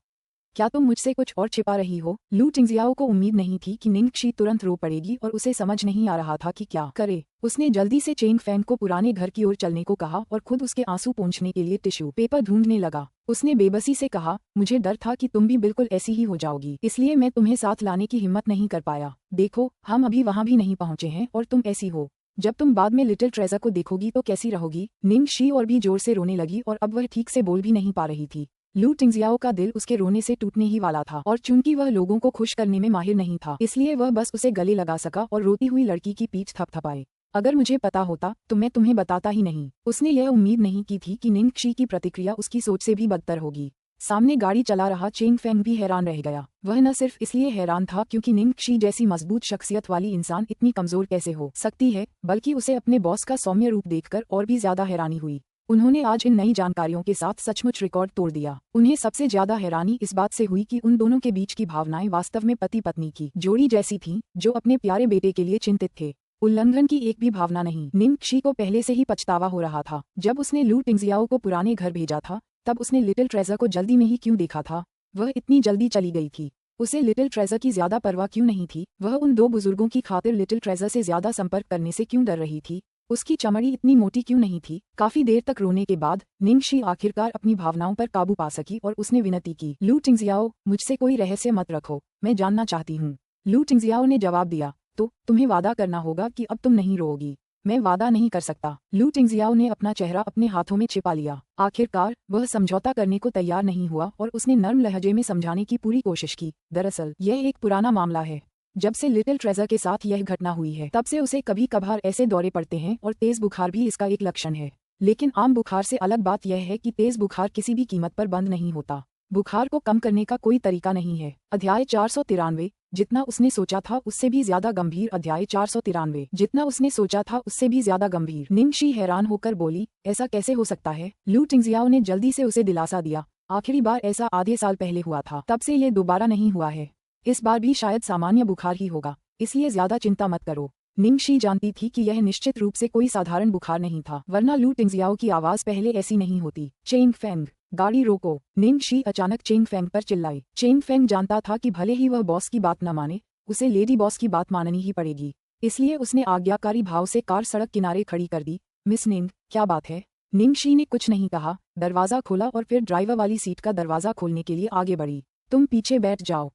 क्या तुम मुझसे कुछ और छिपा रही हो? लू टिंगजियाओ को उम्मीद नहीं थी कि निंगशी तुरंत रो पड़ेगी और उसे समझ नहीं आ रहा था कि क्या करे। उसने जल्दी से चेंग फैंग को पुराने घर की ओर चलने को कहा और खुद उसके आंसू पोंछने के लिए टिश्यू पेपर ढूंढने लगा। उसने बेबसी से कहा, मुझे डर था कि तुम भी बिल्कुल ऐसी ही हो जाओगी, इसलिए मैं तुम्हें साथ लाने की हिम्मत नहीं कर पाया। देखो, हम अभी वहाँ भी नहीं पहुँचे हैं और तुम ऐसी हो। जब तुम बाद में लिटिल ट्रेजर को देखोगी तो कैसी रहोगी। निंग शी और भी जोर से रोने लगी और अब वह ठीक से बोल भी नहीं पा रही थी। लू टिंगजियाओ का दिल उसके रोने से टूटने ही वाला था और चूंकि वह लोगों को खुश करने में माहिर नहीं था, इसलिए वह बस उसे गले लगा सका और रोती हुई लड़की की पीठ थपथपाए। अगर मुझे पता होता तो मैं तुम्हें बताता ही नहीं। उसने यह उम्मीद नहीं की थी कि निंग शी की प्रतिक्रिया उसकी सोच से भी बदतर होगी। सामने गाड़ी चला रहा चेंग फेंग भी हैरान रह गया। वह न सिर्फ इसलिए हैरान था क्योंकि निंग शी जैसी मजबूत शख्सियत वाली इंसान इतनी कमजोर कैसे हो सकती है, बल्कि उसे अपने बॉस का सौम्य रूप देखकर और भी ज्यादा हैरानी हुई। उन्होंने आज इन नई जानकारियों के साथ सचमुच रिकॉर्ड तोड़ दिया। उन्हें सबसे ज्यादा हैरानी इस बात से हुई कि उन दोनों के बीच की भावनाएं वास्तव में पति पत्नी की जोड़ी जैसी थीं, जो अपने प्यारे बेटे के लिए चिंतित थे। उल्लंघन की एक भी भावना नहीं। निंग शी को पहले से ही पछतावा हो रहा था। जब उसने लू टिंगजियाओ को पुराने घर भेजा था, तब उसने लिटिल ट्रेजर को जल्दी में ही क्यों देखा था। वह इतनी जल्दी चली गई थी। उसे लिटिल ट्रेजर की ज्यादा परवाह क्यों नहीं थी। वह उन दो बुजुर्गों की खातिर लिटिल ट्रेजर से ज्यादा संपर्क करने से क्यों डर रही थी। उसकी चमड़ी इतनी मोटी क्यों नहीं थी। काफी देर तक रोने के बाद निंग शी आखिरकार अपनी भावनाओं पर काबू पा सकी और उसने विनती की, लू टिंगजियाओ, मुझसे कोई रहस्य मत रखो, मैं जानना चाहती हूँ। लू टिंगजियाओ ने जवाब दिया, तो तुम्हें वादा करना होगा कि अब तुम नहीं रोओगी। मैं वादा नहीं कर सकता। लू टिंगजियाओ ने अपना चेहरा अपने हाथों में छिपा लिया। आखिरकार वह समझौता करने को तैयार नहीं हुआ और उसने नर्म लहजे में समझाने की पूरी कोशिश की। दरअसल यह एक पुराना मामला है। जब से लिटिल ट्रेजर के साथ यह घटना हुई है, तब से उसे कभी कभार ऐसे दौरे पड़ते हैं और तेज बुखार भी इसका एक लक्षण है। लेकिन आम बुखार से अलग बात यह है कि तेज बुखार किसी भी कीमत पर बंद नहीं होता। बुखार को कम करने का कोई तरीका नहीं है। अध्याय 493। जितना उसने सोचा था उससे भी ज्यादा गंभीर। अध्याय 493। जितना उसने सोचा था उससे भी ज्यादा गंभीर। निंग शी हैरान होकर बोली, ऐसा कैसे हो सकता है। लू टिंगजियाओ ने जल्दी से उसे दिलासा दिया, आखिरी बार ऐसा आधे साल पहले हुआ था, तब से ये दोबारा नहीं हुआ है। इस बार भी शायद सामान्य बुखार ही होगा, इसलिए ज्यादा चिंता मत करो। निंग शी जानती थी कि यह निश्चित रूप से कोई साधारण बुखार नहीं था, वरना लू टिंगजियाओ की आवाज पहले ऐसी नहीं होती। चेंग फेंग, गाड़ी रोको। निंग शी अचानक चेंग फेंग पर चिल्लाई। चेंग फेंग जानता था कि भले ही वह बॉस की बात न माने, उसे लेडी बॉस की बात माननी ही पड़ेगी। इसलिए उसने आज्ञाकारी भाव से कार सड़क किनारे खड़ी कर दी। मिस निंग, क्या बात है। निंग शी ने कुछ नहीं कहा, दरवाजा खोला और फिर ड्राइवर वाली सीट का दरवाजा खोलने के लिए आगे बढ़ी। तुम पीछे बैठ जाओ।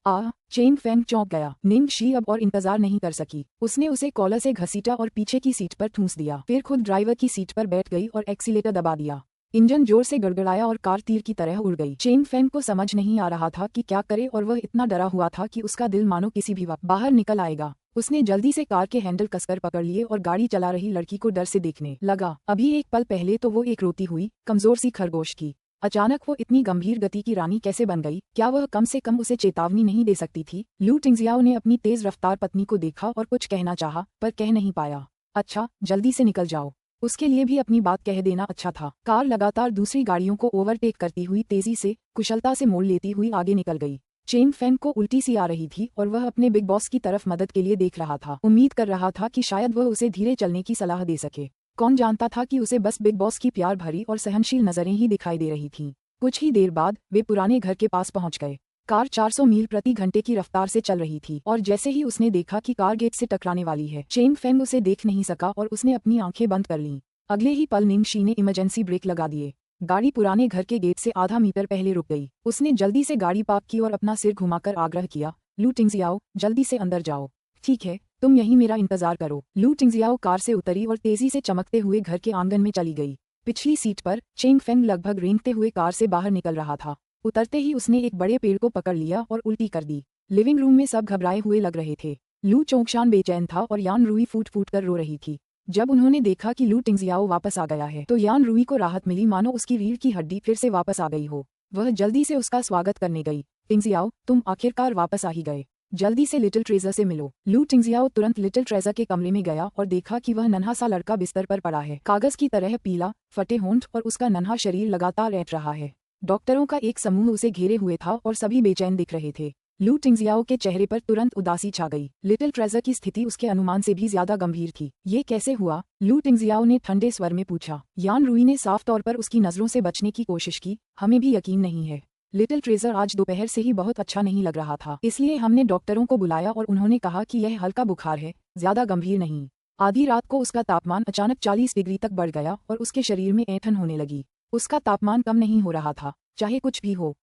चेंग फेंग चौंक गया। निंग शी अब और इंतजार नहीं कर सकी। उसने उसे कॉलर से घसीटा और पीछे की सीट पर ठूंस दिया। फिर खुद ड्राइवर की सीट पर बैठ गई और एक्सीलेटर दबा दिया। इंजन जोर से गड़गड़ाया और कार तीर की तरह उड़ गई। चेंग फेंग को समझ नहीं आ रहा था कि क्या करे और वह इतना डरा हुआ था कि उसका दिल मानो किसी भी वक्त बाहर निकल आएगा। उसने जल्दी से कार के हैंडल कसकर पकड़ लिए और गाड़ी चला रही लड़की को डर से देखने लगा। अभी एक पल पहले तो वो एक रोती हुई कमजोर सी खरगोश की, अचानक वो इतनी गंभीर गति की रानी कैसे बन गई। क्या वह कम से कम उसे चेतावनी नहीं दे सकती थी। लू टिंगजियाओ ने अपनी तेज रफ्तार पत्नी को देखा और कुछ कहना चाहा, पर कह नहीं पाया। अच्छा, जल्दी से निकल जाओ। उसके लिए भी अपनी बात कह देना अच्छा था। कार लगातार दूसरी गाड़ियों को ओवरटेक करती हुई तेजी से कुशलता से मोड़ लेती हुई आगे निकल गई। चेंग फेंग को उल्टी सी आ रही थी और वह अपने बिग बॉस की तरफ मदद के लिए देख रहा था। उम्मीद कर रहा था कि शायद वह उसे धीरे चलने की सलाह दे सके। कौन जानता था कि उसे बस बिग बॉस की प्यार भरी और सहनशील नजरें ही दिखाई दे रही थीं। कुछ ही देर बाद वे पुराने घर के पास पहुंच गए। कार 400 मील प्रति घंटे की रफ्तार से चल रही थी और जैसे ही उसने देखा कि कार गेट से टकराने वाली है, चेंग फेंग उसे देख नहीं सका और उसने अपनी आंखें बंद कर लीं। अगले ही पल निंग शी ने इमरजेंसी ब्रेक लगा दिए। गाड़ी पुराने घर के गेट से आधा मीटर पहले रुक गई। उसने जल्दी से गाड़ी पार्क की और अपना सिर घुमाकर आग्रह किया, लू टिंगजियाओ, जल्दी से अंदर जाओ। ठीक है, तुम यहीं मेरा इंतजार करो। लू टिंगजियाओ कार से उतरी और तेजी से चमकते हुए घर के आंगन में चली गई। पिछली सीट पर चेंग फेंग लगभग रेंगते हुए कार से बाहर निकल रहा था। उतरते ही उसने एक बड़े पेड़ को पकड़ लिया और उल्टी कर दी। लिविंग रूम में सब घबराए हुए लग रहे थे। लू चौंकशान बेचैन था और यान रूई फूट फूट कर रो रही थी। जब उन्होंने देखा कि लू टिंगजियाओ वापस आ गया है, तो यान रूई को राहत मिली, मानो उसकी रीढ़ की हड्डी फिर से वापस आ गई हो। वह जल्दी से उसका स्वागत करने गई। टिंगजियाओ, तुम आखिरकार वापस आ ही गए। जल्दी से लिटिल ट्रेजर से मिलो। लू टिंगजियाओ तुरंत लिटिल ट्रेजर के कमरे में गया और देखा कि वह नन्हा सा लड़का बिस्तर पर पड़ा है, कागज की तरह पीला, फटे होंठ और उसका नन्हा शरीर लगातार ऐंठ रहा है। डॉक्टरों का एक समूह उसे घेरे हुए था और सभी बेचैन दिख रहे थे। लू टिंगजियाओ के चेहरे पर तुरंत उदासी छा गई। लिटिल ट्रेजर की स्थिति उसके अनुमान से भी ज्यादा गंभीर थी। ये कैसे हुआ? लू टिंगजियाओ ने ठंडे स्वर में पूछा। यान रूई ने साफ तौर पर उसकी नजरों से बचने की कोशिश की। हमें भी यकीन नहीं है। लिटिल ट्रेजर आज दोपहर से ही बहुत अच्छा नहीं लग रहा था, इसलिए हमने डॉक्टरों को बुलाया और उन्होंने कहा कि यह हल्का बुखार है, ज्यादा गंभीर नहीं। आधी रात को उसका तापमान अचानक 40 डिग्री तक बढ़ गया और उसके शरीर में ऐंठन होने लगी। उसका तापमान कम नहीं हो रहा था, चाहे कुछ भी हो।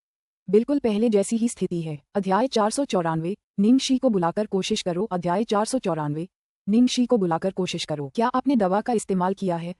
बिल्कुल पहले जैसी ही स्थिति है। अध्याय 494। निंग शी को बुलाकर कोशिश करो। अध्याय 494। निंगशी को बुलाकर कोशिश करो। क्या आपने दवा का इस्तेमाल किया है?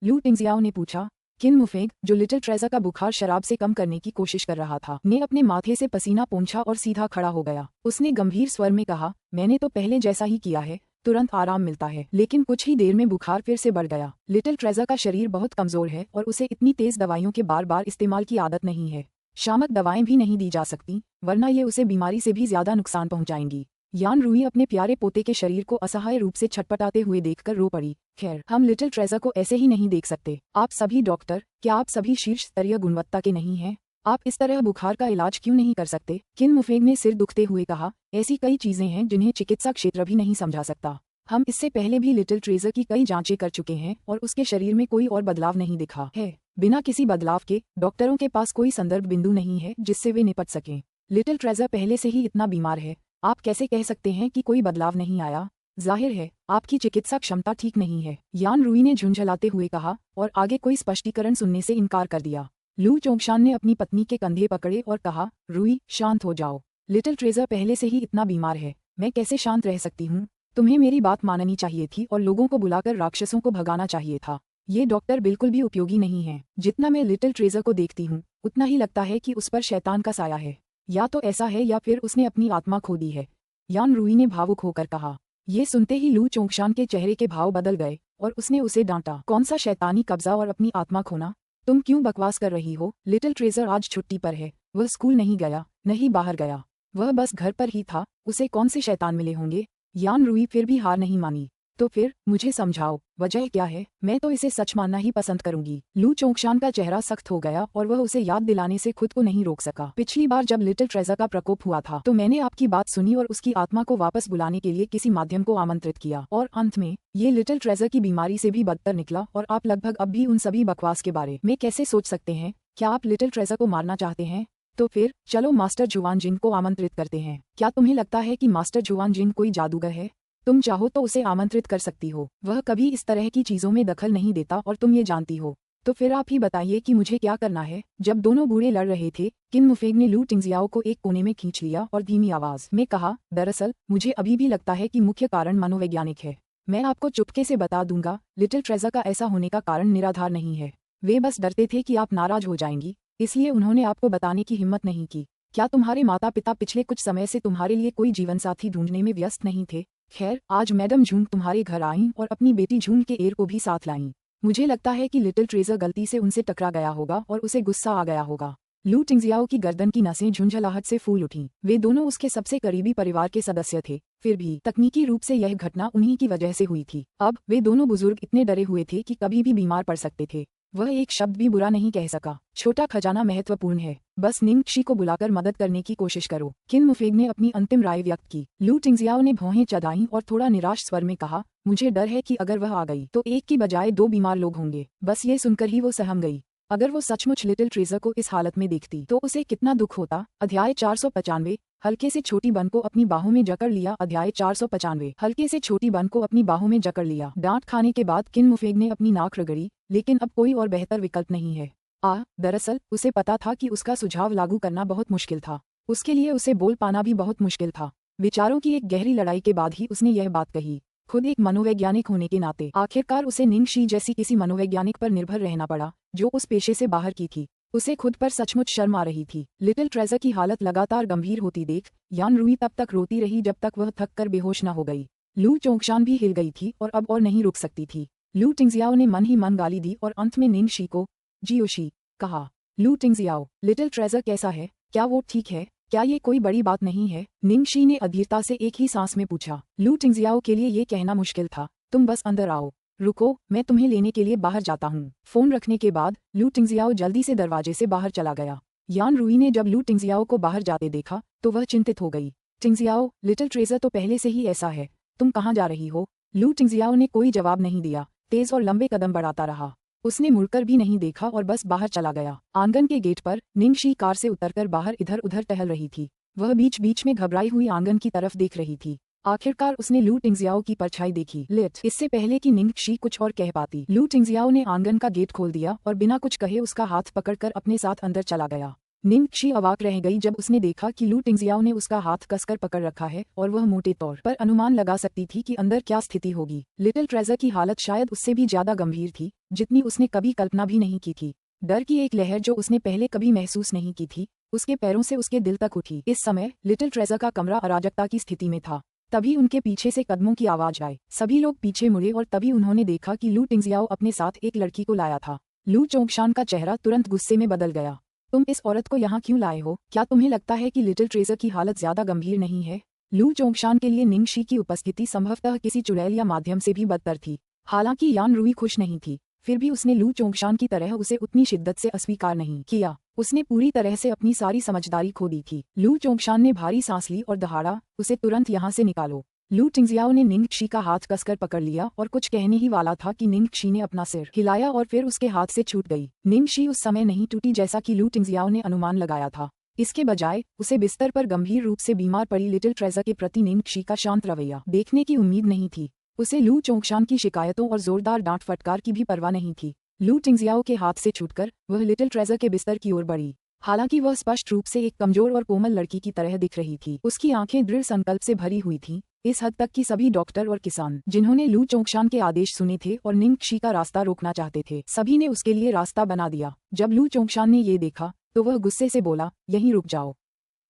लू टिंगजियाओ ने पूछा। किन मुफेंग, जो लिटिल ट्रेजर का बुखार शराब से कम करने की कोशिश कर रहा था, ने अपने माथे से पसीना पोंछा और सीधा खड़ा हो गया। उसने गंभीर स्वर में कहा, मैंने तो पहले जैसा ही किया है, तुरंत आराम मिलता है, लेकिन कुछ ही देर में बुखार फिर से बढ़ गया। लिटिल ट्रेजर का शरीर बहुत कमजोर है और उसे इतनी तेज दवाइयों के बार बार इस्तेमाल की आदत नहीं है। शामक दवाएं भी नहीं दी जा सकती, वरना ये उसे बीमारी से भी ज्यादा नुकसान पहुंचाएंगी। यान रूई अपने प्यारे पोते के शरीर को असहाय रूप से छटपटाते हुए देखकर रो पड़ी। खैर, हम लिटिल ट्रेजर को ऐसे ही नहीं देख सकते। आप सभी डॉक्टर, क्या आप सभी शीर्ष स्तरीय गुणवत्ता के नहीं हैं? आप इस तरह बुखार का इलाज क्यों नहीं कर सकते? किन मुफेंग ने सिर दुखते हुए कहा, ऐसी कई चीजें हैं जिन्हें चिकित्सा क्षेत्र भी नहीं समझा सकता। हम इससे पहले भी लिटिल ट्रेजर की कई जांचें कर चुके हैं और उसके शरीर में कोई और बदलाव नहीं दिखा है। बिना किसी बदलाव के डॉक्टरों के पास कोई संदर्भ बिंदु नहीं है जिससे वे निपट सकें। लिटिल ट्रेजर पहले से ही इतना बीमार है, आप कैसे कह सकते हैं कि कोई बदलाव नहीं आया? जाहिर है, आपकी चिकित्सा क्षमता ठीक नहीं है, यान रूई ने झुंझलाते हुए कहा और आगे कोई स्पष्टीकरण सुनने से इनकार कर दिया। लू चोंगशान ने अपनी पत्नी के कंधे पकड़े और कहा, रूई, शांत हो जाओ। लिटिल ट्रेजर पहले से ही इतना बीमार है, मैं कैसे शांत रह सकती हूँ? तुम्हें मेरी बात माननी चाहिए थी और लोगों को बुलाकर राक्षसों को भगाना चाहिए था। ये डॉक्टर बिल्कुल भी उपयोगी नहीं है। जितना मैं लिटिल ट्रेजर को देखती हूँ, उतना ही लगता है कि उस पर शैतान का साया है। या तो ऐसा है या फिर उसने अपनी आत्मा खो दी है, यान रूई ने भावुक होकर कहा। ये सुनते ही लू चोंगशान के चेहरे के भाव बदल गए और उसने उसे डांटा। कौन सा शैतानी कब्जा और अपनी आत्मा खोना? तुम क्यों बकवास कर रही हो? लिटिल ट्रेजर आज छुट्टी पर है, वह स्कूल नहीं गया, नहीं बाहर गया, वह बस घर पर ही था। उसे कौन से शैतान मिले होंगे? यान रूई फिर भी हार नहीं मानी। तो फिर मुझे समझाओ, वजह क्या है? मैं तो इसे सच मानना ही पसंद करूंगी। लू चोंगशान का चेहरा सख्त हो गया और वह उसे याद दिलाने से खुद को नहीं रोक सका। पिछली बार जब लिटिल ट्रेजर का प्रकोप हुआ था तो मैंने आपकी बात सुनी और उसकी आत्मा को वापस बुलाने के लिए किसी माध्यम को आमंत्रित किया, और अंत में ये लिटिल ट्रेजर की बीमारी से भी बदतर निकला और आप लगभग अब भी उन सभी बकवास के बारे में कैसे सोच सकते हैं? क्या आप लिटिल ट्रेजर को मारना चाहते हैं? तो फिर चलो मास्टर जुआन जिन को आमंत्रित करते हैं। क्या तुम्हें लगता है कि मास्टर जुआन जिन कोई जादूगर है? तुम चाहो तो उसे आमंत्रित कर सकती हो, वह कभी इस तरह की चीजों में दखल नहीं देता और तुम ये जानती हो। तो फिर आप ही बताइए कि मुझे क्या करना है? जब दोनों बूढ़े लड़ रहे थे, किन मुफेंग ने लू टिंगजियाओ को एक कोने में खींच लिया और धीमी आवाज में कहा, दरअसल मुझे अभी भी लगता है कि मुख्य कारण मनोवैज्ञानिक है। मैं आपको चुपके से बता दूंगा, लिटिल ट्रेजर का ऐसा होने का कारण निराधार नहीं है। वे बस डरते थे कि आप नाराज हो जाएंगी, इसलिए उन्होंने आपको बताने की हिम्मत नहीं की। क्या तुम्हारे माता पिता पिछले कुछ समय से तुम्हारे लिए कोई जीवनसाथी ढूंढने में व्यस्त नहीं थे? खैर, आज मैडम झूंग तुम्हारे घर आईं और अपनी बेटी झूंग के एर को भी साथ लाईं। मुझे लगता है कि लिटिल ट्रेजर गलती से उनसे टकरा गया होगा और उसे गुस्सा आ गया होगा। लू टिंगजियाओ की गर्दन की नसें झुंझलाहट से फूल उठीं। वे दोनों उसके सबसे करीबी परिवार के सदस्य थे, फिर भी तकनीकी रूप से यह घटना उन्हीं की वजह से हुई थी। अब वे दोनों बुजुर्ग इतने डरे हुए थे कि कभी भी बीमार पड़ सकते थे। वह एक शब्द भी बुरा नहीं कह सका। छोटा खजाना महत्वपूर्ण है, बस निंगशी को बुलाकर मदद करने की कोशिश करो। किन मुफेंग ने अपनी अंतिम राय व्यक्त की। लू टिंगजियाओ ने भौहें चढ़ाईं और थोड़ा निराश स्वर में कहा, मुझे डर है कि अगर वह आ गई तो एक की बजाय 2 बीमार लोग होंगे। बस ये सुनकर ही वो सहम गई। अगर वो सचमुच लिटिल ट्रेजर को इस हालत में देखती तो उसे कितना दुख होता। अध्याय 495, हल्के से छोटी बन को अपनी बाहों में जकड़ लिया। अध्याय 495, हल्के से छोटी बन को अपनी बाहों में जकड़ लिया। डांट खाने के बाद किन मुफेंग ने अपनी नाक रगड़ी, लेकिन अब कोई और बेहतर विकल्प नहीं है। दरअसल उसे पता था कि उसका सुझाव लागू करना बहुत मुश्किल था। उसके लिए उसे बोल पाना भी बहुत मुश्किल था। विचारों की एक गहरी लड़ाई के बाद ही उसने यह बात कही। खुद एक मनोवैज्ञानिक होने के नाते आखिरकार उसे निंगशी जैसी किसी मनोवैज्ञानिक पर निर्भर रहना पड़ा, जो उस पेशे से बाहर की थी। उसे खुद पर सचमुच शर्म आ रही थी। लिटिल ट्रेजर की हालत लगातार गंभीर होती देख यान रूई तब तक रोती रही जब तक वह थक कर बेहोश न हो गई। लू चोंगशान भी हिल गई थी और अब और नहीं रुक सकती थी। लू टिंगजियाओ ने मन ही मन गाली दी और अंत में निंगशी को जियोशी कहा। लू टिंगजियाओ, लिटिल ट्रेजर कैसा है? क्या वो ठीक है? क्या ये कोई बड़ी बात नहीं है? निंगशी ने अधीरता से एक ही सांस में पूछा। लू टिंगजियाओ के लिए ये कहना मुश्किल था, तुम बस अंदर आओ। रुको, मैं तुम्हें लेने के लिए बाहर जाता हूँ। फोन रखने के बाद लू टिंगजियाओ जल्दी से दरवाजे से बाहर चला गया। यान रूई ने जब लू टिंगजियाओ को बाहर जाते देखा तो वह चिंतित हो गई। टिंगजियाओ, लिटिल ट्रेजर तो पहले से ही ऐसा है, तुम कहाँ जा रही हो? लू टिंगजियाओ ने कोई जवाब नहीं दिया, तेज और लंबे कदम बढ़ाता रहा। उसने मुड़कर भी नहीं देखा और बस बाहर चला गया। आंगन के गेट पर निंगशी कार से उतरकर बाहर इधर उधर टहल रही थी। वह बीच बीच में घबराई हुई आंगन की तरफ देख रही थी। आखिरकार उसने लू टिंगजियाओ की परछाई देखी। लिट इससे पहले कि निंगशी कुछ और कह पाती, लू टिंगजियाओ ने आंगन का गेट खोल दिया और बिना कुछ कहे उसका हाथ पकड़कर अपने साथ अंदर चला गया। निंगक्षी अवाक रह गई जब उसने देखा कि लू टिंगजियाओ ने उसका हाथ कसकर पकड़ रखा है और वह मोटे तौर पर अनुमान लगा सकती थी कि अंदर क्या स्थिति होगी। लिटिल ट्रेजर की हालत शायद उससे भी ज्यादा गंभीर थी, जितनी उसने कभी कल्पना भी नहीं की थी। डर की एक लहर जो उसने पहले कभी महसूस नहीं की थी, उसके पैरों से उसके दिल तक उठी। इस समय लिटिल ट्रेजर का कमरा अराजकता की स्थिति में था। तभी उनके पीछे से कदमों की आवाज आई। सभी लोग पीछे मुड़े और तभी उन्होंने देखा कि लू टिंगजियाओ अपने साथ एक लड़की को लाया था। लू चोंगशान का चेहरा तुरंत गुस्से में बदल गया। तुम इस औरत को यहाँ क्यों लाए हो? क्या तुम्हें लगता है कि लिटिल ट्रेजर की हालत ज्यादा गंभीर नहीं है? लू चोंगशान के लिए निंगशी की उपस्थिति संभवतः किसी चुड़ैल या माध्यम से भी बदतर थी। हालांकि यान रुई खुश नहीं थी, फिर भी उसने लू चोंगशान की तरह उसे उतनी शिद्दत से अस्वीकार नहीं किया। उसने पूरी तरह से अपनी सारी समझदारी खो दी थी। लू चोंगशान ने भारी सांस ली और दहाड़ा, उसे तुरंत यहाँ से निकालो। लू टिंगजियाओ ने निंगक्षी का हाथ कसकर पकड़ लिया और कुछ कहने ही वाला था कि निंगक्षी ने अपना सिर हिलाया और फिर उसके हाथ से छूट गई। निंगक्षी उस समय नहीं टूटी जैसा कि लू टिंगजियाओ ने अनुमान लगाया था। इसके बजाय उसे बिस्तर पर गंभीर रूप से बीमार पड़ी लिटिल ट्रेजर के प्रति निंगक्षी का शांत रवैया देखने की उम्मीद नहीं थी। उसे लू चोंगशान की शिकायतों और जोरदार डांट फटकार की भी परवाह नहीं थी। लू टिंगजियाओ के हाथ से छूटकर वह लिटिल ट्रेजर के बिस्तर की ओर बढ़ी। हालांकि वह स्पष्ट रूप से एक कमजोर और कोमल लड़की की तरह दिख रही थी। उसकी आंखें दृढ़ संकल्प से भरी हुई थीं, इस हद तक कि सभी डॉक्टर और किसान जिन्होंने लू चोंगशान के आदेश सुने थे और निंगक्षी का रास्ता रोकना चाहते थे, सभी ने उसके लिए रास्ता बना दिया। जब लू चोंगशान ने ये देखा तो वह गुस्से से बोला, यहीं रुक जाओ।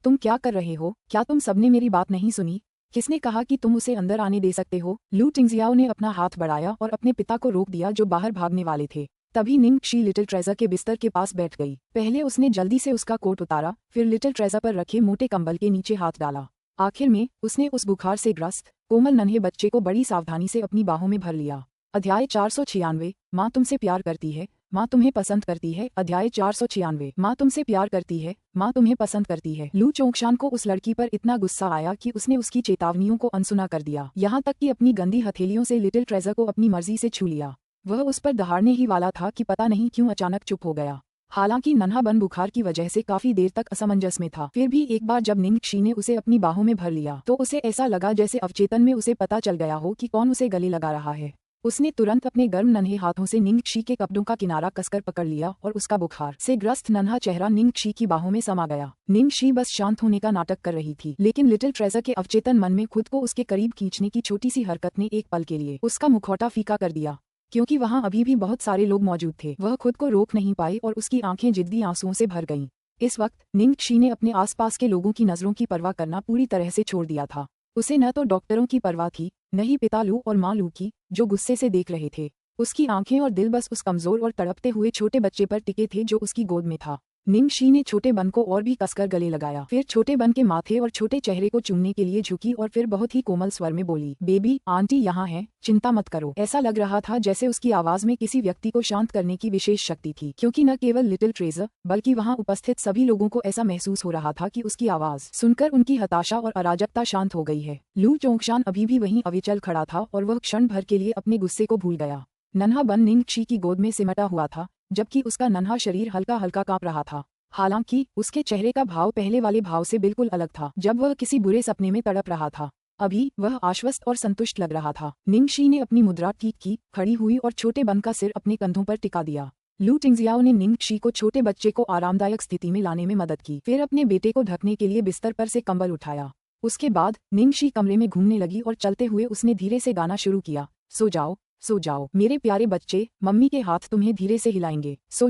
तुम क्या कर रहे हो? क्या तुम सबने मेरी बात नहीं सुनी? किसने कहा कि तुम उसे अंदर आने दे सकते हो? लू टिंगजियाओ ने अपना हाथ बढ़ाया और अपने पिता को रोक दिया जो बाहर भागने वाले थे। तभी निंगक्षी लिटिल ट्रेजर के बिस्तर के पास बैठ गई। पहले उसने जल्दी से उसका कोट उतारा, फिर लिटिल ट्रेजर पर रखे मोटे कंबल के नीचे हाथ डाला। आखिर में उसने उस बुखार से ग्रस्त कोमल नन्हे बच्चे को बड़ी सावधानी से अपनी बाहों में भर लिया। अध्याय 496 माँ तुमसे प्यार करती है, माँ तुम्हें पसंद करती है। अध्याय 496 माँ तुमसे प्यार करती है, माँ तुम्हें पसंद करती है। लू चोंगशान को उस लड़की पर इतना गुस्सा आया कि उसने उसकी चेतावनियों को अनसुना कर दिया, यहाँ तक कि अपनी गंदी हथेलियों से लिटिल ट्रेजर को अपनी मर्जी से छू लिया। वह उस पर दहाड़ने ही वाला था कि पता नहीं क्यों अचानक चुप हो गया। हालांकि नन्हा बन बुखार की वजह से काफी देर तक असमंजस में था, फिर भी एक बार जब निंगक्षी ने उसे अपनी बाहों में भर लिया तो उसे ऐसा लगा जैसे अवचेतन में उसे पता चल गया हो कि कौन उसे गले लगा रहा है। उसने तुरंत अपने गर्म नन्हे हाथों से निंगक्षी के कपड़ों का किनारा कसकर पकड़ लिया और उसका बुखार से ग्रस्त नन्हा चेहरा निंगक्षी की बाहों में समा गया। निंगक्षी बस शांत होने का नाटक कर रही थी, लेकिन लिटिल ट्रेजर के अवचेतन मन में खुद को उसके करीब खींचने की छोटी सी हरकत ने एक पल के लिए उसका मुखौटा फीका कर दिया। क्योंकि वहां अभी भी बहुत सारे लोग मौजूद थे, वह खुद को रोक नहीं पाई और उसकी आंखें जिद्दी आंसुओं से भर गईं। इस वक्त निंगक्षी ने अपने आसपास के लोगों की नजरों की परवाह करना पूरी तरह से छोड़ दिया था। उसे न तो डॉक्टरों की परवाह थी, न ही पिता लू और माँ लू की, जो गुस्से से देख रहे थे। उसकी आंखें और दिल बस उस कमजोर और तड़पते हुए छोटे बच्चे पर टिके थे जो उसकी गोद में था। निंगक्षी ने छोटे बन को और भी कसकर गले लगाया, फिर छोटे बन के माथे और छोटे चेहरे को चूमने के लिए झुकी और फिर बहुत ही कोमल स्वर में बोली, बेबी आंटी यहाँ है, चिंता मत करो। ऐसा लग रहा था जैसे उसकी आवाज में किसी व्यक्ति को शांत करने की विशेष शक्ति थी, क्योंकि न केवल लिटिल ट्रेजर बल्कि वहाँ उपस्थित सभी लोगों को ऐसा महसूस हो रहा था कि उसकी आवाज सुनकर उनकी हताशा और अराजकता शांत हो गई है। लू चोंगशान अभी भी वहीं अविचल खड़ा था और वह क्षण भर के लिए अपने गुस्से को भूल गया। नन्हा बन निंगक्षी की गोद में सिमटा हुआ था, जबकि उसका नन्हा शरीर हल्का हल्का कांप रहा था। हालांकि उसके चेहरे का भाव पहले वाले भाव से बिल्कुल अलग था, जब वह किसी बुरे सपने में तड़प रहा था। अभी वह आश्वस्त और संतुष्ट लग रहा था। निंगक्षी ने अपनी मुद्रा ठीक की, खड़ी हुई और छोटे बन का सिर अपने कंधों पर टिका दिया। लू टिंगजियाओ ने निंगक्षी को छोटे बच्चे को आरामदायक स्थिति में लाने में मदद की, फिर अपने बेटे को ढकने के लिए बिस्तर पर से कंबल उठाया। उसके बाद निंगक्षी कमरे में घूमने लगी और चलते हुए उसने धीरे से गाना शुरू किया, सो जाओ सो जाओ मेरे प्यारे बच्चे, मम्मी के हाथ तुम्हें धीरे से हिलाएंगे। सो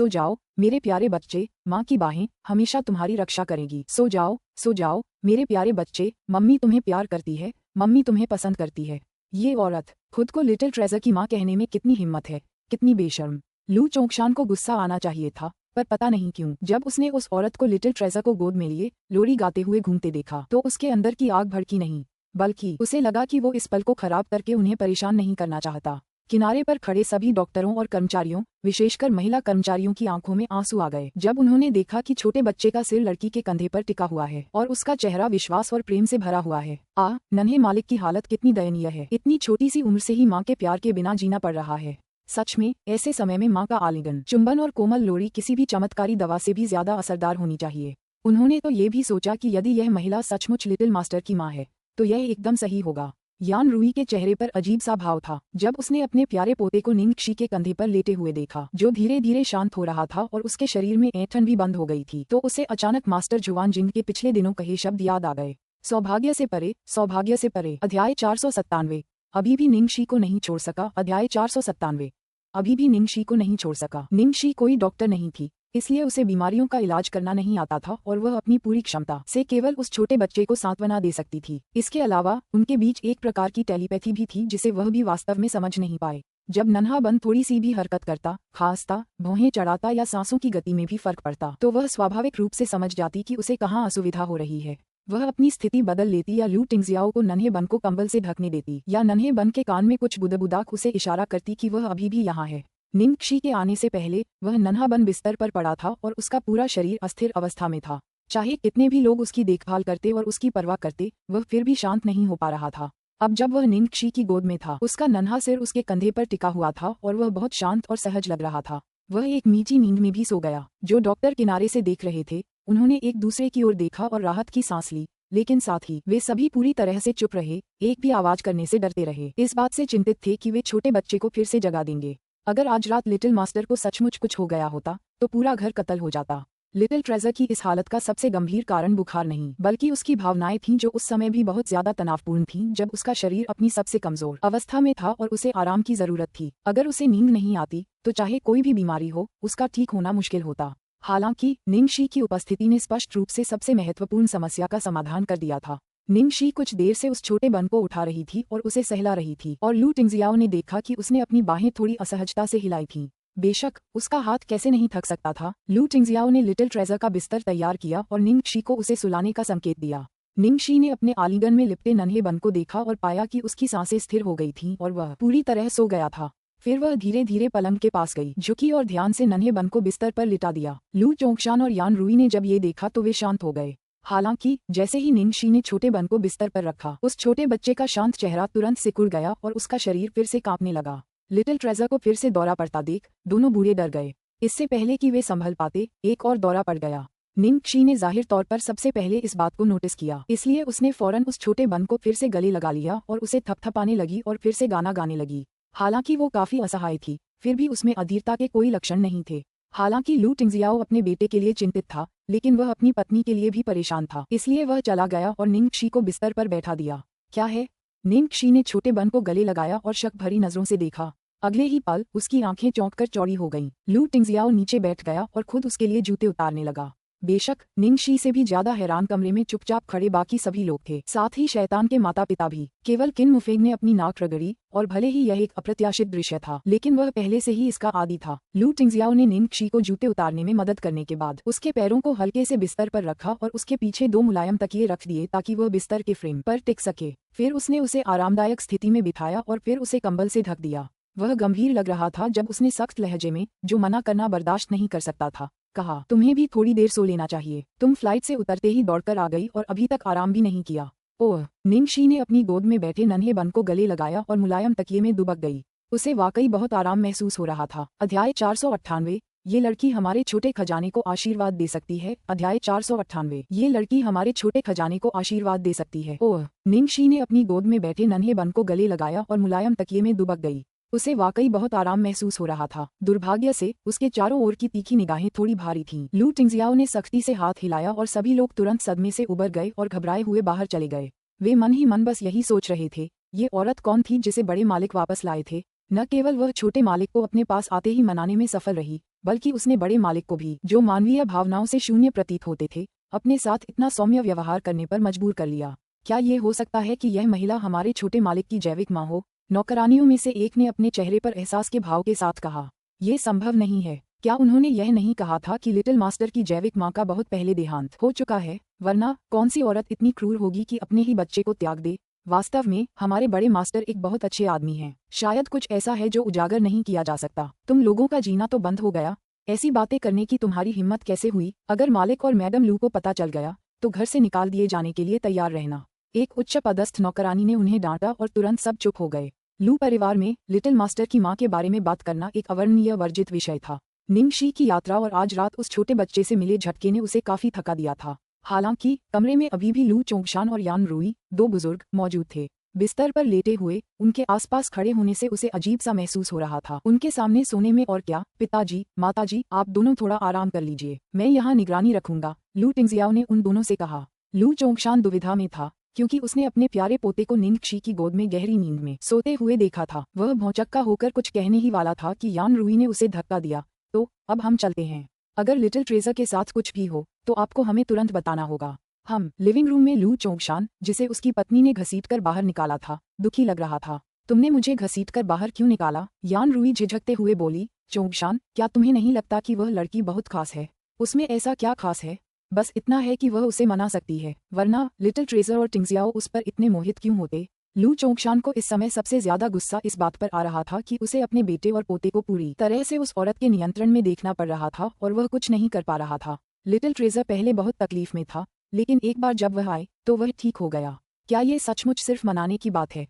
जाओ मेरे प्यारे बच्चे, माँ की बाहें हमेशा तुम्हारी रक्षा करेगी। सो जाओ मेरे प्यारे बच्चे, मम्मी तुम्हें प्यार करती है, मम्मी तुम्हें पसंद करती है। ये औरत खुद को लिटिल ट्रेजर की माँ कहने में कितनी हिम्मत है, कितनी बेशर्म। लू चोंगशान को गुस्सा आना चाहिए था, पर पता नहीं क्यों जब उसने उस औरत को लिटिल ट्रेजर को गोद में लिए लोरी गाते हुए घूमते देखा तो उसके अंदर की आग भड़की नहीं, बल्कि उसे लगा कि वो इस पल को खराब करके उन्हें परेशान नहीं करना चाहता। किनारे पर खड़े सभी डॉक्टरों और कर्मचारियों, विशेषकर महिला कर्मचारियों की आंखों में आंसू आ गए जब उन्होंने देखा कि छोटे बच्चे का सिर लड़की के कंधे पर टिका हुआ है और उसका चेहरा विश्वास और प्रेम से भरा हुआ है। नन्हे मालिक की हालत कितनी दयनीय है, इतनी छोटी सी उम्र से ही माँ के प्यार के बिना जीना पड़ रहा है। सच में ऐसे समय में माँ का आलिंगन, चुंबन और कोमल लोरी किसी भी चमत्कारी दवा से भी ज्यादा असरदार होनी चाहिए। उन्होंने तो ये भी सोचा कि यदि यह महिला सचमुच लिटिल मास्टर की माँ है तो यह एकदम सही होगा। यान रुई के चेहरे पर अजीब सा भाव था जब उसने अपने प्यारे पोते को निंगक्षी के कंधे पर लेटे हुए देखा, जो धीरे धीरे शांत हो रहा था और उसके शरीर में ऐंठन भी बंद हो गई थी। तो उसे अचानक मास्टर जुआन जिंग के पिछले दिनों कहे शब्द याद आ गए। सौभाग्य से परे, सौभाग्य से परे। अध्याय 497। अभी भी निंगक्षी को नहीं छोड़ सका। अध्याय 497। अभी भी निंगक्षी को नहीं छोड़ सका। निंगक्षी कोई डॉक्टर नहीं थी, इसलिए उसे बीमारियों का इलाज करना नहीं आता था और वह अपनी पूरी क्षमता से केवल उस छोटे बच्चे को सांत्वना दे सकती थी। इसके अलावा उनके बीच एक प्रकार की टेलीपैथी भी थी जिसे वह भी वास्तव में समझ नहीं पाए। जब नन्हा बन थोड़ी सी भी हरकत करता, खांसता, भौहें चढ़ाता या सांसों की गति में भी फर्क पड़ता तो वह स्वाभाविक रूप से समझ जाती कि उसे कहाँ असुविधा हो रही है। वह अपनी स्थिति बदल लेती या लू टिंगजियाओ को नन्हे बन को कंबल से ढकने देती या नन्हे बन के कान में कुछ बुदबुदाक उसे इशारा करती कि वह अभी भी यहाँ है। निंगक्षी के आने से पहले वह नन्हा बन बिस्तर पर पड़ा था और उसका पूरा शरीर अस्थिर अवस्था में था। चाहे कितने भी लोग उसकी देखभाल करते और उसकी परवाह करते, वह फिर भी शांत नहीं हो पा रहा था। अब जब वह निंगक्षी की गोद में था, उसका नन्हा सिर उसके कंधे पर टिका हुआ था और वह बहुत शांत और सहज लग रहा था। वह एक मीठी नींद में भी सो गया। जो डॉक्टर किनारे से देख रहे थे, उन्होंने एक दूसरे की ओर देखा और राहत की सांस ली, लेकिन साथ ही वे सभी पूरी तरह से चुप रहे, एक भी आवाज करने से डरते रहे। इस बात से चिंतित थे कि वे छोटे बच्चे को फिर से जगा देंगे। अगर आज रात लिटिल मास्टर को सचमुच कुछ हो गया होता तो पूरा घर कत्ल हो जाता। लिटिल ट्रेजर की इस हालत का सबसे गंभीर कारण बुखार नहीं, बल्कि उसकी भावनाएं थीं जो उस समय भी बहुत ज्यादा तनावपूर्ण थीं, जब उसका शरीर अपनी सबसे कमजोर अवस्था में था और उसे आराम की जरूरत थी। अगर उसे नींद नहीं आती तो चाहे कोई भी बीमारी हो, उसका ठीक होना मुश्किल होता। हालांकि निंगक्षी की उपस्थिति ने स्पष्ट रूप से सबसे महत्वपूर्ण समस्या का समाधान कर दिया था। निंगक्षी कुछ देर से उस छोटे बन को उठा रही थी और उसे सहला रही थी और लू टिंगजियाओ ने देखा कि उसने अपनी बाहें थोड़ी असहजता से हिलाई थीं। बेशक उसका हाथ कैसे नहीं थक सकता था। लू टिंगजियाओ ने लिटिल ट्रेजर का बिस्तर तैयार किया और निंगक्षी को उसे सुलाने का संकेत दिया। निंगक्षी ने अपने आलिंगन में लिपटे नन्हे बन को देखा और पाया कि उसकी सांसें स्थिर हो गई थीं और वह पूरी तरह सो गया था। फिर वह धीरे धीरे पलंग के पास गई, झुकी और ध्यान से नन्हे बन को बिस्तर पर लिटा दिया। लू चोंगशान और यान रुई ने जब ये देखा तो वे शांत हो गए। हालांकि जैसे ही निंगक्षी ने छोटे बन को बिस्तर पर रखा, उस छोटे बच्चे का शांत चेहरा तुरंत सिकुड़ गया और उसका शरीर फिर से कांपने लगा। लिटिल ट्रेजर को फिर से दौरा पड़ता देख दोनों बूढ़े डर गए। इससे पहले कि वे संभल पाते, एक और दौरा पड़ गया। निंगक्षी ने जाहिर तौर पर सबसे पहले इस बात को नोटिस किया, इसलिए उसने फौरन उस छोटे बन को फिर से गले लगा लिया और उसे थपथपाने लगी और फिर से गाना गाने लगी। हालांकि वो काफी असहाय थी, फिर भी उसमें अधीरता के कोई लक्षण नहीं थे। हालांकि लू टिंगजियाओ अपने बेटे के लिए चिंतित था, लेकिन वह अपनी पत्नी के लिए भी परेशान था, इसलिए वह चला गया और निंगक्षी को बिस्तर पर बैठा दिया। क्या है? निंगक्षी ने छोटे बन को गले लगाया और शक भरी नजरों से देखा। अगले ही पल उसकी आंखें चौंककर चौड़ी हो गईं। लू टिंगजियाओ नीचे बैठ गया और खुद उसके लिए जूते उतारने लगा। बेशक निंगक्षी से भी ज्यादा हैरान कमरे में चुपचाप खड़े बाकी सभी लोग थे, साथ ही शैतान के माता पिता भी। केवल किन मुफेंग ने अपनी नाक रगड़ी और भले ही यह एक अप्रत्याशित दृश्य था, लेकिन वह पहले से ही इसका आदी था। लू टिंगजियाओ ने निंगक्षी को जूते उतारने में मदद करने के बाद उसके पैरों को हल्के से बिस्तर पर रखा और उसके पीछे 2 मुलायम तकिए रख दिए ताकि वह बिस्तर के फ्रेम पर टिक सके। फिर उसने उसे आरामदायक स्थिति में बिठाया और फिर उसे कंबल से ढक दिया। वह गंभीर लग रहा था जब उसने सख्त लहजे में, जो मना करना बर्दाश्त नहीं कर सकता था, कहा, तुम्हें भी थोड़ी देर सो लेना चाहिए। तुम फ्लाइट से उतरते ही दौड़कर आ गई और अभी तक आराम भी नहीं किया। ओह! निंगक्षी ने अपनी गोद में बैठे नन्हे बन को गले लगाया और मुलायम तकिए में दुबक गई। उसे वाकई बहुत आराम महसूस हो रहा था। अध्याय 498। ये लड़की हमारे छोटे खजाने को आशीर्वाद दे सकती है। अध्याय 498। ये लड़की हमारे छोटे खजाने को आशीर्वाद दे सकती है। ओह! निंगक्षी ने अपनी गोद में बैठे नन्हे बन को गले लगाया और मुलायम तकिए में दुबक गई। उसे वाकई बहुत आराम महसूस हो रहा था। दुर्भाग्य से उसके चारों ओर की तीखी निगाहें थोड़ी भारी थीं। लू टिंगजियाओ ने सख्ती से हाथ हिलाया और सभी लोग तुरंत सदमे से उबर गए और घबराए हुए बाहर चले गए। वे मन ही मन बस यही सोच रहे थे, ये औरत कौन थी जिसे बड़े मालिक वापस लाए थे। न केवल वह छोटे मालिक को अपने पास आते ही मनाने में सफल रही, बल्कि उसने बड़े मालिक को भी, जो मानवीय भावनाओं से शून्य प्रतीत होते थे, अपने साथ इतना सौम्य व्यवहार करने पर मजबूर कर लिया। क्या ये हो सकता है कि यह महिला हमारे छोटे मालिक की जैविक माँ हो? नौकरानियों में से एक ने अपने चेहरे पर एहसास के भाव के साथ कहा। ये संभव नहीं है। क्या उन्होंने यह नहीं कहा था कि लिटिल मास्टर की जैविक माँ का बहुत पहले देहांत हो चुका है? वरना कौन सी औरत इतनी क्रूर होगी कि अपने ही बच्चे को त्याग दे? वास्तव में हमारे बड़े मास्टर एक बहुत अच्छे आदमी हैं। शायद कुछ ऐसा है जो उजागर नहीं किया जा सकता। तुम लोगों का जीना तो बंद हो गया। ऐसी बातें करने की तुम्हारी हिम्मत कैसे हुई? अगर मालिक और मैडम लू को पता चल गया तो घर से निकाल दिए जाने के लिए तैयार रहना। एक उच्च पदस्थ नौकरानी ने उन्हें डांटा और तुरंत सब चुप हो गए। लू परिवार में लिटिल मास्टर की मां के बारे में बात करना एक अवर्णनीय वर्जित विषय था। निंगक्षी की यात्रा और आज रात उस छोटे बच्चे से मिले झटके ने उसे काफी थका दिया था। हालांकि कमरे में अभी भी लू चोंगशान और यान रुई, 2 बुजुर्ग, मौजूद थे। बिस्तर पर लेटे हुए उनके आसपास खड़े होने से उसे अजीब सा महसूस हो रहा था। उनके सामने सोने में और क्या, पिताजी, माताजी, आप दोनों थोड़ा आराम कर लीजिए, मैं यहाँ निगरानी रखूंगा, लू टिंगजियाओ ने उन दोनों से कहा। लू चोंगशान दुविधा में था क्योंकि उसने अपने प्यारे पोते को निंगक्षी की गोद में गहरी नींद में सोते हुए देखा था। वह भौचक्का होकर कुछ कहने ही वाला था कि यान रुई ने उसे धक्का दिया। तो अब हम चलते हैं, अगर लिटिल ट्रेजर के साथ कुछ भी हो तो आपको हमें तुरंत बताना होगा। हम लिविंग रूम में लू चोंगशान, जिसे उसकी पत्नी ने घसीटकर बाहर निकाला था, दुखी लग रहा था। तुमने मुझे घसीटकर बाहर क्यों निकाला? यान रुई झिझकते हुए बोली। चोंगशान, क्या तुम्हें नहीं लगता कि वह लड़की बहुत खास है? उसमें ऐसा क्या खास है? बस इतना है कि वह उसे मना सकती है, वरना लिटिल ट्रेजर और टिंगजियाओ उस पर इतने मोहित क्यों होते? लू चोंगशान को इस समय सबसे ज्यादा गुस्सा इस बात पर आ रहा था कि उसे अपने बेटे और पोते को पूरी तरह से उस औरत के नियंत्रण में देखना पड़ रहा था और वह कुछ नहीं कर पा रहा था। लिटिल ट्रेजर पहले बहुत तकलीफ में था, लेकिन एक बार जब वह आए तो वह ठीक हो गया। क्या ये सचमुच सिर्फ मनाने की बात है?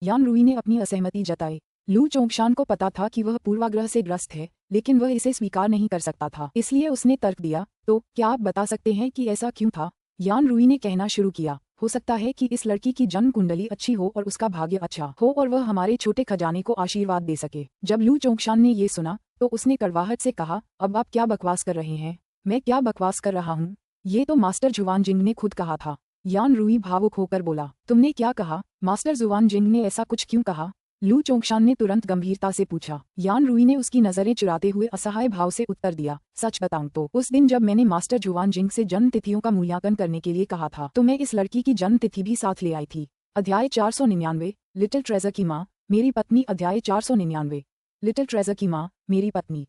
यान रुई ने अपनी असहमति जताई। लू चोंगशान को पता था कि वह पूर्वाग्रह से ग्रस्त है, लेकिन वह इसे स्वीकार नहीं कर सकता था, इसलिए उसने तर्क दिया। तो क्या आप बता सकते हैं कि ऐसा क्यों था? यान रुई ने कहना शुरू किया। हो सकता है कि इस लड़की की जन्म कुंडली अच्छी हो और उसका भाग्य अच्छा हो और वह हमारे छोटे खजाने को आशीर्वाद दे सके। जब लू चोंगशान ने ये सुना तो उसने कड़वाहट से कहा, अब आप क्या बकवास कर रहे हैं? मैं क्या बकवास कर रहा हूँ? ये तो मास्टर जुवान जिंग ने खुद कहा था। यान रुई भावुक होकर बोला। तुमने क्या कहा? मास्टर जुवान जिंग ने ऐसा कुछ क्यों कहा? लू चोंगशान ने तुरंत गंभीरता से पूछा। यान रुई ने उसकी नजरें चुराते हुए असहाय भाव से उत्तर दिया, सच बताऊं तो उस दिन जब मैंने मास्टर जुवान जिंग से जन्म तिथियों का मूल्यांकन करने के लिए कहा था तो मैं इस लड़की की जन्म तिथि भी साथ ले आई थी। अध्याय 499, लिटिल ट्रेजर की माँ, मेरी पत्नी। अध्याय 499, लिटिल ट्रेजर की माँ, मेरी पत्नी।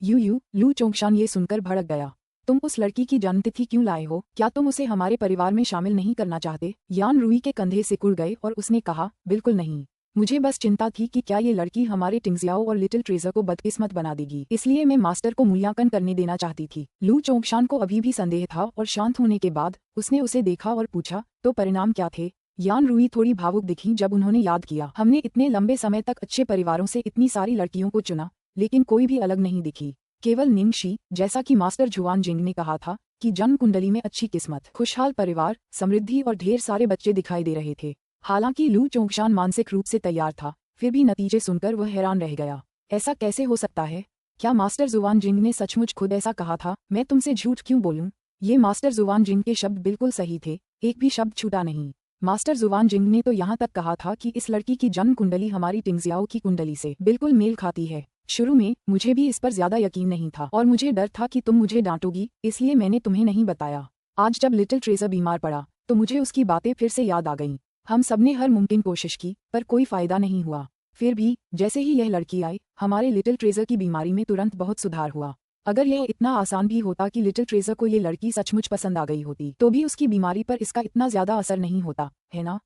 लू चोंगशान ये सुनकर भड़क गया। तुम उस लड़की की जन्मतिथि क्यों लाए हो? क्या तुम उसे हमारे परिवार में शामिल नहीं करना चाहते? यान रुई के कंधे सिकुड़ गए और उसने कहा, बिल्कुल नहीं। मुझे बस चिंता थी कि क्या ये लड़की हमारे टिंगजियाओ और लिटिल ट्रेजर को बदकिस्मत बना देगी, इसलिए मैं मास्टर को मूल्यांकन करने देना चाहती थी। लू चोंगशान को अभी भी संदेह था और शांत होने के बाद उसने उसे देखा और पूछा, तो परिणाम क्या थे? यान रुई थोड़ी भावुक दिखी जब उन्होंने याद किया, हमने इतने लंबे समय तक अच्छे परिवारों से इतनी सारी लड़कियों को चुना, लेकिन कोई भी अलग नहीं दिखी, केवल निंगक्षी। जैसा कि मास्टर जुआन जिंग ने कहा था कि जन्म कुंडली में अच्छी किस्मत, खुशहाल परिवार, समृद्धि और ढेर सारे बच्चे दिखाई दे रहे थे। हालांकि लू चोंगशान मानसिक रूप से तैयार था, फिर भी नतीजे सुनकर वह हैरान रह गया। ऐसा कैसे हो सकता है? क्या मास्टर जुआन जिंग ने सचमुच खुद ऐसा कहा था? मैं तुमसे झूठ क्यों बोलूं? ये मास्टर जुआन जिंग के शब्द बिल्कुल सही थे, एक भी शब्द छूटा नहीं। मास्टर जुआन जिंग ने तो यहाँ तक कहा था कि इस लड़की की जन्म कुंडली हमारी टिंगजियाओ की कुंडली से बिल्कुल मेल खाती है। शुरू में मुझे भी इस पर ज्यादा यकीन नहीं था और मुझे डर था कि तुम मुझे डांटोगी, इसलिए मैंने तुम्हें नहीं बताया। आज जब लिटिल ट्रेजर बीमार पड़ा तो मुझे उसकी बातें फिर से याद आ गईं। हम सबने हर मुमकिन कोशिश की पर कोई फायदा नहीं हुआ। फिर भी जैसे ही यह लड़की आई, हमारे लिटिल ट्रेजर की बीमारी में तुरंत बहुत सुधार हुआ। अगर यह इतना आसान भी होता कि लिटिल ट्रेजर को ये लड़की सचमुच पसंद आ गई होती तो भी उसकी बीमारी पर इसका इतना ज्यादा असर नहीं होता, है ना?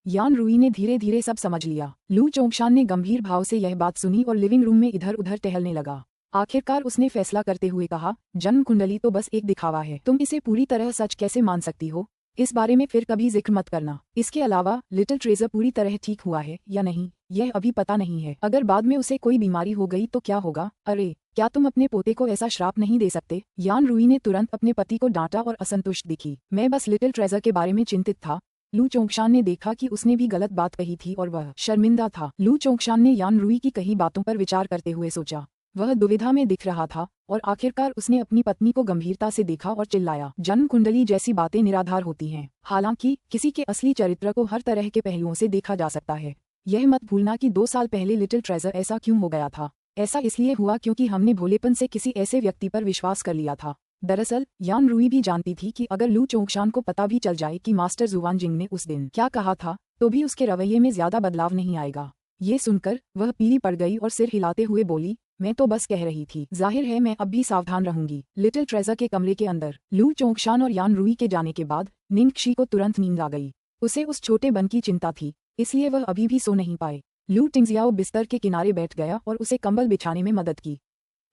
यान रुई ने धीरे धीरे सब समझ लिया। लू चोंगशान ने गंभीर भाव से यह बात सुनी और लिविंग रूम में इधर उधर टहलने लगा। आखिरकार उसने फैसला करते हुए कहा, जन्म कुंडली तो बस एक दिखावा है, तुम इसे पूरी तरह सच कैसे मान सकती हो? इस बारे में फिर कभी जिक्र मत करना। इसके अलावा लिटिल ट्रेजर पूरी तरह ठीक हुआ है या नहीं, यह अभी पता नहीं है। अगर बाद में उसे कोई बीमारी हो गई तो क्या होगा? अरे, क्या तुम अपने पोते को ऐसा श्राप नहीं दे सकते? यान रुई ने तुरंत अपने पति को डांटा और असंतुष्ट दिखी। मैं बस लिटिल ट्रेजर के बारे में चिंतित था। लू चोंगशान ने देखा कि उसने भी गलत बात कही थी और वह शर्मिंदा था। लू चोंगशान ने यान रुई की कही बातों पर विचार करते हुए सोचा। वह दुविधा में दिख रहा था और आखिरकार उसने अपनी पत्नी को गंभीरता से देखा और चिल्लाया, जन्म कुंडली जैसी बातें निराधार होती हैं। हालांकि किसी के असली चरित्र को हर तरह के पहलुओं से देखा जा सकता है। यह मत भूलना कि 2 साल पहले लिटिल ट्रेजर ऐसा क्यों हो गया था। ऐसा इसलिए हुआ क्योंकि हमने भोलेपन से किसी ऐसे व्यक्ति पर विश्वास कर लिया था। दरअसल यान रुई भी जानती थी कि अगर लू चोंगशान को पता भी चल जाए कि मास्टर जुआन जिंग ने उस दिन क्या कहा था तो भी उसके रवैये में ज्यादा बदलाव नहीं आएगा। ये सुनकर वह पीली पड़ गई और सिर हिलाते हुए बोली, मैं तो बस कह रही थी, जाहिर है मैं अब भी सावधान रहूंगी। लिटिल ट्रेजर के कमरे के अंदर लू चोंगशान और यान रुई के जाने के बाद निंगक्षी को तुरंत नींद आ गई। उसे उस छोटे बन की चिंता थी, इसलिए वह अभी भी सो नहीं पाए। लू टिंगजियाओ बिस्तर के किनारे बैठ गया और उसे कंबल बिछाने में मदद की।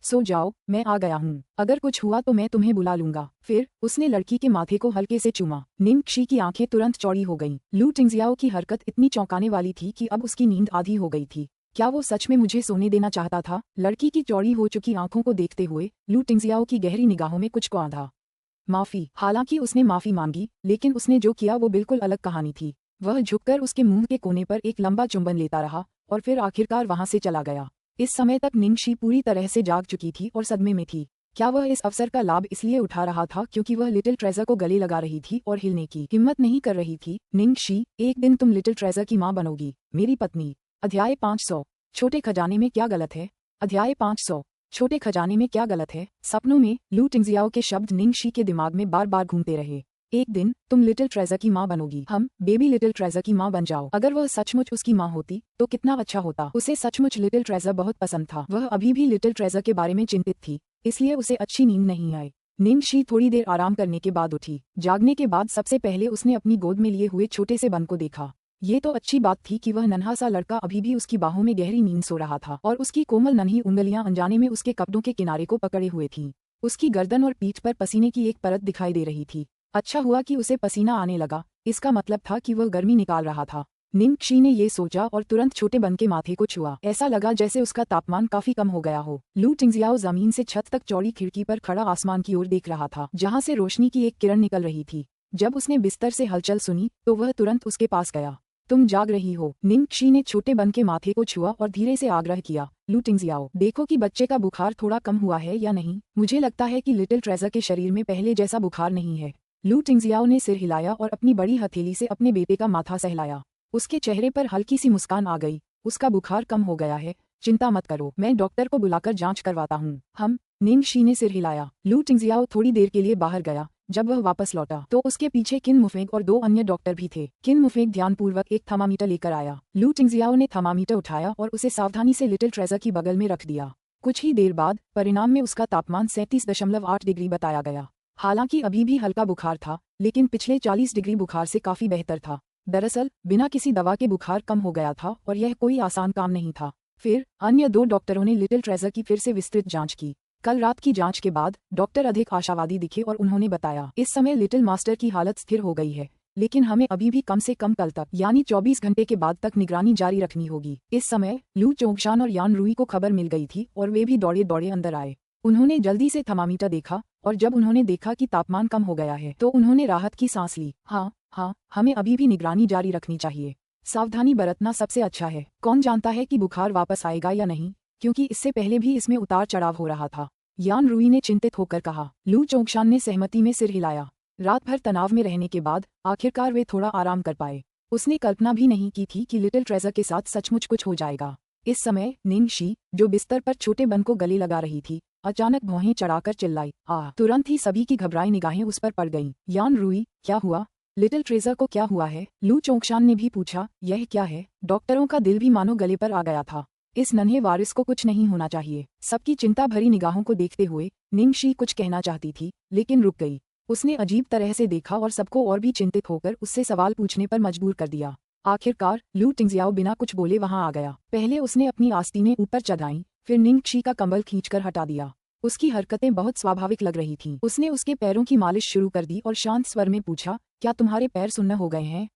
सो जाओ, मैं आ गया हूँ, अगर कुछ हुआ तो मैं तुम्हें बुला लूंगा। फिर उसने लड़की के माथे को हल्के से चूमा। निंगक्षी की आंखें तुरंत चौड़ी हो गईं। लू टिंगजियाओ की हरकत इतनी चौंकाने वाली थी कि अब उसकी नींद आधी हो गई थी। क्या वो सच में मुझे सोने देना चाहता था? लड़की की चौड़ी हो चुकी आंखों को देखते हुए लू टिंगजियाओ की गहरी निगाहों में कुछ कौंधा। माफी। हालांकि उसने माफी मांगी, लेकिन उसने जो किया वो बिल्कुल अलग कहानी थी। वह झुककर उसके मुंह के कोने पर एक लंबा चुंबन लेता रहा और फिर आखिरकार वहां से चला गया। इस समय तक निंगशी पूरी तरह से जाग चुकी थी और सदमे में थी। क्या वह इस अवसर का लाभ इसलिए उठा रहा था क्योंकि वह लिटिल ट्रेजर को गले लगा रही थी और हिलने की हिम्मत नहीं कर रही थी? निंगशी, एक दिन तुम लिटिल ट्रेजर की मां बनोगी, मेरी पत्नी। अध्याय 500 छोटे खजाने में क्या गलत है? अध्याय 500 छोटे खजाने में क्या गलत है? सपनों में लू टिंगजियाओ के शब्द निंगशी के दिमाग में बार बार घूमते रहे। एक दिन तुम लिटिल ट्रेजर की मां बनोगी, हम बेबी लिटिल ट्रेजर की मां बन जाओ। अगर वह सचमुच उसकी मां होती तो कितना अच्छा होता। उसे सचमुच लिटिल ट्रेजर बहुत पसंद था। वह अभी भी लिटिल ट्रेजर के बारे में चिंतित थी, इसलिए उसे अच्छी नींद नहीं आई। निंगशी थोड़ी देर आराम करने के बाद उठी। जागने के बाद सबसे पहले उसने अपनी गोद में लिए हुए छोटे से बन को देखा। ये तो अच्छी बात थी कि वह नन्हा सा लड़का अभी भी उसकी बाहों में गहरी नींद सो रहा था और उसकी कोमल नन्ही उंगलियां अनजाने में उसके कपड़ों के किनारे को पकड़े हुए थीं। उसकी गर्दन और पीठ पर पसीने की एक परत दिखाई दे रही थी। अच्छा हुआ कि उसे पसीना आने लगा, इसका मतलब था कि वह गर्मी निकाल रहा था। निंगशी ने ये सोचा और तुरंत छोटे बन के माथे को छुआ। ऐसा लगा जैसे उसका तापमान काफी कम हो गया हो। लू टिंगजियाओ जमीन से छत तक चौड़ी खिड़की पर खड़ा आसमान की ओर देख रहा था, जहां से रोशनी की एक किरण निकल रही थी। जब उसने बिस्तर से हलचल सुनी तो वह तुरंत उसके पास गया। तुम जाग रही हो? निंगशी ने छोटे बन के माथे को छुआ और धीरे से आग्रह किया। लू टिंगजियाओ, देखो कि बच्चे का बुखार थोड़ा कम हुआ है या नहीं। मुझे लगता है कि लिटिल ट्रेजर के शरीर में पहले जैसा बुखार नहीं है। लू टिंगजियाओ ने सिर हिलाया और अपनी बड़ी हथेली से अपने बेटे का माथा सहलाया। उसके चेहरे पर हल्की सी मुस्कान आ गई। उसका बुखार कम हो गया है, चिंता मत करो, मैं डॉक्टर को बुलाकर जांच करवाता हूँ। हम निंगशी ने सिर हिलाया। लू टिंगजियाओ थोड़ी देर के लिए बाहर गया। जब वह वापस लौटा तो उसके पीछे किन मुफेंग और 2 अन्य डॉक्टर भी थे। किन मुफेंग ध्यानपूर्वक एक थर्मामीटर लेकर आया। लू टिंगजियाओ ने थर्मामीटर उठाया और उसे सावधानी से लिटिल ट्रेजर की बगल में रख दिया। कुछ ही देर बाद परिणाम में उसका तापमान 37.8 डिग्री बताया गया। हालांकि अभी भी हल्का बुखार था, लेकिन पिछले 40 डिग्री बुखार से काफी बेहतर था। दरअसल बिना किसी दवा के बुखार कम हो गया था और यह कोई आसान काम नहीं था। फिर अन्य 2 डॉक्टरों ने लिटिल ट्रेजर की फिर से विस्तृत जांच की। कल रात की जांच के बाद डॉक्टर अधिक आशावादी दिखे और उन्होंने बताया, इस समय लिटिल मास्टर की हालत स्थिर हो गई है, लेकिन हमें अभी भी कम से कम कल तक यानी 24 घंटे के बाद तक निगरानी जारी रखनी होगी। इस समय लू चोंगशान और यान रुई को खबर मिल गई थी और वे भी दौड़े दौड़े अंदर आए। उन्होंने जल्दी से थर्मामीटर देखा और जब उन्होंने देखा कि तापमान कम हो गया है तो उन्होंने राहत की सांस ली। हाँ, हमें अभी भी निगरानी जारी रखनी चाहिए। सावधानी बरतना सबसे अच्छा है। कौन जानता है कि बुखार वापस आएगा या नहीं, क्योंकि इससे पहले भी इसमें उतार चढ़ाव हो रहा था। यान रुई ने चिंतित होकर कहा। लू चोंगशान ने सहमति में सिर हिलाया। रात भर तनाव में रहने के बाद आखिरकार वे थोड़ा आराम कर पाए। उसने कल्पना भी नहीं की थी कि लिटिल ट्रेजर के साथ सचमुच कुछ हो जाएगा। इस समय निंगशी, जो बिस्तर पर छोटे बन को गले लगा रही थी, अचानक भौहें चढ़ाकर चिल्लाई। तुरंत ही सभी की घबराई निगाहें उस पर पड़ गईं। यान रुई, क्या हुआ? लिटिल ट्रेजर को क्या हुआ है? लू चोंगशान ने भी पूछा। यह क्या है? डॉक्टरों का दिल भी मानो गले पर आ गया था। इस नन्हे वारिस को कुछ नहीं होना चाहिए। सबकी चिंता भरी निगाहों को देखते हुए निंगशी कुछ कहना चाहती थी, लेकिन रुक गई। उसने अजीब तरह से देखा और सबको और भी चिंतित होकर उससे सवाल पूछने पर मजबूर कर दिया। आखिरकार लू टिंगजियाओ बिना कुछ बोले वहां आ गया। पहले उसने अपनी आस्तीनें ऊपर चढ़ाईं, फिर निंगशी का कंबल खींचकर हटा दिया। उसकी हरकतें बहुत स्वाभाविक लग रही थीं। उसने उसके पैरों की मालिश शुरू कर दी और शांत स्वर में पूछा, क्या तुम्हारे पैर सुन्न हो गए हैं?